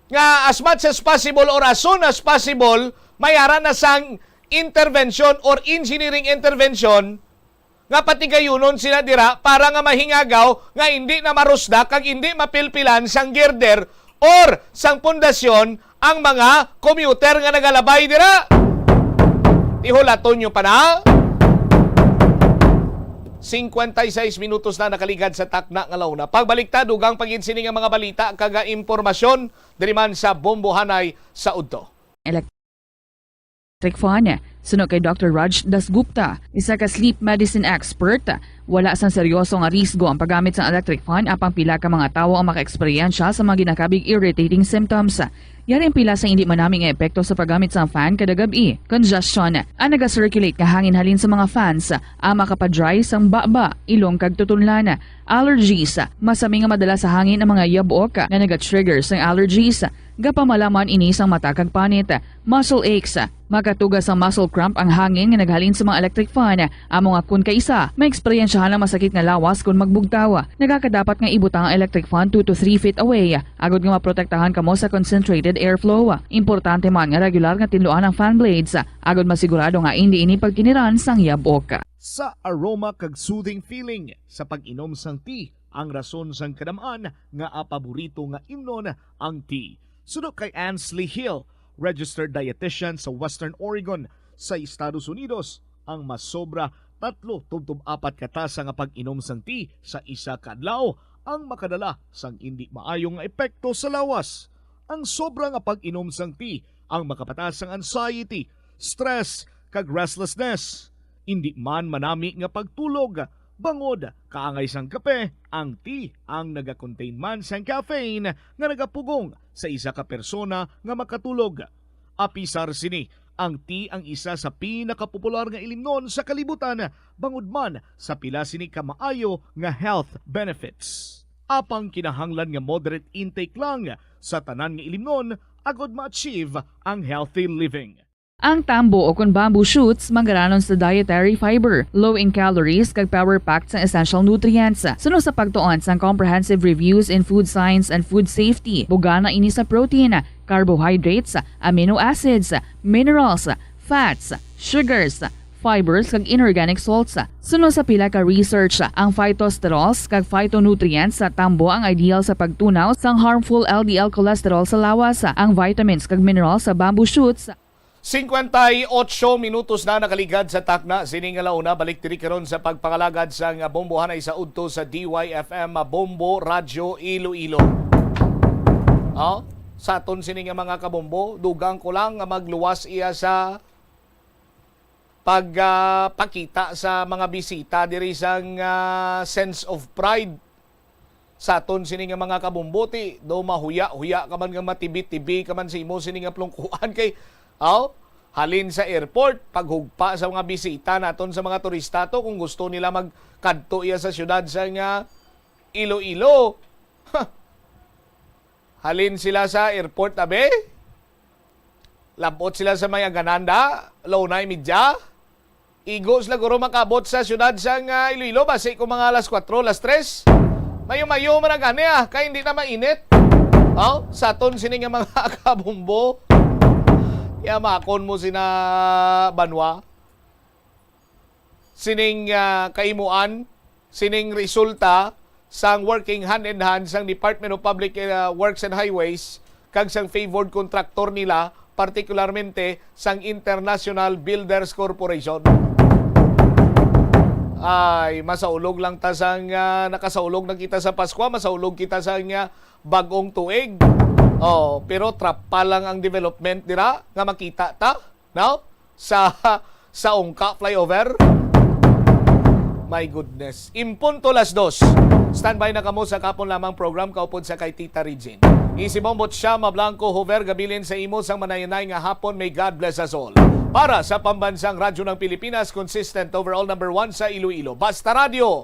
Nga as much as possible or as soon as possible, mayara na sang intervention or engineering intervention nga patigayunon sila dira para nga mahingagaw nga hindi na marusda kag hindi mapilpilan sang girder or sang pundasyon ang mga commuter nga nagalabay dira. Ihulaton nyo pa na. 56 minutos na nakaligad sa takna nga launa. Pagbaliktad ugang paginsini nga mga balita kaga impormasyon diri man sa Bombohanay sa Udto. electric fan. Sunod kay Dr. Raj Dasgupta, isa ka sleep medicine expert, wala sang seryoso nga risgo ang paggamit sa electric fan apang pila ka mga tawo ang maka-eksperyensya sa mga ginakabig irritating symptoms. Yari ang pila sa hindi manaming epekto sa paggamit sa fan kada gabi. Congestion, ang naga-circulate nga hangin halin sa mga fans, ang makapadry sang baba, ilong kag tutunlan. Allergies, masami nga madala sa hangin ang mga yabok nga naga-trigger sang allergies. Gapamalaman ini sang mata kag panit. Muscle aches, makatugas ang muscle cramp ang hangin nga naghalin sa mga electric fan. Amo nga kun kaisa, may eksperyensyahan na masakit nga lawas kung magbugtaw. Nagakadapat nga ibutang ang electric fan 2 to 3 feet away, agod nga maprotektahan kamo sa concentrated airflow. Importante man nga regular nga tinluan ang fan blades, agod masigurado nga hindi ini pagkiniran sang yabok. Sa aroma kag soothing feeling sa pag-inom sang tea, ang rason sang kadamaan nga paborito nga imnon ang tea. Sunod kay Ansley Hill, registered dietitian sa Western Oregon sa Estados Unidos, ang mas sobra 3-4 katasa nga pag-inom sang tea sa isa ka adlaw ang makadala sang hindi maayong epekto sa lawas. Ang sobra nga pag-inom sang tea ang makapatas sang anxiety, stress kag restlessness. Hindi man manami nga pagtulog, bangod kaangay sang kape, ang tea ang naga-contain man sang caffeine nga nagapugong sa isa ka persona nga makatulog. Apisar sini, ang tea ang isa sa pinakapopular nga ilimnon sa kalibutan, bangod man sa pila sini ka maayo nga health benefits. Apang kinahanglan nga moderate intake lang sa tanan nga ilimnon agod ma-achieve ang healthy living. Ang tambo o kun bamboo shoots manggaranon sa dietary fiber, low in calories kag power-packed sa essential nutrients. Sunod sa pagtuon sang comprehensive reviews in food science and food safety, bugana ini sa protein, carbohydrates, amino acids, minerals, fats, sugars, fibers kag inorganic salts. Sunod sa pila ka research, ang phytosterols kag phytonutrients sa tambo ang ideal sa pagtunaw sang harmful LDL cholesterol sa lawas. Ang vitamins kag minerals sa bamboo shoots 58 minutos na nakaligad sa takna. Sining alauna, balik diri karon sa pagpangalagad sa bombohan ay sa udto sa DYFM Bombo Radio Iloilo. Sa aton sining mga kabombo, dugang ko lang nga magluwas iya sa pagpakita sa mga bisita diri sang sense of pride. Sa aton sining mga kabombo, do mahuya-huya ka man nga matibi-tibi ka man sa imo sining nga plungkuan kay halin sa airport, paghugpa sa mga bisita naton sa mga turista to, kung gusto nila magkadto iya sa syudad sa nga Iloilo. Halin sila sa airport, abe? Labot sila sa may gananda, launay midya. Igo sila guro makabot sa syudad sa nga Iloilo, basi kung mga alas 4, alas 3. Mayo-mayo man ang gani kaya hindi na mainit. Sa aton sining nga mga kabumbo, kaya makon mo sina Banwa. Sining kaimuan, sining resulta sang working hand in hand sang Department of Public Works and Highways kag sang favored contractor nila, partikularmente sang International Builders Corporation. Ay, masaulog lang ta sang nakasaulog na kita sa Pasko, masaulog kita sang bagong tuig. Pero trap pa lang ang development dira nga makita ta, no? Sa Ongka flyover. My goodness. Impunto las 2. Standby na kamo sa kapon lamang program kaupod sa kay Tita Regine. Isibombot siya Mablanco Hover gabilin sa imo sang manayanay nga hapon. May God bless us all. Para sa pambansang radyo ng Pilipinas, consistent overall number 1 sa Iloilo. Basta Radio.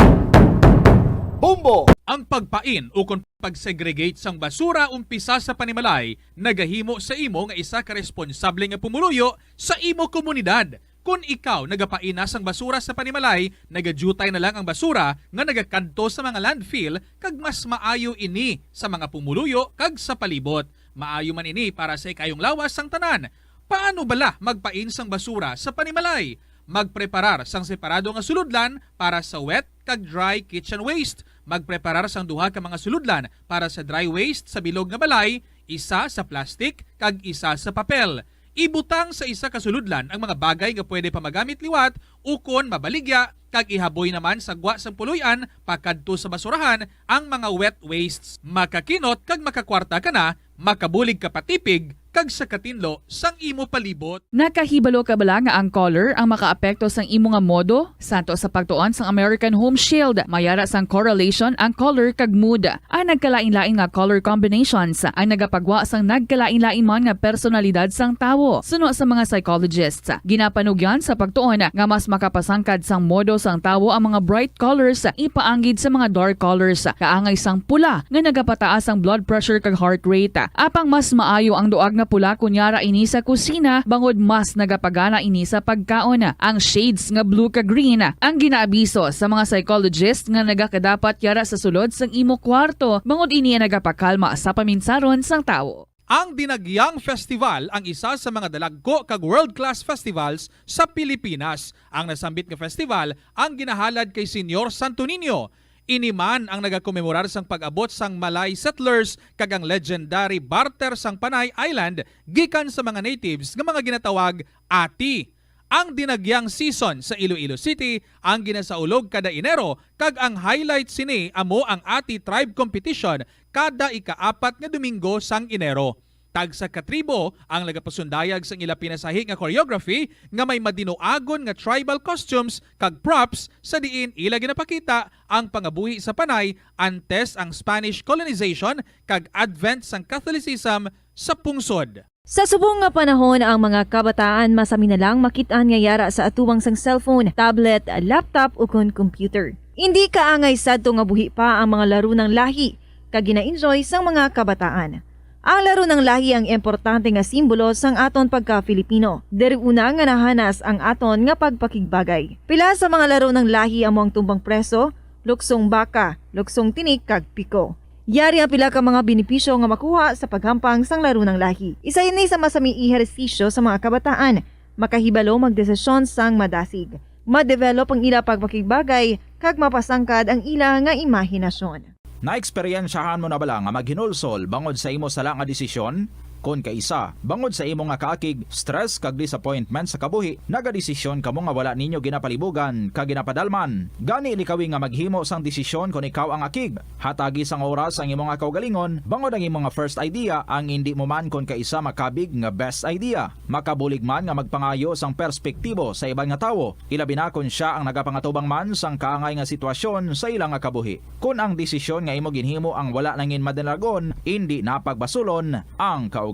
Bombo! Ang pagpain o kung pagsegregate sang basura umpisa sa Panimalay, nagahimo sa imo nga isa ka responsable nga pumuluyo sa imo komunidad. Kung ikaw nagapaina sang basura sa Panimalay, nagadutay na lang ang basura nga nagakadto sa mga landfill kag mas maayo ini sa mga pumuluyo kag sa palibot. Maayo man ini para sa ikayong lawas sang tanan. Paano bala magpain sang basura sa Panimalay? Magpreparar sang separado nga suludlan para sa wet kag dry kitchen waste. Magpreparar sang duha ka mga suludlan para sa dry waste sa bilog nga balay, isa sa plastic kag isa sa papel. Ibutang sa isa ka suludlan ang mga bagay nga pwede pa magamit liwat ukon mabaligya kag ihaboy naman sa gwa sang puloy-an pakadto sa basurahan ang mga wet wastes. Makakinot kag makakwarta ka na, makabulig ka patipig kag sa katinlo sang imo palibot. Nakahibalo ka bala nga ang color ang makaapekto sang imo nga modo? Santo sa pagtuon sang American Home Shield, mayara sang correlation ang color kag mood. Ang nagkalain-lain nga color combinations ang nagapagwa sang nagkalain-lain man nga personalidad sang tawo. Suno sa mga psychologists, ginapanugyan sa pagtuon nga mas makapasangkad sang modo sang tawo ang mga bright colors ipaanggid sa mga dark colors. Kaangay sang pula nga nagapataas ang blood pressure kag heart rate. Apang mas maayo ang duag nga pula kunyara ini sa kusina bangod mas nagapagana ini sa pagkaon. Ang shades nga blue kag green ang ginaabiso sa mga psychologist nga nagakadapat yara sa sulod sang imo kwarto bangod ini nagapakalma sa paminsaron sang tawo. Ang Dinagyang Festival ang isa sa mga dalagko kag world-class festivals sa Pilipinas. Ang nasambit nga festival ang ginahalad kay Senyor Santo Niño. Iniman ang nagakomemorar sang pag-abot sang Malay settlers kag ang legendary barter sang Panay Island gikan sa mga natives nga mga ginatawag ati. Ang Dinagyang season sa Iloilo City ang ginasaulog kada Enero kag ang highlight sini amo ang ati tribe competition kada ika-4 nga Domingo sang Enero. Tag sa katribo ang nagapasundayag sang ila pinasahi nga choreography nga may madinoagon nga tribal costumes kag props sa diin ila ginapakita ang pangabuhi sa Panay antes ang Spanish colonization kag advent sang Catholicism sa pungsod. Sa subong nga panahon ang mga kabataan masami na lang makitaan nga yara sa atuwang sang cellphone, tablet, laptop o kon computer. Hindi kaangay sadto nga buhi pa ang mga laro ng lahi kag gina-enjoy sang mga kabataan. Ang laro ng lahi ang importante nga simbolo sang aton pagka-Filipino. Diri una nga nahanas ang aton nga pagpakigbagay. Pila sa mga laro ng lahi among tumbang preso, luksong baka, luksong tinik kag piko. Yari ang pila ka mga benepisyo nga makuha sa paghampang sang laro ng lahi. Isa ini sa masami ehersisyo sa mga kabataan, makahibalo magdesisyon sang madasig. Ma-develop ang ila pagpakigbagay kag mapasangkad ang ila nga imahinasyon. Na-eksperyensyahan mo na bala nga maghinulsol bangod sa imo sala nga desisyon? Kon kaisa, bangod sa imo nga kaakig, stress kag disappointment sa kabuhi, nagadesisyon kamo nga wala ninyo ginapalibugan kag ginapadalman. Gani likawi nga maghimo sang desisyon kon ikaw ang akig. Hatagi sang oras ang imo nga kaugalingon, bangod ang imo nga first idea ang hindi mo man kon kaisa makabig nga best idea. Makabulig man nga magpangayo sang perspektibo sa ibang nga tawo, ilabi na kon siya ang nagapangatubang man sang kaangay nga sitwasyon sa ilang nga kabuhi. Kun ang desisyon nga imo ginhimo ang wala nangin madalagon, hindi napagbasulon ang kaugalingon.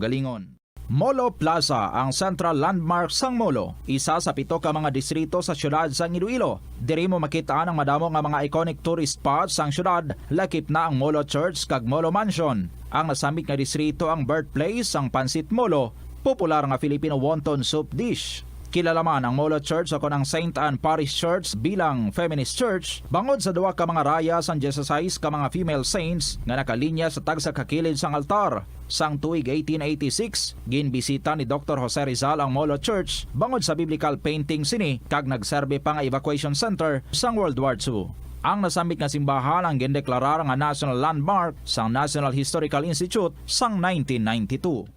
Molo Plaza ang central landmark sang Molo, isa sa 7 ka mga distrito sa syudad sang Iloilo. Diri mo makitaan ang madamo nga mga iconic tourist spots sang syudad, lakip na ang Molo Church kag Molo Mansion. Ang nasambit nga distrito ang birthplace sang Pansit Molo, popular nga Filipino wonton soup dish. Kilala man ang Molo Church o ang St. Anne Parish Church bilang feminist church bangod sa duwa ka mga raya sang 16 ka mga female saints nga nakalinya sa tagsa kakilid sang altar. Sang tuig 1886, ginbisita ni Dr. Jose Rizal ang Molo Church bangod sa biblical painting sini kag nagserbe pa nga evacuation center sang World War II. Ang nasambit nga simbahan ang gindeklarar nga national landmark sang National Historical Institute sang 1992.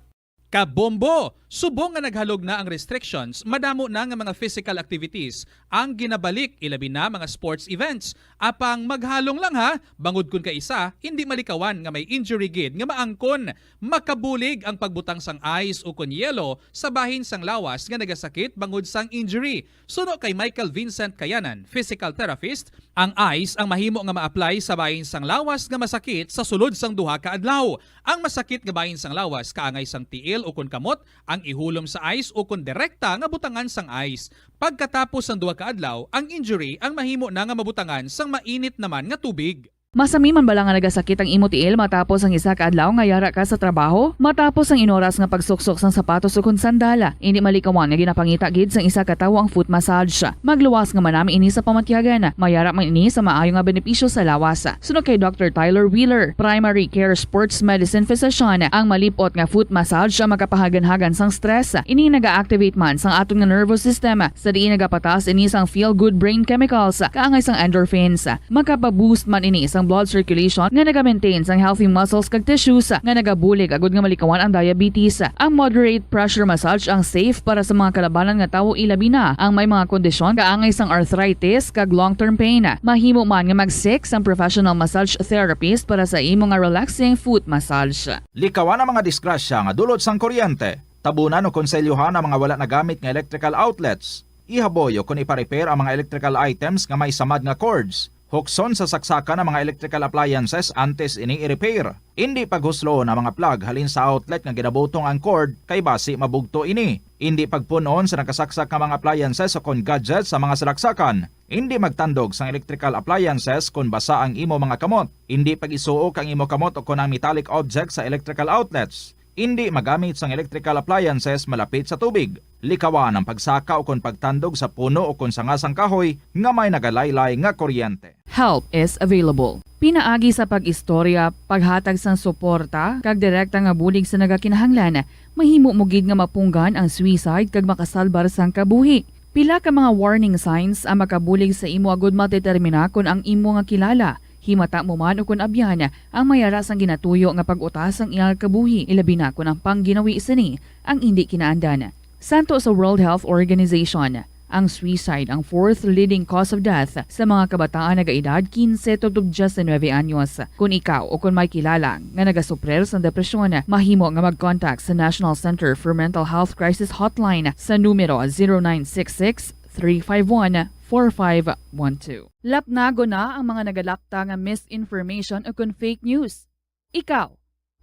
Kabombo! Subong nga naghalog na ang restrictions, madamo na nga mga physical activities ang ginabalik, ilabi na mga sports events. Apang maghalong lang ha, bangod kun ka isa, hindi malikawan nga may injury gid nga maangkon. Makabulig ang pagbutang sang ice o kun yelo sa bahin sang lawas nga nagasakit bangod sang injury. Suno kay Michael Vincent Kayanan, physical therapist, ang ice ang mahimo nga ma-apply sa bahin sang lawas nga masakit sa sulod sang duha ka adlaw. Ang masakit nga bahin sang lawas kaangay sang tiil o kun kamot, ang ihulom sa ice o kun direkta nga butangan sang ice. Pagkatapos sang duha ka adlaw, ang injury ang mahimo na nga mabutangan sang mainit naman nga tubig. Masami man bala nga nagasakit ang imo tiil matapos ang isa ka adlaw nga yara ka sa trabaho? Matapos ang inoras nga pagsuksok sang sapatos o kun sandala, hindi malikawan nga ginapangita gid sang isa ka tawo ang foot massage. Magluwas nga manami ini sa pamatyagan, mayara man ini sa maayo nga benepisyo sa lawas. Sunod kay Dr. Tyler Wheeler, primary care sports medicine physician, ang malipot nga foot massage ang makapahagan-hagan sang stress. Ini naga-activate man sang aton nga nervous system, sa diin nagapatas ini sang feel good brain chemicals kaangay sang endorphins. Makapaboost man ini sang sang blood circulation nga naga-maintain sang healthy muscles kag tissues nga nagabulig agud nga malikawan ang diabetes. Ang moderate pressure massage ang safe para sa mga kalabanan nga tawo ilabi na ang may mga kondisyon kaangay sang arthritis kag long-term pain. Mahimo man nga mag-seek sang professional massage therapist para sa imo nga relaxing foot massage. Likawan ang mga disgrasya nga dulot sang kuryente. Tabunan o konselyuhan ang mga wala nagamit nga electrical outlets. Ihaboyo kung ipa-repair ang mga electrical items nga may samad nga cords. Hukson sa saksakan ng mga electrical appliances antes ini i-repair. Hindi paghuslo na mga plug halin sa outlet nga ginabutong ang cord kay basi mabugto ini. Hindi pagpunon sa nakasaksak nga mga appliances o kon gadgets sa mga salaksakan. Hindi magtandog sa electrical appliances kung basa ang imo mga kamot. Hindi pag-isuok ang imo kamot o kon ang metallic objects sa electrical outlets. Hindi magamit sang electrical appliances malapit sa tubig. Likawan ang pagsaka o kon pagtandog sa puno o kon sangasang kahoy nga may nagalaylay nga kuryente. Help is available. Pinaagi sa pag-istorya, paghatag sang suporta, kag direkta nga bulig sa nagakinahanglan, mahimo mo gid nga mapunggan ang suicide kag makasalbar sang kabuhi. Pila ka mga warning signs ang makabulig sa imo agud matetermina kung ang imo nga kilala. Himata mo man o kung abyan ang mayaras ang ginatuyo nga pag-utas ang iyang kabuhi, ilabi na kung ang pangginawi sini ang hindi kinaandan. Santo sa World Health Organization, ang suicide ang fourth leading cause of death sa mga kabataan na gaedad 15 to 19 anyos. Kung ikaw o kung may kilala nga nagasuprer sa depresyon, mahimo nga mag-contact sa National Center for Mental Health Crisis Hotline sa numero 0966-351-4512. Lapnago na ang mga nagalakta nga misinformation o kung fake news. Ikaw,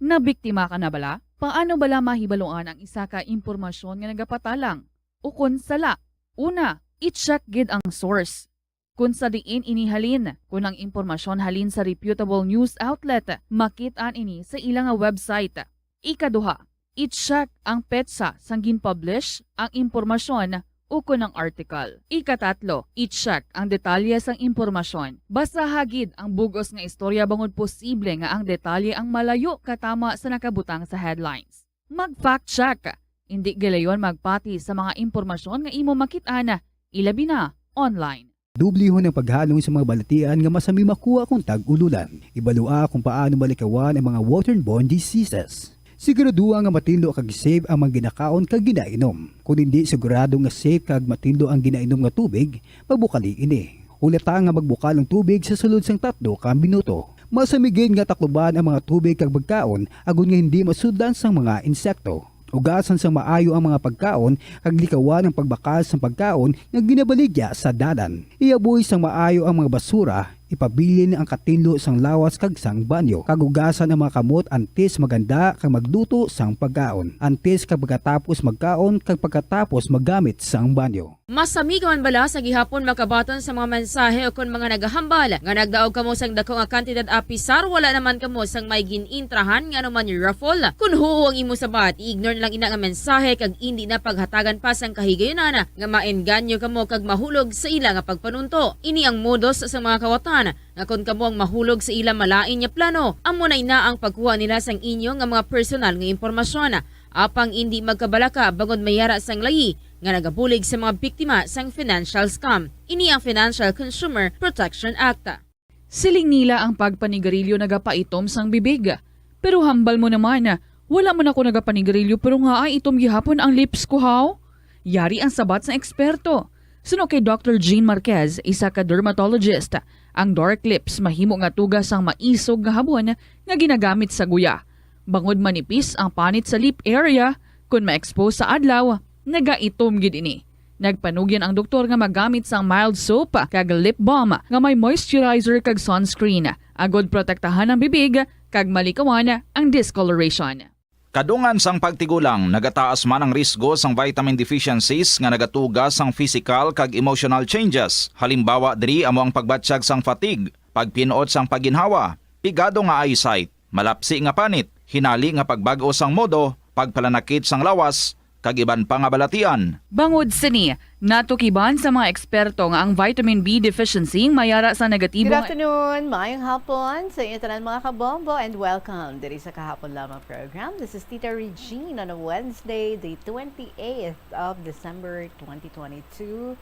nabiktima ka na bala? Paano bala mahibaluan ang isa ka impormasyon nga nagapatalang? O kung sala? Una, i-check gid ang source. Kung sa diin inihalin, kung ang impormasyon halin sa reputable news outlet, makitaan ini sa ilang website. Ikaduha, i-check ang petsa sang gin-publish ang impormasyon o kung ang article. Ikatatlo, i-check ang detalye sang impormasyon. Basta hagid ang bugos nga istorya bangod posible nga ang detalye ang malayo katama sa nakabutang sa headlines. Mag-fact check. Hindi galayon magpati sa mga impormasyon nga imo makit-ana, ilabi na online. Dublihon ang paghalong sa mga balatian nga masami makuha kung tag-ululan. Ibalua kung paano malikawan ang mga waterborne diseases. Siguraduha nga matindog kag safe ang mga ginakaon kag ginainom. Kung hindi sigurado nga safe kag matindog ang ginainom nga tubig, magbukali ini. Ulata nga magbukal ang tubig sa sulod sang 3 ka minuto. Masamigin nga takluban ang mga tubig kag pagkaon agon nga hindi masudlan sang mga insekto. Ugasan sang maayo ang mga pagkaon kag likawan ang pagbakas sang pagkaon nga ginabaligya sa dalan. Iaboy sang maayo ang mga basura. Ipabilin ang katinlo sang lawas kag sang banyo. Kagugasan ang mga kamot antes maganda kag magluto sang pagkaon. Antes kag pagkatapos magkaon kag pagkatapos magamit sang banyo. Masami ka man bala sa gihapon makabaton sa mga mensahe o kung mga nagahambal nga nagdaog kamo sang dako nga kantidad apisar wala naman kamo sang may ginintrahan nga naman yung raffle. Kung huo ang imo sabat, i-ignore lang ina nga mensahe kag hindi na paghatagan pa sang kahigayunan nga maenganyo kamo kag mahulog sa ila nga pagpanunto. Ini ang modus sa mga kawatan nga kung kamo ang mahulog sa ilang malain nga plano, amo na ina ang pagkuha nila sang inyo nga mga personal nga impormasyon. Apang hindi magkabalaka bangod mayara sang layi nga nagabulig sa mga biktima sang financial scam. Ini ang Financial Consumer Protection Act. Siling nila ang pagpanigarilyo nagapaitom sang bibig. Pero hambal mo naman, wala man ako nagapanigarilyo pero nga ay itom gihapon ang lips ko haw. Yari ang sabat sa eksperto. Suno kay Dr. Jean Marquez, isa ka dermatologist, ang dark lips mahimo nga tugas ang maisog nga habon nga ginagamit sa guya. Bangod manipis ang panit sa lip area, kung ma-expose sa adlaw, nagaitom gid ini. Nagpanugyan ang doktor nga magamit sang mild soap kag lip balm nga may moisturizer kag sunscreen. Agod protektahan ang bibig kag malikawan ang discoloration. Kadungan sang pagtigulang, nagataas man ang risgo sang vitamin deficiencies nga nagatugas sang physical kag emotional changes. Halimbawa diri amo ang pagbatsyag sang fatigue, pagpinuot sang paginhawa, pigado nga eyesight, malapsi nga panit, hinali nga pagbag-o sang modo, pagpalanakit sang lawas, kag iban pa nga balatian. Bangod sini, natukiban sa mga eksperto nga ang vitamin B deficiency mayara sa negatibo. Good afternoon, mayong hapon sa inyo tanan mga kabombo and welcome diri sa Kahapon Lamang program. This is Tita Regine on a Wednesday, the 28th of December 2022.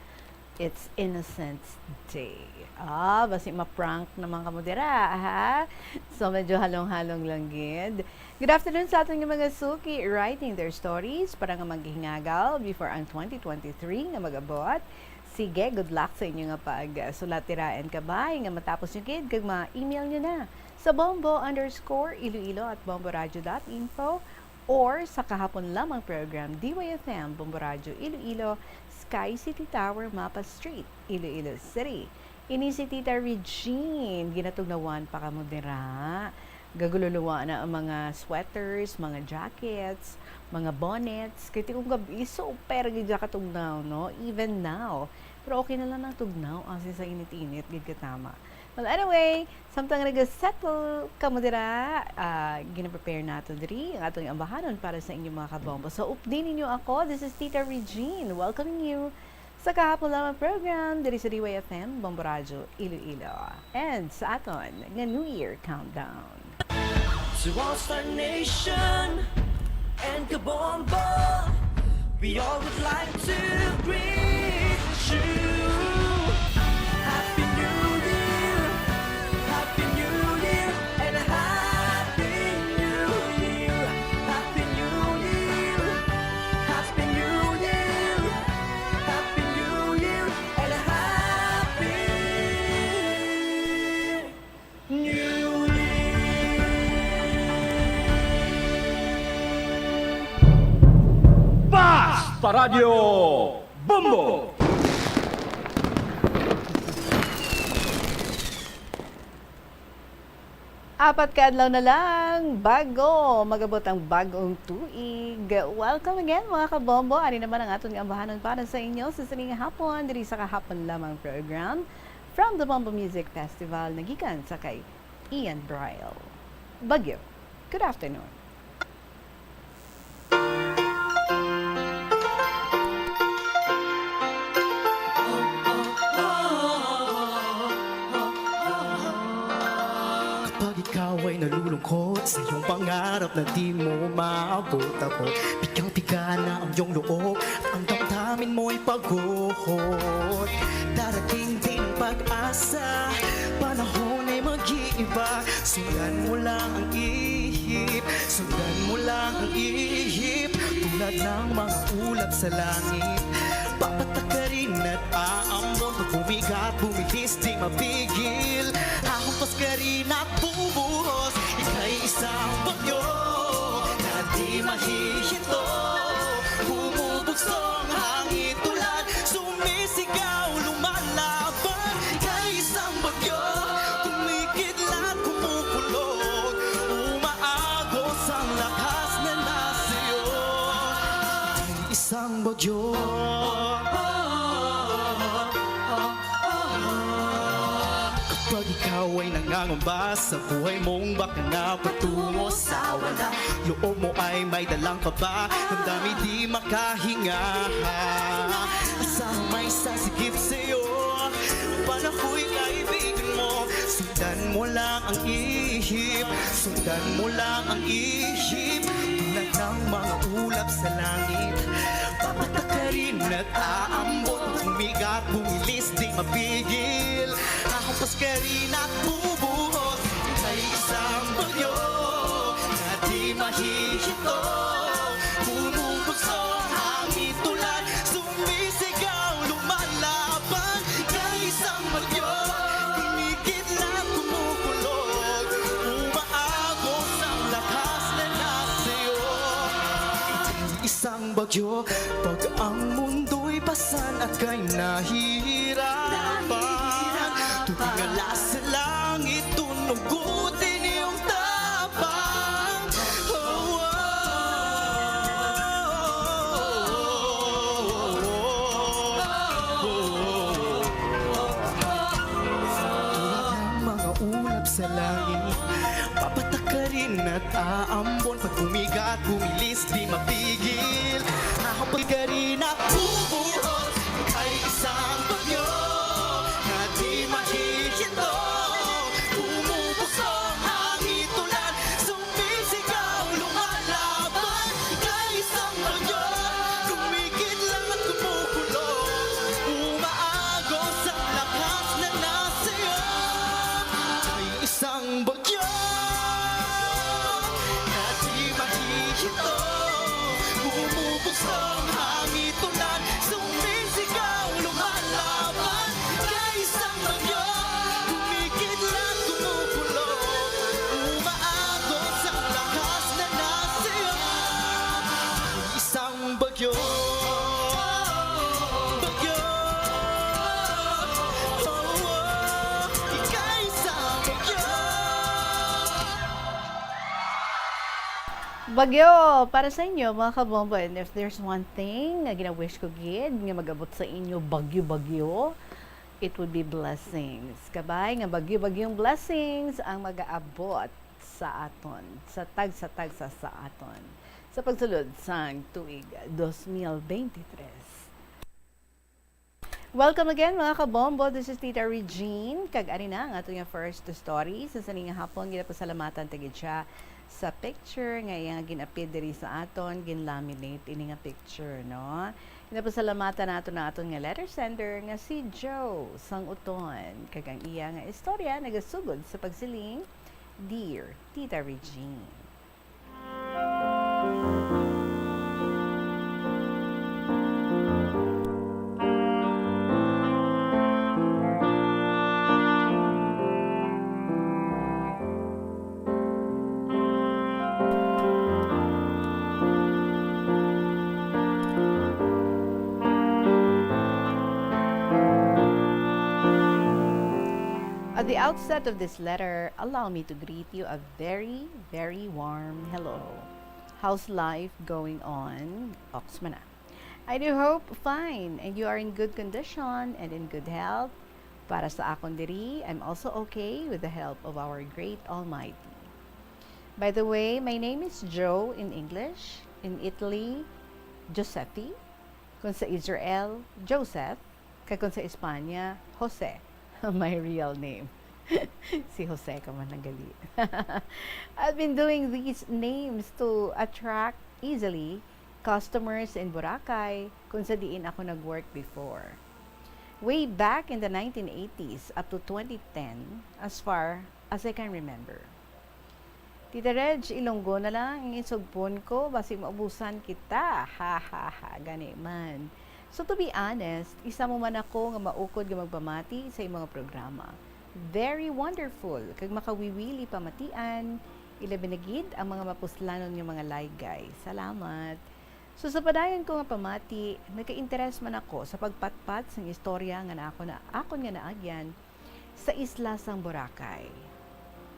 It's Innocence Day. Basi ma-prank naman kamo dira, ha? So, medyo halong-halong lang gid. Good afternoon sa ating mga suki writing their stories para nga maghingagal before ang 2023 nga mag-abot. Sige, good luck sa inyo nga pag-sulatiraen kabay nga matapos nyo gid kag ma-email nyo na sa bombo_iloilo@bomboradio.info or sa kahapon lamang program DYFM Bombo Radio Iloilo, Sky City Tower, Mapa Street, Iloilo City. Ini si Tita Regine, ginatugnawan pa kamo dira. Gagululuwa na ang mga sweaters, mga jackets, mga bonnets. Kaya kung gabi, super gidya ka tugnaw, no? Even now. Pero okay na lang ang tugnaw kasi sa init-init, gid katama. Well, anyway, samtang nag-settle kamo dira, gina-prepare nato diri ang atong ambahanon para sa inyong mga kabombo. So, update ninyo ako. This is Tita Regine, welcoming you sa kahapon lamang program diri sa DYFM Bombo Radio Iloilo. And sa aton nga New Year countdown. To all Star Nation and Kabombo, we all would like to greet you. Happy New Year, Happy New Year, and a Happy New Year, Happy New Year, Happy New Year, Happy New Year, and a Happy New Year. Basta Radio Bombo! Apat ka adlaw na lang, bago magabot ang bagong tuig. Welcome again mga kabombo. Ari naman ang atong ambahanon para sa inyo sa sining hapon diri sa kahapon lamang program from the Bombo Music Festival nagikan sa kay Ian Bryle. Bagyo. Good afternoon. Ikaw ay nalulungkot sa iyong pangarap na di mo maabot ako. Bigang-biga na ang iyong loob at ang damdamin mo'y paghuhot. Darating din ang pag-asa, panahon ay mag-iiba. Sundan mo lang ang ihip, sundan mo lang ang ihip. Tulad ng mga ulap sa langit, papatak ka rin at aambon. Pag bumigat, bumilis, di mapigil. Ahumpas ka rin at bubuhos. Ika'y isang bagyo na di mahihinto. Bumubugsong hangin tulad, sumisigaw, lumalaban. Ika'y isang bagyo, kumikidlat, kumukulot. Umaagos ang lakas na nasiyo. Ika'y isang bagyo. Kapag ikaw ay nangangamba sa buhay mong baka na patungo sa wala, loob mo ay may dalang kaba, ang dami di makahinga. Asang may sasigip sa'yo, panahoy kaibigan mo. Sundan mo lang ang ihip, sundan mo lang ang ihip. Tulad ng mga ulap sa langit, papatak ka rin at aambot. Bumigat, bumilis, di mapigil. Ahumpas ka rin at bubuhos. Ika'y isang bagyo na di mahihinto. Bumubugsong hangin tulad, sumisigaw, lumalaban. Ika'y isang bagyo, kumikidlat, kumukulog. Umaagos ang lakas na nasiyo. Ika'y isang bagyo, pag ang mundo'y pasan at ka'y nahihirapan. Tuwing alas sa langit, tunugutin iyong tapang. Oh, tulad ng mga ulap sa langit, papatak ka rin at aambon. Pag bumigat, bumilis, di mapigil. Ahapag ka rin at bubuhos. Ika'y isang bagyo na di mahihinto. Bumubugsong hangin tulad, sumisigaw, lumalaban. Ika'y isang bagyo, kumikidlat at kumukulong. Umaagos Bagyo, para sa inyo, mga kabombo, and if there's one thing nga gina-wish ko gid nga mag-abot sa inyo bagyo-bagyo, it would be blessings. Kabay nga bagyo-bagyong blessings ang mag-aabot sa aton, sa tag sa aton, sa pagsulod sang tuig 2023. Welcome again mga kabombo. This is Tita Regine. Kag-ari na ang atong first story. Sa saning hapon, ginapasalamatan tagid siya sa picture nga iyang ginapid diri sa aton, ginlaminate ini nga picture, no? Ginapasalamatan nato na aton nga letter sender nga si Joe sang uton. Kag ang iya nga istorya nagasugod sa pagsiling, Dear Tita Regine. At the outset of this letter, allow me to greet you a very, very warm hello. How's life going on, Oxmana? I do hope fine and you are in good condition and in good health. Para sa akon diri, I'm also okay with the help of our great Almighty. By the way, my name is Joe in English, in Italy, Giuseppe, kung sa Israel, Joseph, kung sa Espanya, Jose. My real name. Si Jose ka man nagali. I've been doing these names to attract easily customers in Boracay kung sa diin ako nag-work before. Way back in the 1980s up to 2010, as far as I can remember. Tita Reg, Ilonggo na lang ang isugpon ko, basi maubusan kita. Ha ha ha, gani man. So to be honest, isa mo man ako nga maukod nga magpamati sa imong mga programa. Very wonderful kag makawiwili pamatian, ilabi na gid ang mga mapuslanon nga mga laygay. Salamat. So sa padayon ko nga pamati, nagka-interest man ako sa pagpatpat sang istorya nga akon nga naagyan sa isla sang Boracay.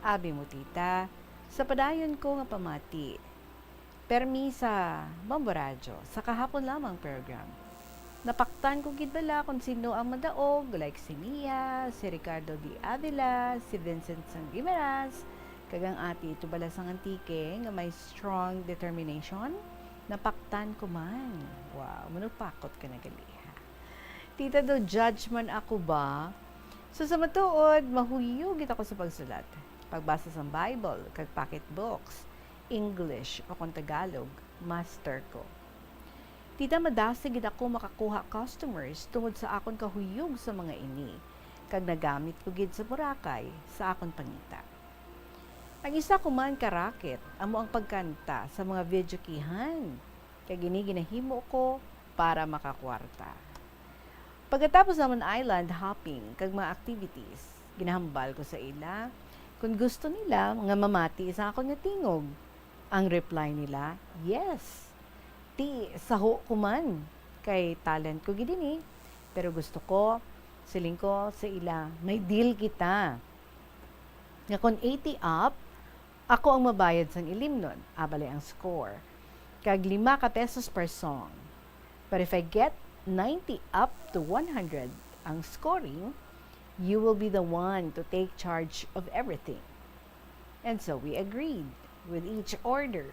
Abi mo tita, sa padayon ko nga pamati, permi sa Bombo Radio, sa kahapon lamang program. Napaktan ko gid bala kung sino ang madaog, like si Mia, si Ricardo D. Avila, si Vincent Sangimeras, kagang ati ito bala sang antike nga may strong determination. Napaktan ko man. Wow, manupakot ka na gali ha. Tita do, judge man ako ba? So sa matuod, mahuyog ako sa pagsulat. Pagbasa sa Bible, kag pocket books, English o kung Tagalog, master ko. Tita, madasig gid ako makakuha customers tungod sa akon kahuyog sa mga ini, kag nagamit ko gid sa Boracay sa akon pangita. Ang isa ko man karakit, amo ang pagkanta sa mga video kihan, kag ginahimo ko para makakwarta. Pagkatapos naman island hopping kag mga activities, ginahambal ko sa ila kung gusto nila nga mamati sa akon nga tingog. Ang reply nila, yes. Ti saho ko man kay talent ko gid ini, pero gusto ko siling ko sa ila may deal kita nga kon 80 up ako ang mabayad sang ilimnon, abale ang score kag 5 ka pesos per song, but if I get 90 up to 100 ang scoring, you will be the one to take charge of everything. And so we agreed with each order.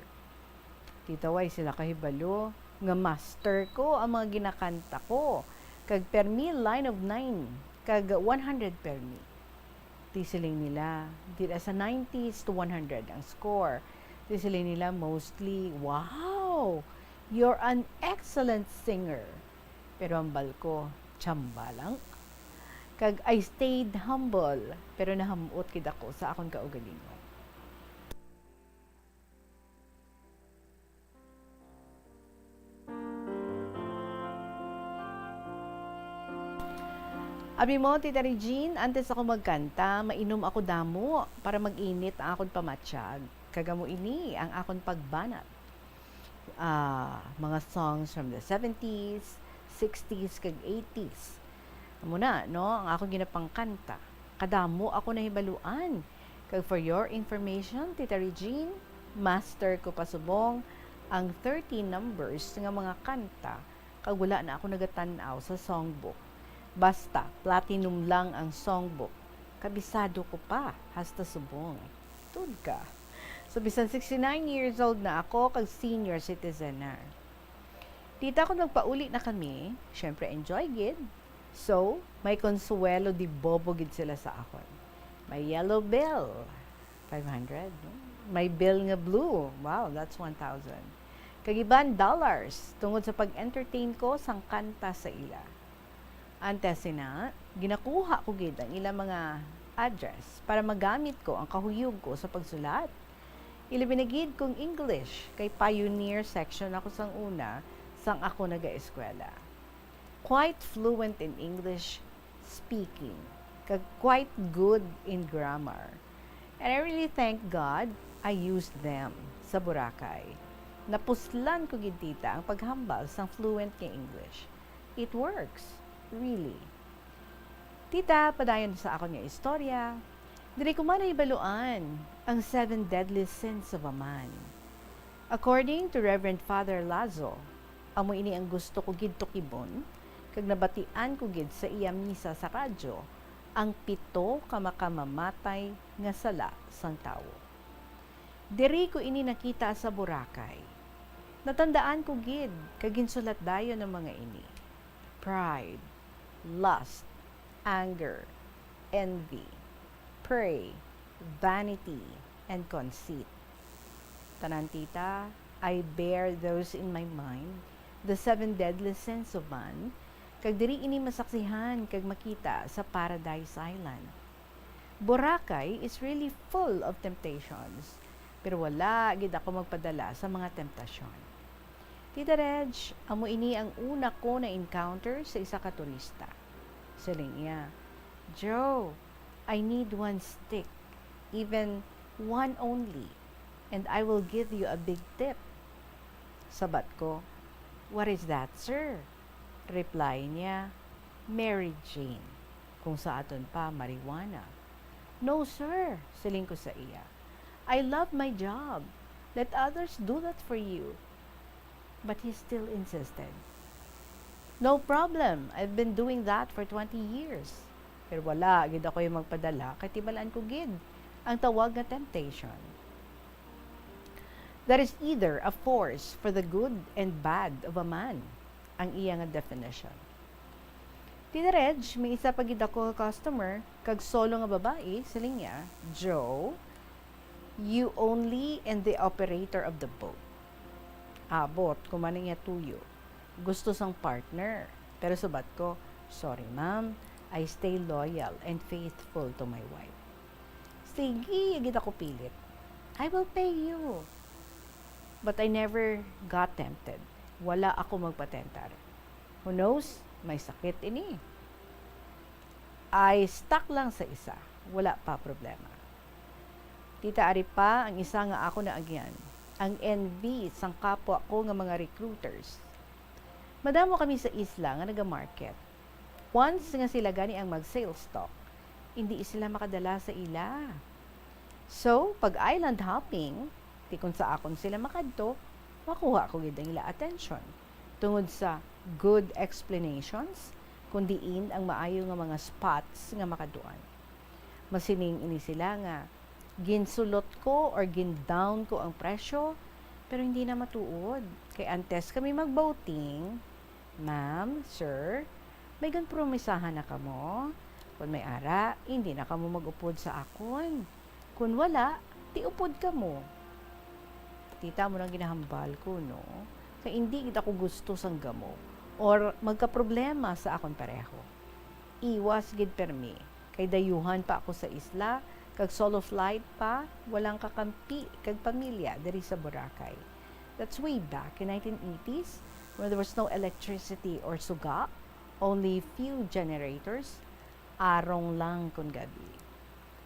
Titaway sila kahibalo nga master ko ang mga ginakanta ko kag permi line of 9 kag 100 permi. Tisiling nila dila sa 90s to 100 ang score. Tisiling nila mostly, wow, you're an excellent singer. Pero ang balko, tsamba lang. Kag I stayed humble pero nahamot kid ako sa akong kaugalingon. Abi mo, Tita Regine, antes ako magkanta, mainom ako damo para mag-init ang akong pamatsyag. Kagamo ini ang akong pagbanat. Mga songs from the 70s, 60s, kag 80s. Muna, no, ang akong ginapangkanta. Kadamo ako nahibaluan. Kag for your information, Tita Regine, Master ko pasubong ang 30 numbers nga mga kanta kag wala na ako nagatanaw sa songbook. Basta, platinum lang ang songbook. Kabisado ko pa, hasta subong. Tud ka. So, bisan 69 years old na ako, kag senior citizen na. Tita ko nagpauli na kami, syempre enjoy gid. So, may consuelo di bobo gid sila sa akon. May yellow bill, 500. No? May bill nga blue, wow, that's 1,000. Kagiban dollars, tungod sa pag-entertain ko sang kanta sa ila. Antes na, ginakuha ko gid ang ilang mga address para magamit ko ang kahuyog ko sa pagsulat. Ilibinagid kong English kay pioneer section ako sang una sang ako naga-eskwela. Quite fluent in English speaking, kag quite good in grammar. And I really thank God I used them sa Boracay. Napuslan ko gid tita ang paghambal sang fluent nga English. It works, really. Tita, padayon sa akon nga istorya, diri ko man ibaluan ang 7 deadly sins of a man. According to Reverend Father Lazo, amo ini ang gusto ko gid tukibon, kag nabatian ko gid sa iya misa sa radyo, ang 7 ka makamamatay nga sala sang tawo. Diri ko ini nakita sa Boracay. Natandaan ko gid kag ginsulat dayon ng mga ini. Pride, lust, anger, envy, prey, vanity, and conceit. Tanan tita, I bear those in my mind, the 7 deadly sins of man, kag diri ini masaksihan kag makita sa Paradise Island. Boracay is really full of temptations, pero wala gid ako magpadala sa mga temptasyon. Tita Reg, amo ini ang una ko na encounter sa isa ka turista. Siling niya, Joe, I need 1 stick, even 1 only, and I will give you a big tip. Sabat ko, what is that, sir? Reply niya, Mary Jane. Kung sa aton pa, marijuana. No, sir, siling ko sa iya. I love my job. Let others do that for you. But he still insisted. No problem. I've been doing that for 20 years. Pero wala, gid ako yung magpadala, kay tibalaan ko gid ang tawag na temptation. That is either a force for the good and bad of a man, ang iya nga definition. Tita Reg, may isa pa gid ako customer, kag solo nga babae, siling niya, Joe, you only and the operator of the boat. Abot, kumaning niya tuyo. Gusto sang partner. Pero sabat ko, sorry ma'am, I stay loyal and faithful to my wife. Sige, agad ako pilit. I will pay you. But I never got tempted. Wala ako magpatentar. Who knows? May sakit ini. I stuck lang sa isa. Wala pa problema. Tita ari pa, ang isa nga ako na agyan. Ang envy sang kapwa ko nga mga recruiters. Madamo kami sa isla nga naga-market. Once nga sila gani ang mag-sales stock, hindi sila makadala sa ila. So, pag island hopping, di kung sa akon sila makadto, makuha ko gid ang ila attention. Tungod sa good explanations, kundiin ang maayo nga mga spots nga makaduan. Masining ini sila nga ginsulot ko or gin-down ko ang presyo, pero hindi na matuod. Kay antes kami mag-voting, ma'am, sir, may ganpromisahan na kamo. Kung may ara, hindi na kamo mag-upod sa akon. Kung wala, ti upod kamo. Tita mo nang ginahambal ko, no? Kaya hindi kita ko gusto sang gamo or magka-problema sa akon pareho. Iwas gid permi. Kay dayuhan pa ako sa isla, kag solo flight pa, walang kakampi kag pamilya diri sa Boracay. That's way back in 1980s when there was no electricity or suga, only few generators, arong lang kun gabi.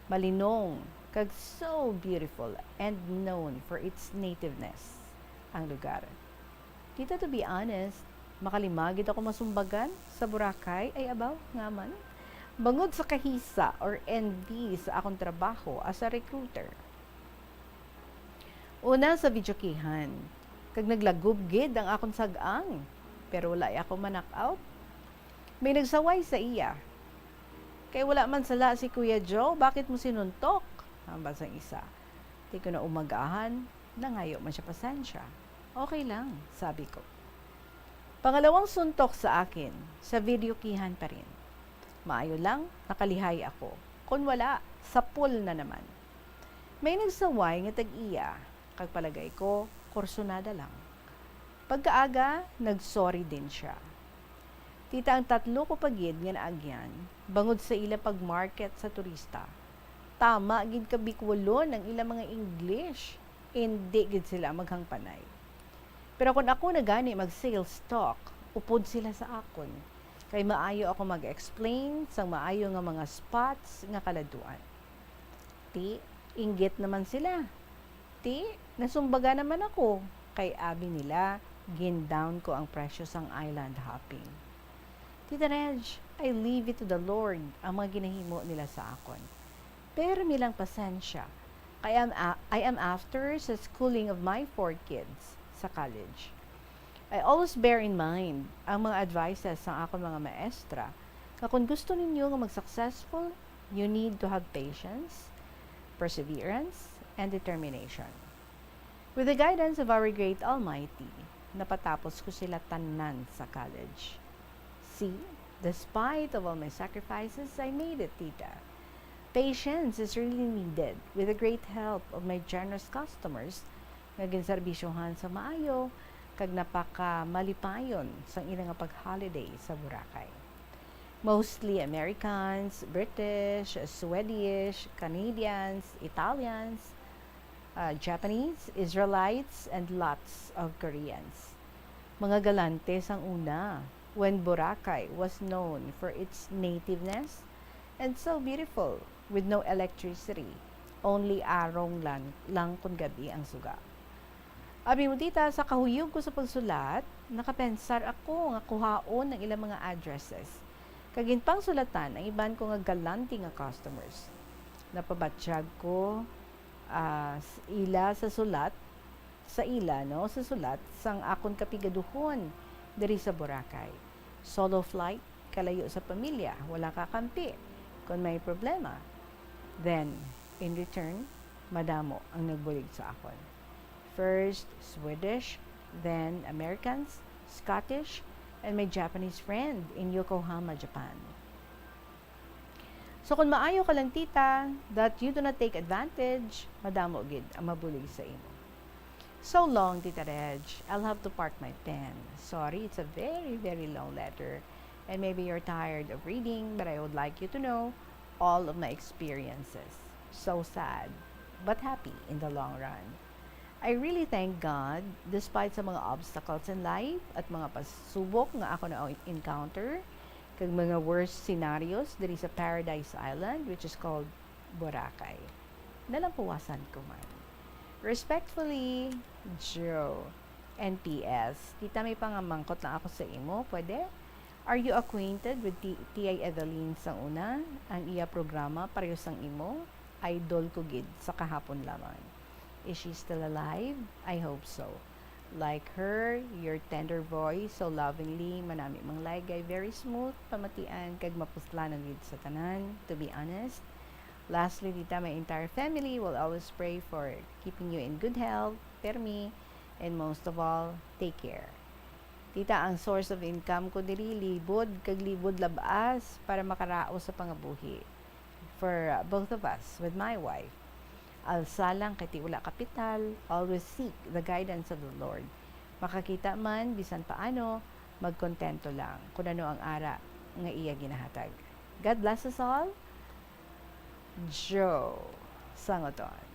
Malinong, kag so beautiful and known for its nativeness ang lugar. Tita, to be honest, makalimagid ako masumbagan sa Boracay ay abaw nga man. Bangod sa kahisa or envy sa akong trabaho as a recruiter. Una sa videokihan, kag naglagub gid ang akong sag-ang, pero wala ako manak out. May nagsaway sa iya. Kay wala man sala si Kuya Joe, bakit mo sinuntok? Hambal sang isa. Di ko na umagahan, nangayo man siya pasensya. Okay lang, sabi ko. Pangalawang suntok sa akin, sa videokihan pa rin. Maayo lang, nakalihay ako. Kung wala, sa pool na naman. May nagsaway nga tag-iya, kag palagay ko, kursonada lang. Pagkaaga, nagsorry din siya. Tita ang tatlo ko pagid nga naagyan, bangod sa ila pag-market sa turista. Tama, gid kabikwalon ang ila mga English. Hindi gid sila maghangpanay. Pero kung ako na gani mag-sales talk, upod sila sa akon. Kay maayo ako mag-explain sa maayo nga mga spots nga kaladuan. Ti, inggit naman sila. Ti, nasumbaga naman ako. Kay abi nila, gin-down ko ang presyo sang island hopping. Tita Reg, I leave it to the Lord ang mga ginahimo nila sa akon. Pero milang pasensya. I am after sa schooling of my 4 kids sa college. I always bear in mind ang mga advices sa akong mga maestra na kung gusto ninyo nga mag-successful, you need to have patience, perseverance, and determination. With the guidance of our great Almighty, napatapos ko sila tanan sa college. See, despite of all my sacrifices, I made it, tita. Patience is really needed with the great help of my generous customers nga ginserbisyohan sa maayo kag napaka malipayon sa ilang pag-holiday sa Boracay. Mostly Americans, British, Swedish, Canadians, Italians, Japanese, Israelites, and lots of Koreans. Mga galante sang una when Boracay was known for its nativeness and so beautiful with no electricity, only arong lang kung gabi ang suga. Abi mo tita, sa kahuyog ko sa pagsulat, nakapensar ako nga kuhaon ng ilang mga addresses. Kagin pang sulatan ang iban ko nga galanti nga customers. Napabatsyag ko ila sa sulat, sa sulat sang akon kapigaduhon diri sa Boracay. Solo flight, kalayo sa pamilya, wala kakampi kung may problema. Then, in return, madamo ang nagbulig sa akon. First, Swedish, then Americans, Scottish, and my Japanese friend in Yokohama, Japan. So kung maayo ka lang tita, that you do not take advantage, madamo gid ang mabulig sa imo. So long, Tita Reg, I'll have to park my pen. Sorry, it's a very, very long letter, and maybe you're tired of reading, but I would like you to know all of my experiences. So sad, but happy in the long run. I really thank God, despite sa mga obstacles in life at mga pasubok nga ako na encounter, kag mga worst scenarios diri sa Paradise Island, which is called Boracay. Nalampuwasan ko man. Respectfully, Joe. And P.S. Tita, may pangamangkot lang ako sa imo, pwede? Are you acquainted with T.I. Edeline sang una? Ang iya programa, pareho sang imo? Idol ko gid sa kahapon lamang. Is she still alive? I hope so. Like her, your tender voice, so lovingly, manami mang laygay, very smooth, pamatian, kag mapuslanan gid sa tanan, to be honest. Lastly, tita, my entire family will always pray for keeping you in good health, permi, and most of all, take care. Tita, ang source of income ko diri libod, kag libod labas, para makaraos sa pangabuhi. For both of us, with my wife. Alsalang kay ti wala kapital, always seek the guidance of the Lord. Makakita man, bisan paano, magkontento lang kung ano ang ara nga iya ginahatag. God bless us all. Joe Sangoton.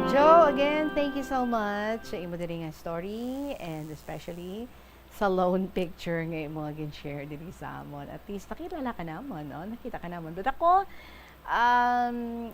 Joe, again, thank you so much sa imo diri nga story and especially sa lone picture nga imo gin-share diri sa amon. At least nakilala ka namon, no? Nakita ka namon. But ako,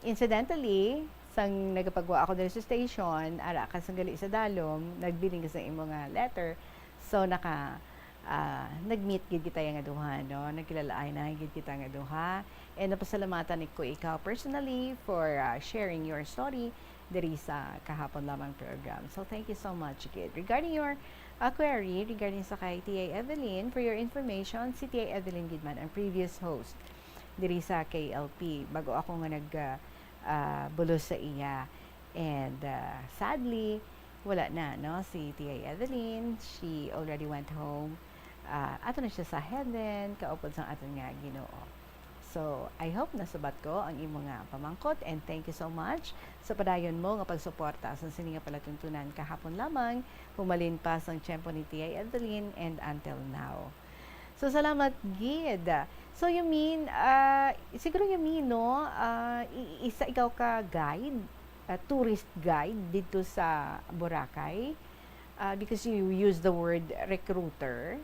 incidentally, sang nagapagwa ako dito sa station, ara ka sang gali sa dalom, nagbiling ka sa imong nga letter. So nag-meet gid kita nga duha, no? Nagkilalaay na gid kita nga duha. And napasalamatan ko ikaw personally for sharing your story diri sa kahapon lamang program. So thank you so much, kid. Regarding your query regarding sa kay Tia Evelyn, for your information, si Tia Evelyn Gidman ang previous host diri sa KLP bago ako nga bulos sa iya. And sadly, wala na, no? Si Tia Evelyn, she already went home. Ato na siya sa heaven, kaupod sa aton nga Ginoo. So, I hope nasabat ko ang imo nga pamangkot, and thank you so much sa padayon mo nga pagsuporta sa sini nga palatuntunan kahapon lamang, humalin pa sang tiyempo ni Tia Evelyn and until now. So, salamat gid. So, you mean, siguro you mean, no, isa ikaw ka guide, tourist guide dito sa Boracay, because you use the word recruiter.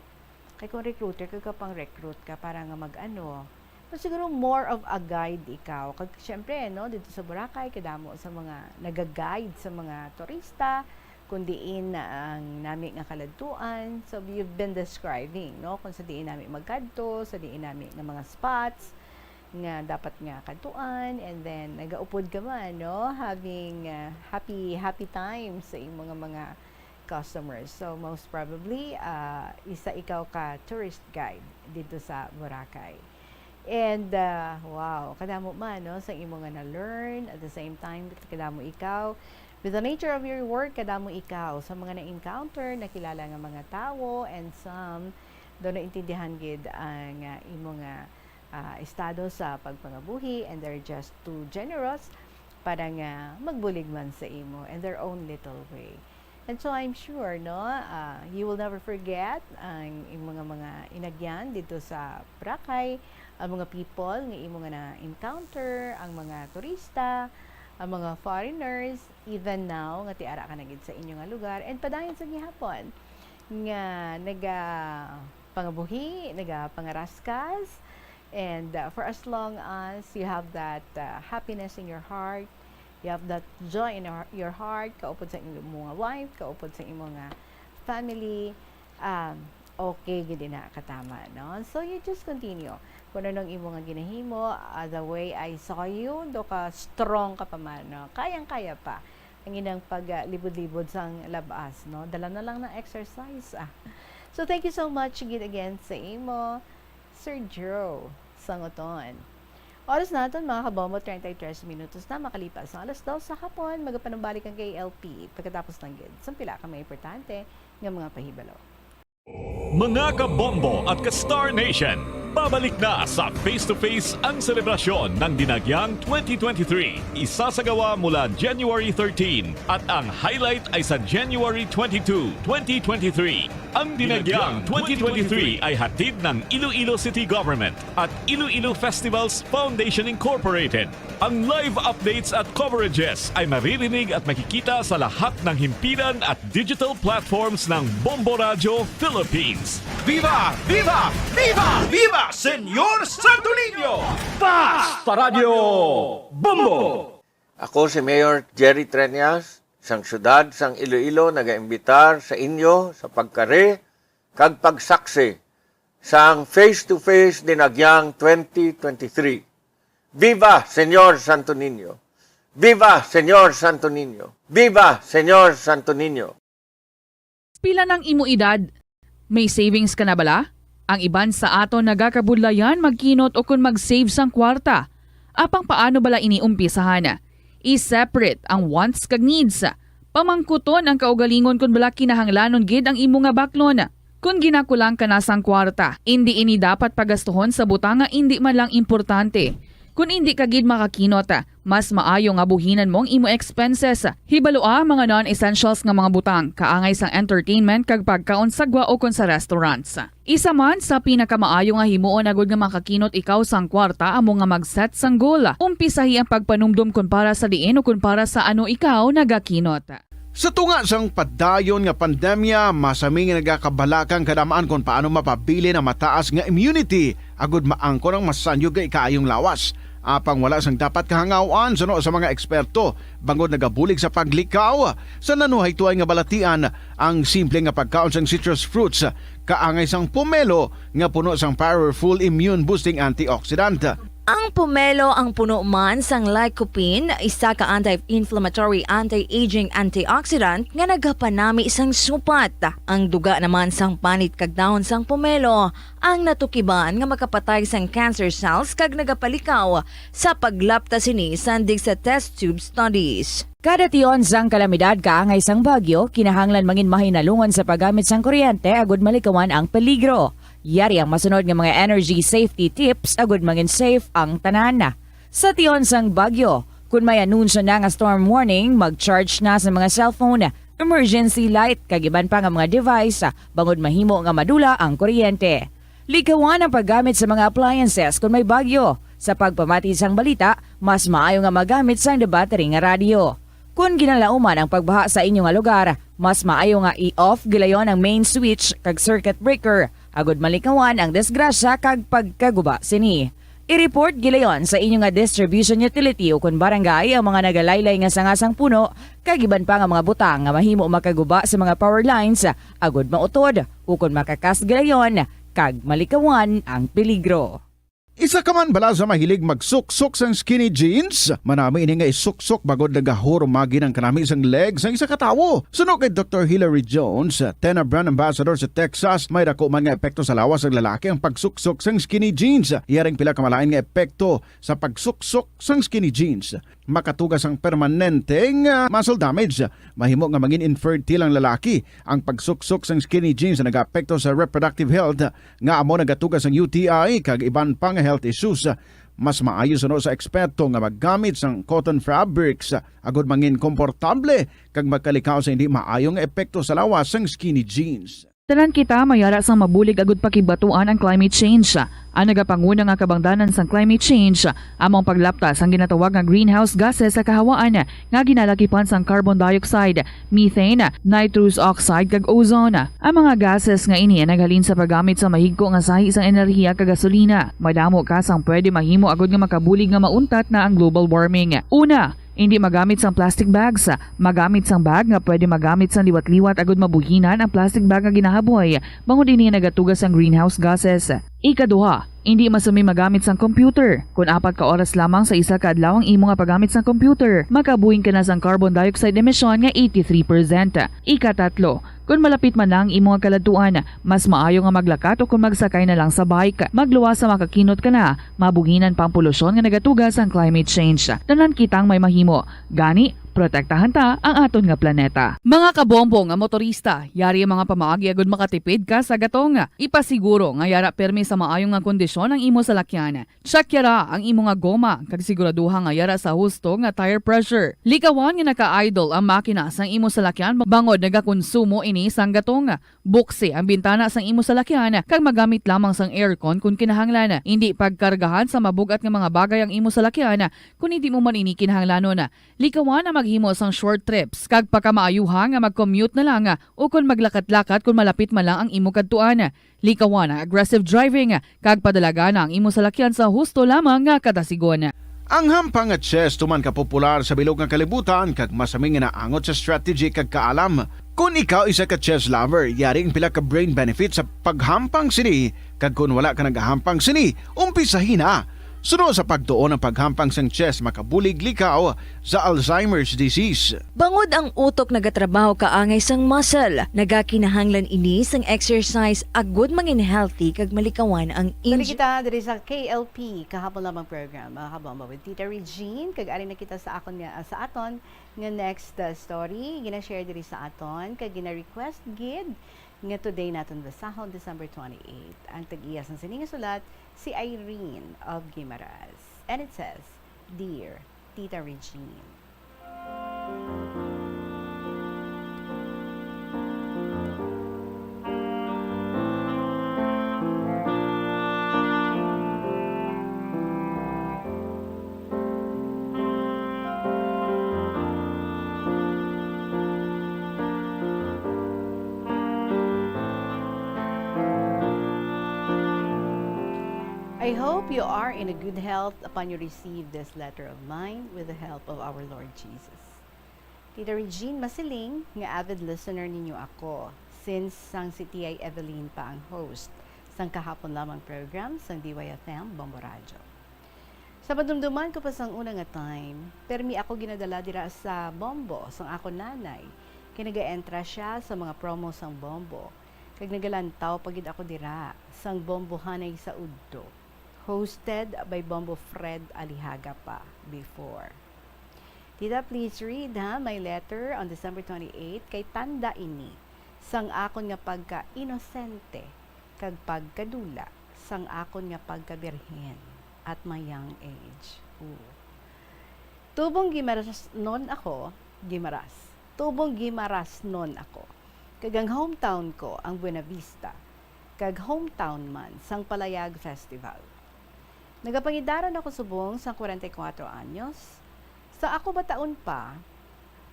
Kaya kung recruiter, kaya pang recruit ka para nga mag-ano. So, siguro more of a guide ikaw. Kag syempre, no, dito sa Boracay, kadamo sa mga nag-guide sa mga turista, kundiin na ang nami nga kaladtuan. So, you've been describing, no, kung sa diin nami magkadto, sa diin nami nga mga spots nga dapat nga kadtuan, and then nagaupod ka man, no, having happy times sa imong mga customers. So, most probably, isa ikaw ka tourist guide dito sa Boracay. And, wow, kadamo man, no, sa imo nga na-learn, at the same time, kadamo ikaw, with the nature of your work, kadamo ikaw, sa mga na-encounter, nakilala nga mga tao, and some, doon naintindihan gid ang imo nga estado sa pagpangabuhi, and they're just too generous para nga magbulig man sa imo in their own little way. And so I'm sure, no, you will never forget ang mga inagyan dito sa Boracay, ang mga people nga imo nga na-encounter, ang mga turista, ang mga foreigners, even now, nga tiara ka na gid sa inyo nga lugar, and padayon sa gihapon, nga nagapangabuhi, nagapangaraskas, and for as long as you have that happiness in your heart, you have that joy in your heart, kaupod sa imong mga wife, kaupod sa imong family, okay gid na katama, no? So you just continue kung anong imo nga ginahimo, the way I saw you, do ka strong ka pa man, no? Kayang-kaya pa ang inang paglibod-libod sang labas, no? Dala na lang ng exercise. So thank you so much gid again sa imo, Sir Joe Sangoton. Oras natin mga kabombo, 33 minutos na makalipas ang alas 2 sa hapon, magapanumbalik ang KLP pagkatapos ng gid. Sampila ka mga importante ng mga pahibalo. Mga kabombo at ka-Star Nation, babalik na sa face-to-face ang selebrasyon ng Dinagyang 2023. Isasagawa mula January 13 at ang highlight ay sa January 22, 2023. Ang Dinagyang 2023 ay hatid ng Iloilo City Government at Iloilo Festivals Foundation Incorporated. Ang live updates at coverages ay maririnig at makikita sa lahat ng himpilan at digital platforms ng Bombo Radio Philippines. Viva! Viva! Viva! Viva! Senyor Santo Niño! Basta Radio Bombo! Ako si Mayor Jerry Treñas, sang syudad sang Iloilo, nagaimbitar sa inyo sa pagkare kag pagsaksi sang face-to-face Dinagyang 2023. Viva, Senyor Santo Niño! Viva, Senyor Santo Niño! Viva, Senyor Santo Niño! Pila ng imo edad? May savings ka na bala? Ang iban sa ato nagakabudlayan magkinot o kung mag-save sang kwarta. Apang paano bala iniumpisahan? I-separate ang wants kag needs. Pamangkuton ang kaugalingon kung bala kinahanglanon gid ang imo nga baklon. Kung ginakulang ka na sang kwarta, hindi ini dapat pagastuhon sa butang nga hindi man lang importante. Kung hindi ka gid makakinot, mas maayo nga buhinan mong imo expenses. Hibaloa mga non-essentials nga mga butang, kaangay sang entertainment kag pagkaon sagwa o kon sa restaurants. Isa man sa pinakamaayo nga himuon agud nga makakinot ikaw sang kwarta amo nga mag-set sang goal. Umpisahi ang pagpanumdum kun para sa diin o kun para sa ano ikaw nagakinot. Sa tunga sang padayon nga pandemya, masami nga nagakabalakang kadamaan kung paano mapabili na mataas nga immunity agud maangkon ang masanyo nga ikaayong lawas. apang wala sang dapat kahangawan suno sa mga eksperto bangod nagabulig sa paglikaw sa nanuhay tuay nga balatian ang simple nga pagkaon sang citrus fruits kaangay sang pomelo nga puno sang powerful immune boosting antioxidant. Ang pomelo ang puno man sang lycopene, isa ka anti-inflammatory, anti-aging antioxidant nga nagapanami sang supat. Ang duga naman sang panit kag dahon sang pomelo ang natukiban nga makapatay sang cancer cells kag nagapalikaw sa paglapta sini sandig sa test tube studies. Kada tion sang kalamidad kaangay sang bagyo, kinahanglan mangin mahinalungon sa paggamit sang kuryente agud malikawan ang peligro. Yari ang masunod nga mga energy safety tips agud mangin safe ang tanan. Sa tion sang bagyo, kung may anunsyo na nga storm warning, mag-charge na sa mga cellphone, emergency light, kag iban pa nga mga device, bangod mahimo nga madula ang kuryente. Likawan ang paggamit sa mga appliances kung may bagyo. Sa pagpamati sang balita, mas maayo nga magamit sang debattery nga radio. Kung ginalauman ang pagbaha sa inyong lugar, mas maayo nga i-off gilayon ang main switch kag circuit breaker. Agud malikawan ang disgrasya kag pagkaguba sini. I-report gilayon sa inyong nga distribution utility o kun barangay ang mga nagalaylay nga sangasang puno kag iban pa nga mga butang nga mahimo makaguba sa mga power lines agud mautod o kun makakas gilayon kag malikawan ang peligro. Isa ka man bala sa mahilig magsuksok sang skinny jeans? Manami ini nga isuksok bagod nagahurumagi ng kanami sang legs sang isa ka tawo. Suno kay Dr. Hillary Jones, Tena Brand Ambassador sa Texas, may dako man nga epekto sa lawas ng lalaki ang pagsuksok sang skinny jeans. Iyaring pila kamalain nga epekto sa pagsuksok sang skinny jeans. Makatugas ang permanenteng muscle damage. Mahimo nga mangin infertile ang lalaki. Ang pagsuksok sang skinny jeans na nag-apekto sa reproductive health nga amo nagatugas ang UTI kag iban pang health issues. Mas maayo sa eksperto nga maggamit sang cotton fabrics agud mangin komportable kag magkalikaw sa hindi maayong epekto sa lawas sang skinny jeans. Tanan kita mayara sang mabulig agud pakibatuan ang climate change. Ang nagapanguna nga kabangdanan sang climate change among paglaptas ang ginatawag nga greenhouse gases sa kahawaan nga ginalakipan sang carbon dioxide, methane, nitrous oxide kag ozone. Ang mga gases nga ini naghalin sa paggamit sa mahigko nga sahi sang enerhiya kag gasolina. Madamo ka sang pwede mahimo agud nga makabulig nga mauntat na ang global warming. Una, hindi magamit sang plastic bags. Magamit sang bag nga pwede magamit sang liwat-liwat agud mabuhinan ang plastic bag nga ginahaboy bangod ini nagatugas ang greenhouse gases. Ikaduha, hindi masumi magamit sang computer. Kung 4 ka oras lamang sa isa ka adlaw ang imo nga paggamit sang computer, makabuhing ka na sang carbon dioxide emission nga 83%. Ikatatlo, kung malapit man lang imo nga kaladuan, mas maayo nga maglakat o kung magsakay na lang sa bike. Magluwas sa makakinot ka na, mabuhinan pang polusyon nga nagatugas ang climate change. Tanan kitang may mahimo. Gani, protektahan ta ang aton nga planeta. Mga kabombo nga motorista, yari ang mga pamaagi agud makatipid ka sa gatong. Ipasiguro nga yara permi sa maayong nga kondisyon ang imo salakyan. Check yara ang imo nga goma kag siguraduha nga yara sa husto nga tire pressure. Likawan nga naka-idle ang makina sang imo salakyan bangod nagakonsumo ini sang gatong. Buksi ang bintana sang imo salakyan kag magamit lamang sang aircon kung kinahanglan. Hindi pagkargahan sa mabugat nga mga bagay ang imo salakyan kung hindi mo man ini kinahanglanon. Likawan ang maghimo sang short trips kag pakamaayuha nga mag-commute na lang o kung maglakat-lakat kung malapit man lang ang imo kadtuan. Likawan ang aggressive driving kag padalaga na ang imo salakyan sa husto lamang nga kadasigon. Ang hampang at chess tuman ka popular sa bilog nga kalibutan kag masaming nga naangot sa strategy kag kaalam. Kung ikaw isa ka chess lover, yaring pila ka brain benefit sa paghampang sini kag kung wala ka nagahampang sini, umpisahin na. Suno sa pagtuon ng paghampang sang chess makabulig likaw sa Alzheimer's disease. Bangod ang utok nagatrabaho kaangay sang muscle, nagakinahanglan ini sang exercise agud mangin healthy kag malikawan ang Balik kita diri sa KLP kahapon lamang program. Habang with Tita Regine kag ari na kita sa aton nga next story gina-share diri sa aton kag gina-request gid nga today naton basahon December 28. Ang tag-iya sang sining sulat si Irene of Guimaras. And it says, Dear Tita Regine. I hope you are in a good health upon you receive this letter of mine with the help of our Lord Jesus. Tita Regine Masiling, nga avid listener ninyo ako, since sang si Tia Evelyn pa ang host sang kahapon lamang program sang DYFM Bombo Radio. Sa madumduman ko pa sang una nga time, permi ako ginadala dira sa Bombo sang ako nanay, kay naga-entra siya sa mga promo sang Bombo, kag nagalantaw pagid ako dira sang Bombo Hanay sa Udto, hosted by Bombo Fred Alihaga pa before. Tita, please read my letter on December 28 kay tanda ini sang akon nga pagka-inosente kag pagkadula sang akon nga pagka-birhen at my young age. Tubong gimaras non ako, Tubong gimaras non ako. Kag ang hometown ko ang Buena Vista. Kag hometown man sang Palayag Festival. Nagapangidaran ako subong sang 44 anyos. Sa ako bataon pa,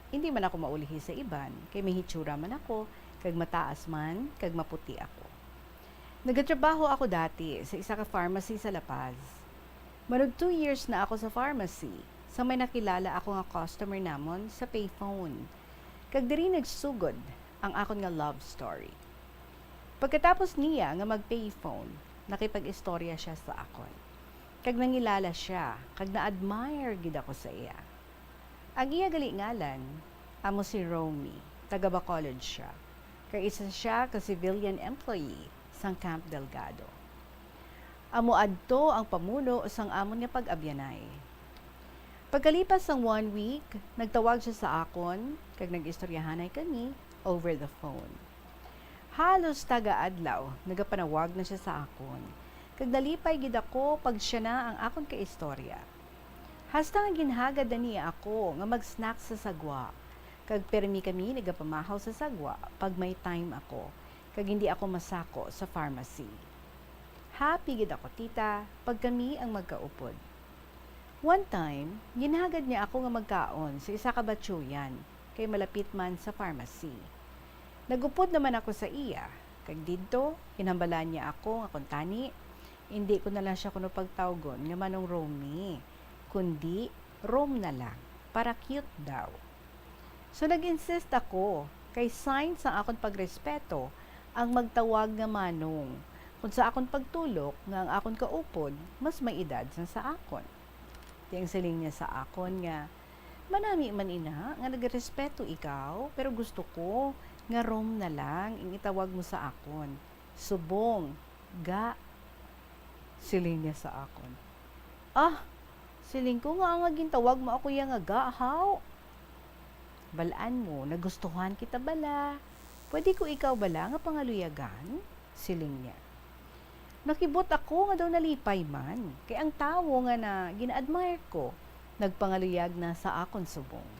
hindi man ako maulihi sa iban, kay may hitsura man ako, kag mataas man, kag maputi ako. Nagatrabaho ako dati sa isa ka pharmacy sa La Paz. Manog 2 years na ako sa pharmacy, sa may nakilala ako nga customer namon sa payphone. Kag diri nagsugod ang akon nga love story. Pagkatapos niya nga mag-payphone, nakipag-istorya siya sa akon. Kag nangilala siya, kag na-admire gid ako sa iya. Ang iya gali ngalan, amo si Romy, taga Bacolod siya. Kag isa siya ka civilian employee sang Camp Delgado. Amo adto ang pamuno sang amon nga pag-abyanay. Pagkalipas sang 1 week, nagtawag siya sa akon, kag nag-istoryahanay kami over the phone. Halos taga-adlaw, nagapanawag na siya sa akon. Kag nalipay gid ako pag siya na ang akon kaistorya. Hasta nga ginhagad niya ako nga mag-snack sa sagwa. Kag permi kami nagapamahaw sa sagwa pag may time ako. Kag hindi ako masako sa pharmacy. Happy gid ako, tita, pag kami ang magkaupod. One time, ginhagad niya ako nga magkaon sa isa ka batsuyan kay malapit man sa pharmacy. Nagupod naman ako sa iya. Kag didto, hinambalan niya ako nga kuntani. Hindi ko na lang siya kuno pagtawgon nga manong Romy, kundi Rom na lang, para cute daw. So nag-insist ako, kay sign sa akon pagrespeto, ang magtawag nga manong, kung sa akon pagtulok nga ang akon kaupod, mas may edad sa akon. Yang siling niya sa akon nga, manami man ina, nga nagrespeto ikaw, pero gusto ko, nga Rom na lang, ingitawag mo sa akon. Subong, ga, siling niya sa akon. Siling ko nga gintawag mo ako yung agahaw. Balaan mo, nagustuhan kita bala. Pwede ko ikaw bala nga pangaluyagan? Siling niya. Nakibot ako nga daw nalipay man. Kay ang tawo nga na gina-admire ko, nagpangaluyag na sa akon subong.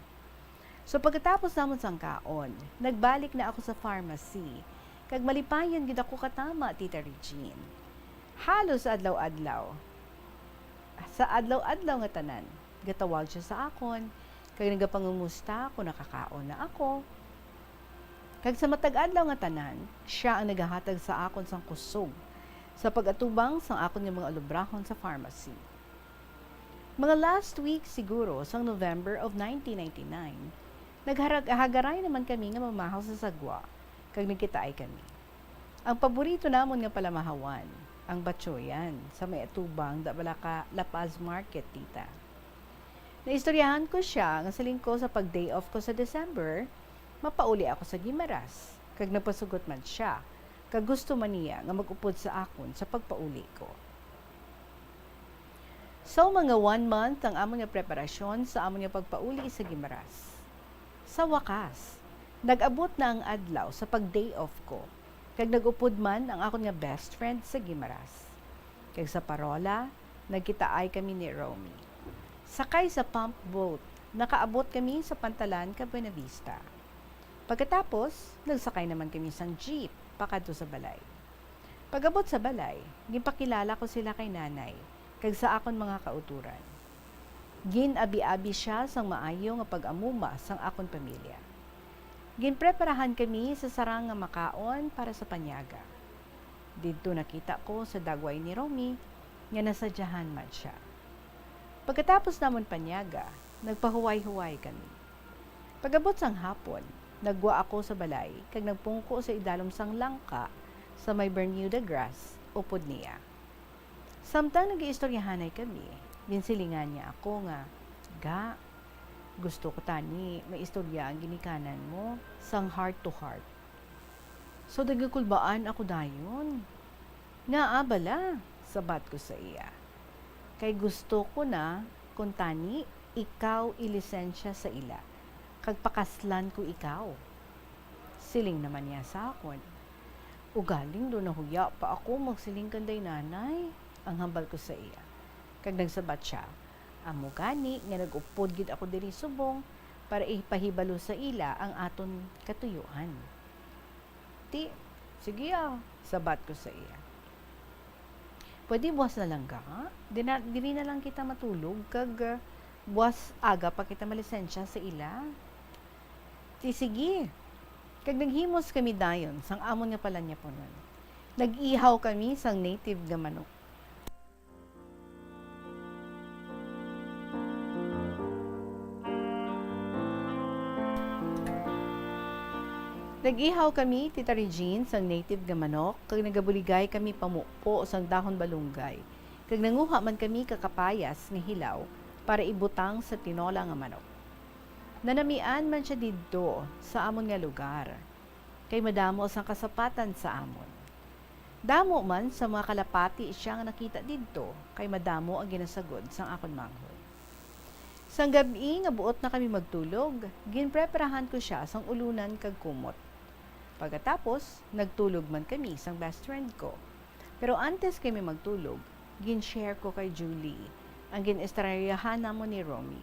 So pagkatapos namon sang kaon, nagbalik na ako sa pharmacy. Kag malipayan gid ako katama, Tita Regine. Halos adlaw-adlaw. Sa adlaw-adlaw nga tanan, gatawag siya sa akon, kag nagapangumusta kung nakakaon na ako. Kag sa matag-adlaw nga tanan, siya ang nagahatag sa akon sang kusog sa pag-atubang sang akon nga mga alubrahon sa pharmacy. Mga last week siguro sang November of 1999, naghagaray naman kami nga mamahaw sa sagwa, kag nagkitaay kami. Ang paborito namon nga palamahawan, ang batsoyan sa may atubang da Balaka La Paz Market, tita. Naistoryahan ko siya nga saling ko sa pag-day off ko sa December, mapauli ako sa Guimaras, kag nagpasugot man siya, kag gusto man niya nga mag-upod sa akon sa pagpauli ko. So mga 1 month ang amon nga preparasyon sa amon nga pagpauli sa Guimaras. Sa wakas, nag-abot na ang adlaw sa pag-day off ko, kag nag-upod man ang akon nga best friend sa Guimaras. Kag sa parola, nagkitaay kami ni Romy. Sakay sa pump boat, nakaabot kami sa Pantalan, Buena Vista. Pagkatapos, nagsakay naman kami sang jeep, pakadto sa balay. Pag-abot sa balay, gipakilala ko sila kay nanay, kag sa akon mga kauturan. Gin-abi-abi siya sang maayo nga pag-amuma sang akon pamilya. Ginpreparahan kami sa sarang nga makaon para sa panyaga. Dito nakita ko sa dagway ni Romy nga nasadyahan man siya. Pagkatapos namon panyaga, nagpahuway-huway kami. Pagabot sang hapon, nagwa ako sa balay kag nagpungko sa idalom sang langka sa may Bermuda grass upod niya. Samtang nag-iistoryahanay kami, ginsilingan niya ako nga, "Ga, gusto ko tani, may istorya ang ginikanan mo sang heart to heart." So dagakulbaan ako dayon. Nga abala, sabat ko sa iya. Kay gusto ko na kung tani, ikaw ilisensya sa ila. Kag pakaslan ko ikaw. Siling naman niya sa akon. Ugaling do nahuya pa ako magsiling kanday nanay. Ang hambal ko sa iya. Kag nagsabat siya, amo gani nga nag-upod gid ako diri subong para ipahibalo sa ila ang aton katuyuan. Ti, sige sabat ko sa iya. Pwede buwas na lang ka? Dili na lang kita matulog kag buwas aga pa kita malisensya sa ila. Ti, sige. Kag naghimos kami dayon sang amon nga pala niya po nun. Nag-ihaw kami sang native nga manok. Nag-ihaw kami, Tita Regine, sang native nga manok, kag nagabuligay kami pamupo sang dahon balunggay. Kag nanguha man kami kakapayas nga hilaw para ibutang sa tinola nga manok. Nanamian man siya didto sa amon nga lugar, kay madamo sang kasapatan sa amon. Damo man sa mga kalapati siya nga nakita didto, kay madamo ang ginasagod sang akon manghod. Sang gabi nga buot na kami magtulog, ginpreparahan ko siya sang ulunan kag kumot. Pagkatapos, nagtulog man kami sang best friend ko. Pero antes kami magtulog, gin-share ko kay Julie ang gin-istoryahan namon ni Romy.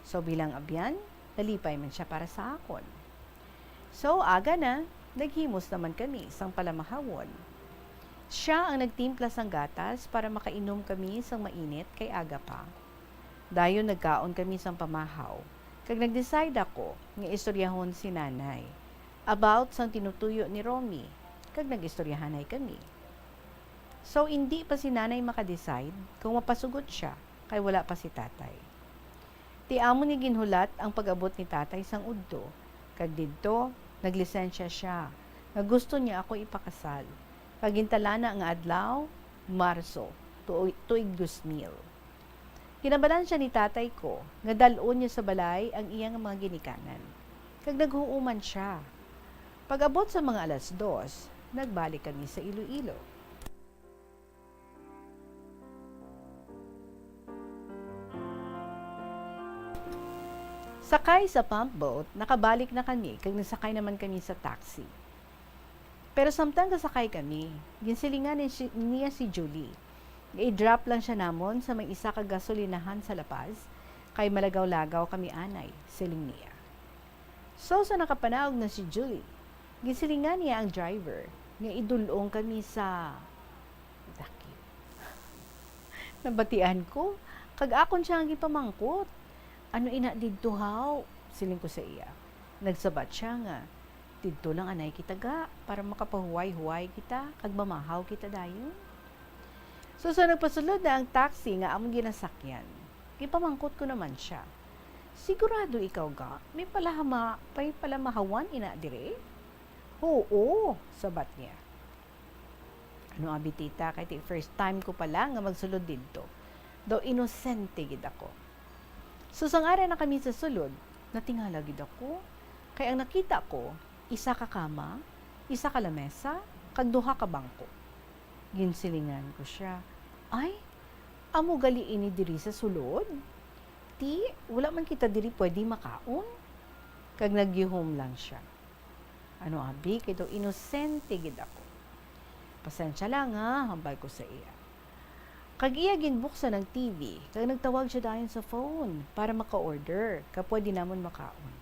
So bilang abyan, nalipay man siya para sa akon. So aga na, naghimos naman kami sang palamahawon. Siya ang nagtimpla sang gatas para makainom kami sang mainit kay aga pa. Dayon nagkaon kami sang pamahaw. Kag nag-decide ako nga istoryahon si nanay about sang tinutuyo ni Romy, kag nag-istoryahanay kami. So, hindi pa si nanay makadecide kung mapasugot siya, kay wala pa si tatay. Ti amo ni ginhulat ang pag-abot ni tatay sang udto, kag didto, naglisensya siya, nga gusto niya ako ipakasal. Kagintala na ang adlaw, Marso, tuig 2000. Kinabalan siya ni tatay ko, nga dalon niya sa balay ang iyang mga ginikanan. Kag naghuuman siya. Pag-abot sa mga 2:00, nagbalik kami sa Iloilo. Sakay sa pump boat, nakabalik na kami kag nasakay naman kami sa taxi. Pero samtang kasakay kami, ginsilingan niya si Julie. I-drop lang siya namon sa may isa ka gasolinahan sa La Paz, kay malagaw-lagaw kami anay, siling niya. So sa nakapanaog na si Julie, ginsilingan niya ang driver nga idulong kami sa Dakip. Nabatian ko, kag akon siya ang gipamangkot. Ano ina didto haw? Siling ko sa iya. Nagsabat siya nga, didto lang anay kita ga, para makapahuway-huway kita, kag mamahaw kita dayon. So sa nagpasulod na ang taxi nga among ginasakyan, gipamangkot ko naman siya. Sigurado ikaw ga, may palamahawan ina dire? Oo, sabat niya. Ano abi tita, kay first time ko pala nga magsulod dito. Daw inosente gid ako. So sang ara na kami sa sulod, natingala gid ako. Kay ang nakita ko, isa ka kama, isa ka lamesa, kag duha ka bangko. Ginsilingan ko siya. Ay, amo gali ini diri sa sulod? Ti, wala man kita diri pwede makaon. Kag nagyuhom lang siya. Ano abi, kay daw inosente gid ako. Pasensya lang ha, hambal ko sa iya. Kag iya ginbuksan ng TV, kag nagtawag siya dayon sa phone para maka-order, kag pwede namon makaon.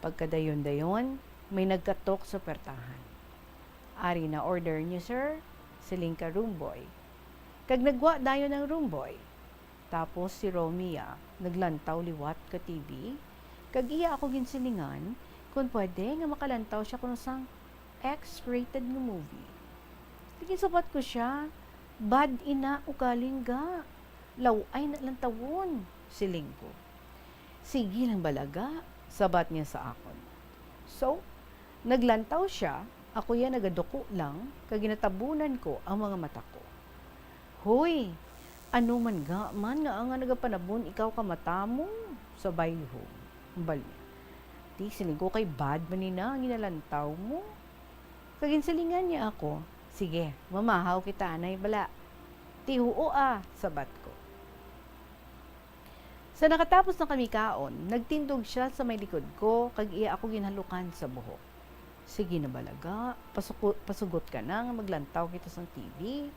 Pagkadayon-dayon, may nagkatok sa pertahan. Ari na order niyo, sir, siling ka room boy. Kag nagwa dayon ng room boy. Tapos si Romia, naglantaw liwat ka TV, kag iya ako ginsilingan, kung pwede nga makalantaw siya kung sang X-rated nga movie. Sige, sabat ko siya, Bad ina ugaling ga. Laway na lang tawon, siling ko. Sige lang balaga, sabat niya sa akon. So, naglantaw siya, ako yan nagaduko lang, kaginatabunan ko ang mga mata ko. Hoy, ano man nga nga nagapanabon ikaw ka mata mo, sabay ho. Bali. Di siling ko kay bad manina ang ginalantaw mo. Kaginsilingan niya ako, sige, mamahaw kita anay bala. Tihuo sabat ko. Sa nakatapos ng kami kaon, nagtindog siya sa may likod ko, kag iya ako ginhalukan sa buhok. Sige na balaga, pasugot ka na, maglantaw kita sa TV.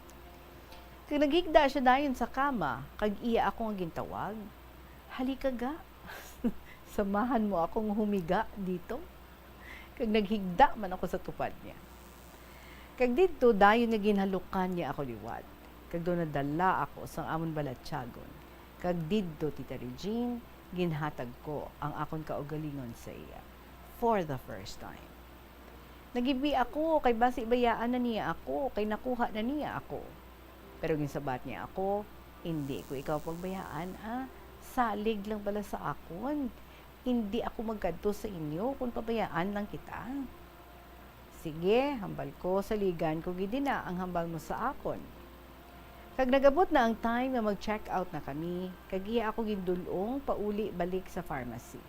Kag naghigda siya dayon sa kama, kag iya ako ang gintawag. Halika ga, samahan mo akong humiga dito. Kag naghigda man ako sa tupad niya. Kag dito, dayon nga ginhalukan niya ako liwat. Kag doon nadala ako sa amon balatsagon. Kag didto, Tita Regine, ginhatag ko ang akon kaugalingon sa iya. For the first time. Nagibi ako, kay basi bayaan na niya ako, kay nakuha na niya ako. Pero ginsabat niya ako, hindi ko ikaw pagbayaan, salig lang pala sa akon. Hindi ako magkadto sa inyo kung pabayaan lang kita. Sige, hambal ko, saligan ko gidina ang hambal mo sa akon. Kag nagabot na ang time na mag-check out na kami, kagiya ako gindulong pauli balik sa pharmacy.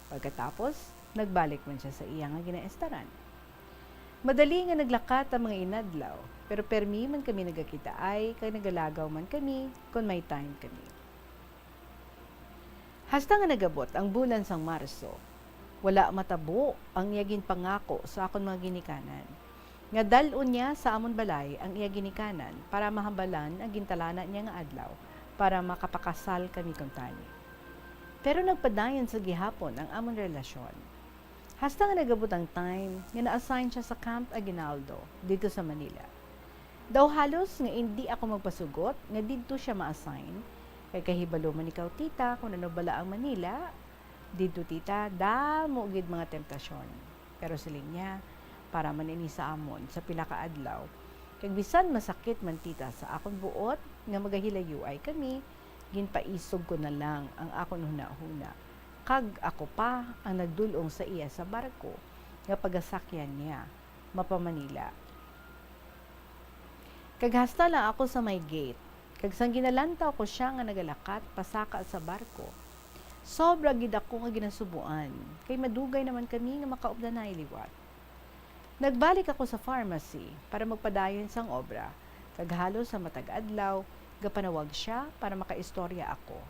Pagkatapos, nagbalik man siya sa iya nga ginaestaran. Madali nga naglakat ang mga inadlaw, pero permi man kami nagakita ay kag nagalagaw man kami kung may time kami. Hasta nga nagabot ang bulan sang Marso, wala matabo ang iyagin pangako sa akon mga ginikanan. Nga dalon niya sa amon balay ang iya ginikanan para mahambalan ang gintalana niya nga adlaw para makapakasal kami kuntani. Pero nagpadayon sa gihapon ang amon relasyon. Hasta nga nagabot ang time nga na-assign siya sa Camp Aguinaldo dito sa Manila. Daw halos nga hindi ako magpasugot nga dito siya ma-assign kay kahibalo man ikaw tita kung ano bala ang Manila. Dito tita, damo gid mga temptasyon. Pero siling niya, para manini sa amon sa pila ka adlaw. Kag bisan masakit man tita sa akon buot nga magahilayo ay kami, ginpaisog ko na lang ang akon huna-huna. Kag ako pa ang nagdulong sa iya sa barko nga pagasakyan niya mapa Manila. Kag hasta lang ako sa may gate. Kag sang ginalantaw ko siya nga nagalakat pasaka sa barko. Sobra gid ako nga ginasubuan kay madugay naman kami nga makaupda na iliwat. Nagbalik ako sa pharmacy para magpadayon sang obra. Kaghalo sa matag adlaw, gapanawag siya para makaistorya ako.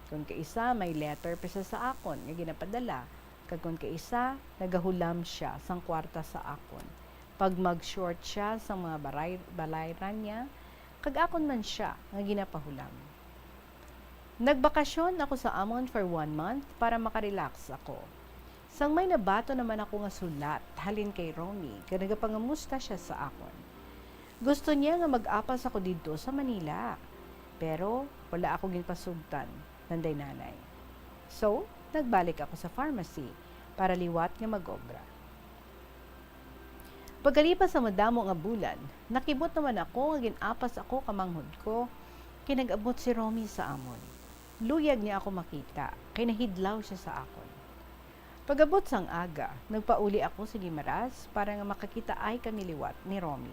Kung kaisa may letter pa siya sa akon nga ginapadala, kag kung kaisa nagahulam siya sang kwarta sa akon. Pag mag-short siya sa mga balayran niya, kag akon man siya nga ginapahulam. Nagbakasyon ako sa amon for 1 month para makarelax ako. Sang may nabato naman ako nga sulat halin kay Romy, kaya nagapangamusta siya sa akon. Gusto niya nga mag-apas ako dito sa Manila, pero wala ako ginpasugtan, nanday nanay. So, nagbalik ako sa pharmacy para liwat nga mag-obra. Pagkalipas sa madamo nga bulan, nakibot naman ako nga ginapas ako kamanghod ko, kinag-abot si Romy sa amon. Luyag niya ako makita, kay nahidlaw siya sa akon. Pagabot sang aga, nagpauli ako sa Gimaras para nga makakita ay kami liwat ni Romy.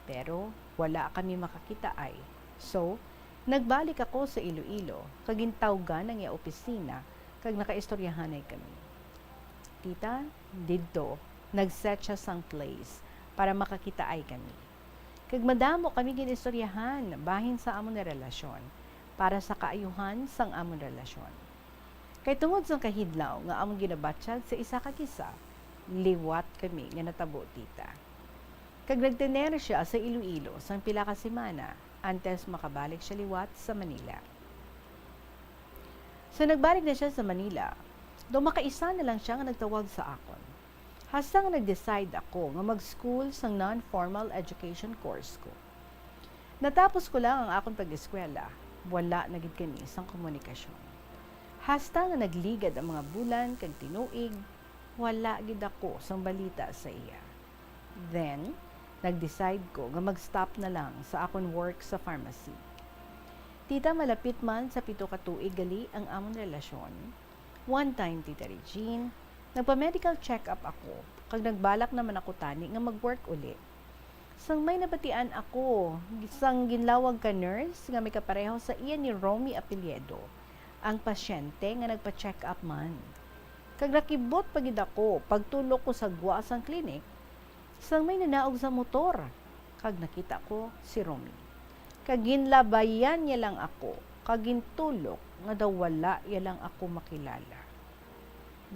Pero wala kami makakita ay. So, nagbalik ako sa Iloilo, kagintawgan ang iya opisina, kag nakaistoryahan ay kami. Tita, didto, nagset siya sang place para makakita ay kami. Kag madamo kami ginistoryahan bahin sa amon na relasyon, para sa kaayuhan sang amon relasyon. Kay tungod sang kahidlaw nga among ginabatsyag sa isa ka kisa, liwat kami nga natabo tita. Kag nagtener siya sa Iloilo sang pila ka semana antes makabalik siya liwat sa Manila. So nagbalik na siya sa Manila, do makaisa na lang siya nga nagtawag sa akon. Hasta nga nag-decide ako nga mag-school sang non-formal education course ko. Natapos ko lang ang akong pag-eskwela, wala na gid kami sang komunikasyon. Hasta nga nagligad ang mga bulan kag tinuig, wala gid ako sang balita sa iya. Then, Nag-decide ko nga mag-stop na lang sa akong work sa pharmacy. Tita, malapit man sa 7 ka tuig gali ang amon relasyon. One time, Tita Regine, nagpa-medical check-up ako, kag nagbalak naman ako tani nga mag-work uli. Sang may nabatian ako, sang ginlawag ka nurse nga may kapareho sa iya ni Romy Apelyedo, ang pasyente nga nagpa-check up man. Kag nakibot pagid ako, pagtulok ko sa guwasang klinik, sang may nanaog sa motor, kag nakita ko si Romy. Kag ginlabayan niya lang ako, kag gintulok nga daw wala ya lang ako makilala.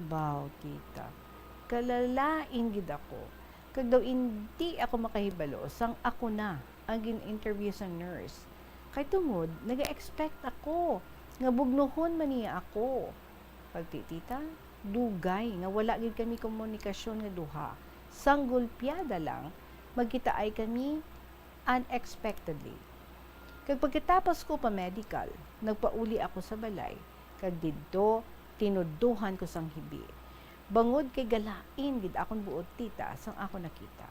Baw, tita, kalalain gid ako. Kag daw hindi ako makahibalo sang ako na ang gin-interview sa nurse. Kay tungod, nag-expect ako nga bugnohon man niya ako. Pagtitita, dugay nga wala gid kami komunikasyon nga duha. Sang gulpyada lang, magkita ay kami unexpectedly. Kag pagkatapos ko pa medical, nagpauli ako sa balay. Kag didto, tinuduhan ko sang hibi. Bangod kay galain gid akong buot, tita, sang ako nakita.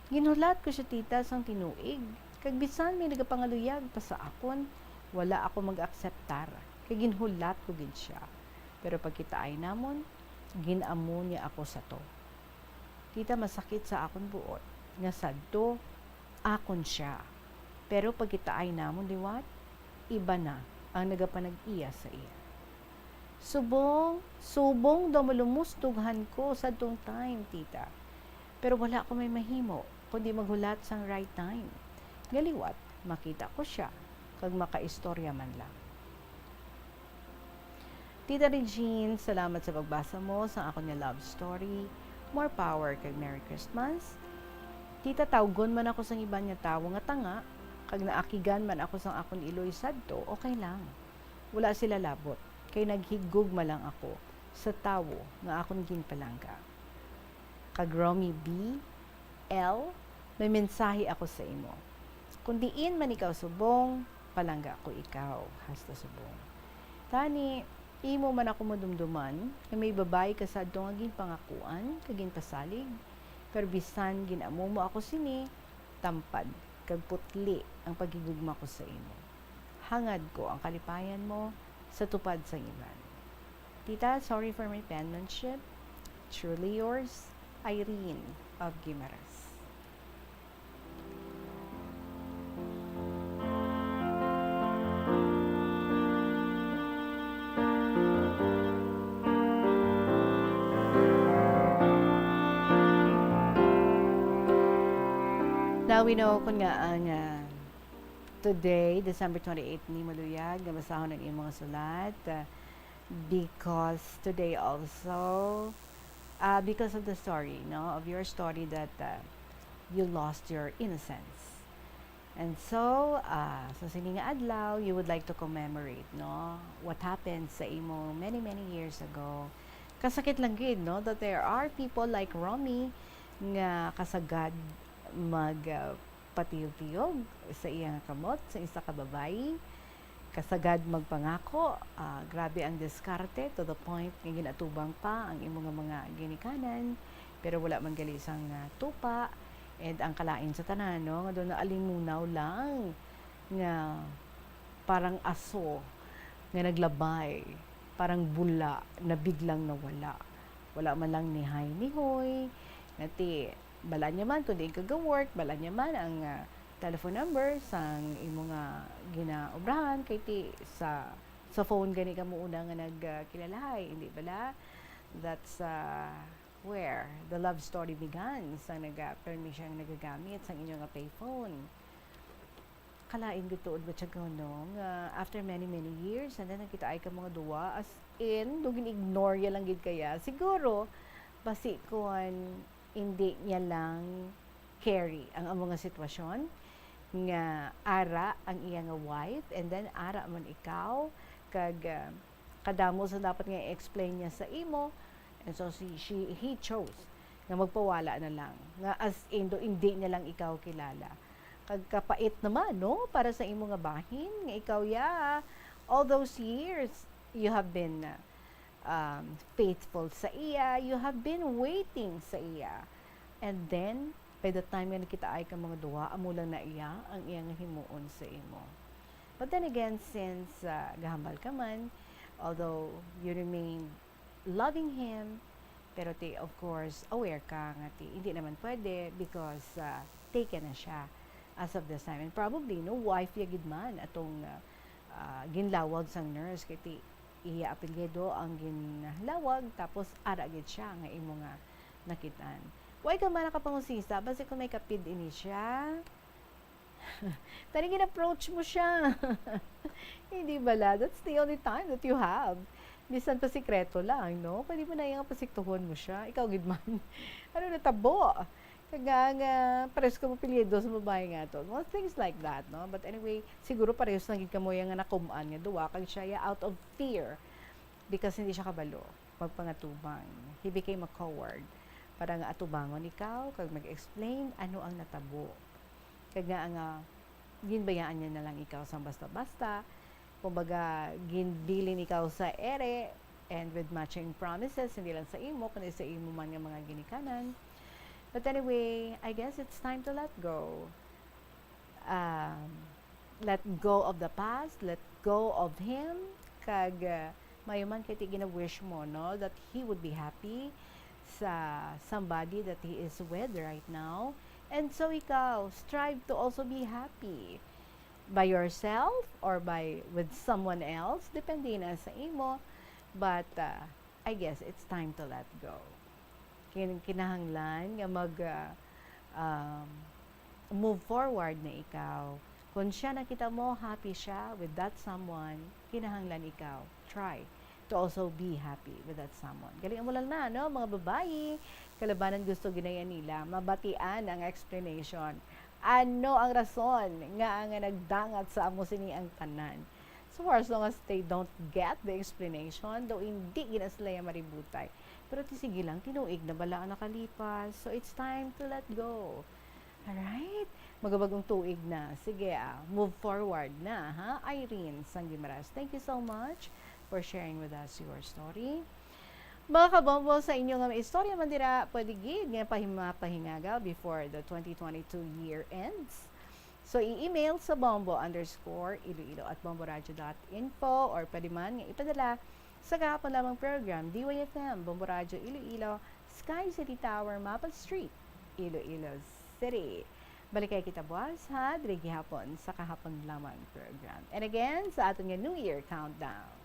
Ginulat ko siya, tita, sang tinuig. Kag bisan may nagapangaluyag pa sa akon, wala ako mag-akseptar. Kay ginhulat ko gid siya. Pero pagkita ay namon, ginamo niya ako sa to. Tita, masakit sa akon buot. Nga sadto, akon siya. Pero pagkita ay namon, liwat, iba na ang nagapanag-iya sa iya. Subong daw malumustughan ko sa tong time, tita. Pero wala ko may mahimo, kundi maghulat sang right time. Galiwat, makita ko siya, kag makaistorya man lang. Tita Regine, salamat sa pagbasa mo sa ako niya love story. More power kag Merry Christmas. Tita, tawgon man ako sang iba niya tawo nga tanga, kag naakigan man ako sang akon iloy sadto, okay lang. Wala sila labot. Kay naghigog malang ako sa tawo nga akong ginpalangga. Kag Romy B. L. May mensahe ako sa imo. Kung diin man ikaw subong, palangga ko ikaw, hasta subong. Tani, imo man ako madumduman, na may babae ka sa nga ginpangakuan, kagin pasalig, pero bisan ginamo mo ako sini, tampad, kag putli ang pagigugma ko sa imo. Hangad ko ang kalipayan mo, sa tupad sa iban. Tita, sorry for my penmanship. Truly yours, Irene of Guimaras. Now we know kung nga ang today, December 28 ni maluyag, nabasahon ng iyong mga sulat because today also, because of the story, no, of your story that you lost your innocence. And so, sa sininga adlaw, you would like to commemorate, no, what happened sa imo many years ago. Kasakit lang gid, no, that there are people like Romy nga kasagad patiyog-tiyog sa iyang kamot, sa isa ka babae, kasagad magpangako, grabe ang diskarte to the point nga ginatubang pa ang imong mga ginikanan, pero wala man gali sang tupa, and ang kalain sa tanan, no, nga doon na alimunaw lang, nga parang aso, nga naglabay, parang bula, na biglang nawala. Wala man lang ni hay ni hoy, nati, bala niya man, kung di ka-work, bala niya man ang telephone number sang imo nga ginaobrahan kay ti sa phone gani ka mo una nga nagkilalahay, hindi bala? That's where the love story began, sa permission nagagamit sa inyong payphone. Kalain gituod ba siya ganong after many years, and then nakita ay ka mga duwa, as in, dugin ignore ya lang gid kaya. Siguro, basi kon hindi niya lang carry ang mga sitwasyon nga ara ang iya nga wife, and then ara man ikaw, kag kadamo sa dapat nga i-explain niya sa imo, and so he chose nga magpawala na lang, nga as in do hindi niya lang ikaw kilala. Kag kapait naman, no, para sa imo nga bahin nga ikaw all those years you have been faithful sa iya, you have been waiting sa iya, and then by the time nga nakita ay ka mga duha, amo lang na iya ang iyang himuon sa imo. But then again, since gahambal ka man, although you remain loving him, pero of course, aware ka nga hindi naman pwede because taken na siya as of this time. And probably, no, wife yagid man atong ginlawag sang nurse kay iya apelyido ang ginlawag tapos ara gid siya nga imo nga nakitaan. Why ka man nakapangusisa basi kung may kapid ini siya. Tani gin-approach mo siya. Hindi bala, that's the only time that you have. Bisan pa sikreto lang, no? Pwede mo na yung pasiktuhon mo siya. Ikaw gid man. Ano na tabo? Nga pares ka mo pilyedo sa babae nga to. Well, things like that, no? But anyway, siguro parehas lang gid kamo yung nakumaan nga duwa kag siya out of fear because hindi siya kabalo magpangatubang. He became a coward para nga atubangon ikaw kag mag-explain ano ang natabo. Kag nga ginbayaan niya na lang ikaw sa basta-basta. Kumbaga ginbilin ikaw sa ere and with matching promises hindi lang sa imo kundi sa imo man nga mga ginikanan. But anyway, I guess it's time to let go. Let go of the past, let go of him. Kag mayuman kay gina-wish mo, no, that he would be happy sa somebody that he is with right now. And so ikaw, strive to also be happy by yourself or with someone else, depende na sa imo. But I guess it's time to let go. Kinahanglan nga move forward na ikaw. Kung siya nakita mo, happy siya with that someone, kinahanglan ikaw. Try to also be happy with that someone. Galing mo lang na, no? Mga babae, kalabanan gusto ginayan nila, mabatian ang explanation. Ano ang rason nga nagdangat sa amo sini ang tanan. So for as long as they don't get the explanation, though hindi gina sila yung maributay, pero sige lang, tinuig na bala ang nakalipas. So it's time to let go. Alright? Magabagong tuig na. Sige, move forward na, ha? Irene Sangimaras, thank you so much for sharing with us your story. Mga kabombo, sa inyo nga may istorya man dira, pwede gid nga pahingagal before the 2022 year ends. So, i-email sa bombo_iloilo@bomboradio.info or pwede man nga ipadala sa kahapon lamang program, DYFM, Bombo Radio Iloilo, Sky City Tower, Maple Street, Iloilo City. Balik kayo kita buwas, ha? Diri gihapon sa kahapon lamang program. And again, sa aton nga New Year Countdown.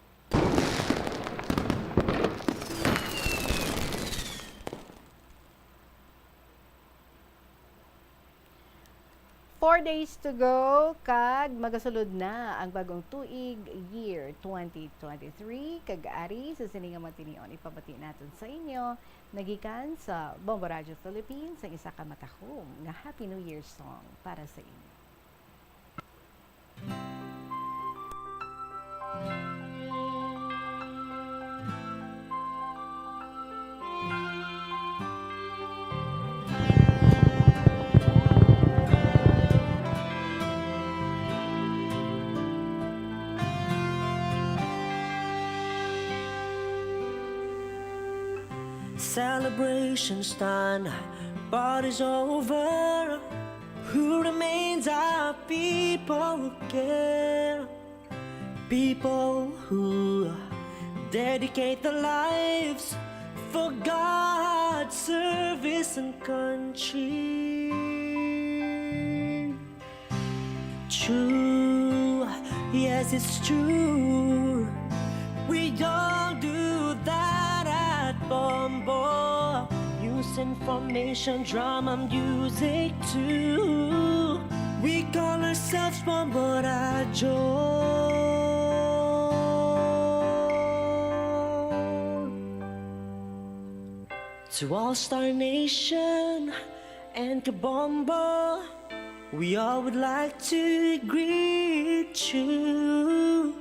Four days to go, kag magasulod na ang bagong tuig, year 2023. Kag ari sa sininga matinion, ipabati natin sa inyo, nagikan sa Bombo Radio Philippines, ang isa ka matahong nga Happy New Year song para sa inyo. Celebration's done, party's over. Who remains are people who care, people who dedicate their lives for God's service and country. True, yes, it's true. We all do that at Bombo. News, information, drama, music too. We call ourselves Bombo Radio. To All-Star Nation and Kabombo, we all would like to greet you.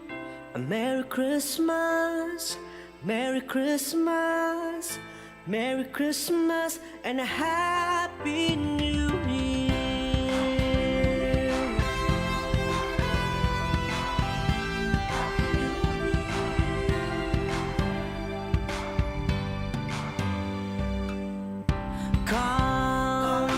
A Merry Christmas, Merry Christmas, Merry Christmas, and a Happy New Year. Come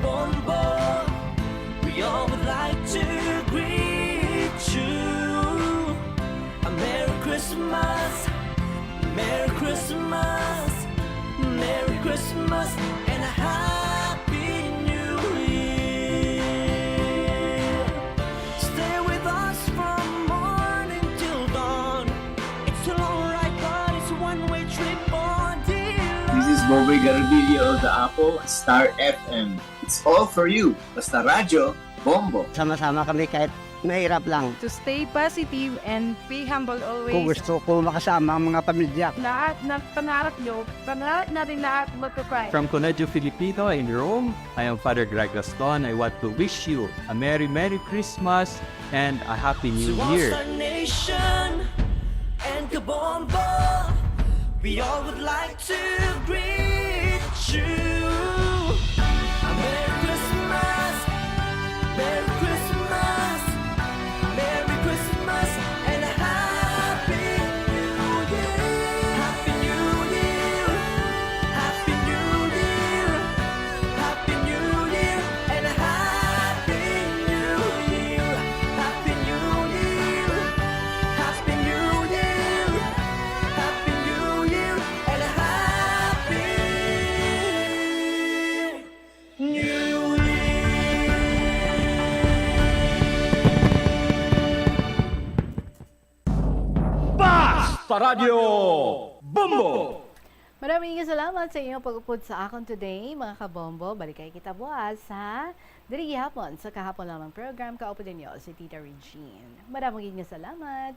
kabombo. We all would like to greet you. A Merry Christmas, Merry Christmas, Merry Christmas, and a Happy New Year. Stay with us from morning till dawn. It's a long ride, but it's a one-way trip on This is Bobby Garbillo of the Apple Star FM. It's all for you. Basta radyo, bombo. Sama-sama kami kahit mahirap lang. To stay positive and be humble always. Kung gusto ko makasama ang mga pamilya. Lahat ng pangarap nyo, pangarap natin lahat magpapray. From Colegio Filipino in Rome, I am Father Greg Gaston. I want to wish you a Merry Christmas and a Happy New To Year. All-Star Nation and Kabombo, we all would like to greet you. A Merry Christmas, Merry Christmas, Merry Christmas, and a Happy New Year. Happy New Year, Happy New Year, Happy New Year, and a Happy New Year. Happy New Year, Happy New Year, Happy New Year, and a Happy New Year. Basta Radio Bombo! Maraming salamat sa inyong pag-upod sa akon today, mga kabombo. Balik kayo kita bukas sa diri hapon sa kahapon lamang program. Kaupo din niyo si Tita Regine. Maraming salamat.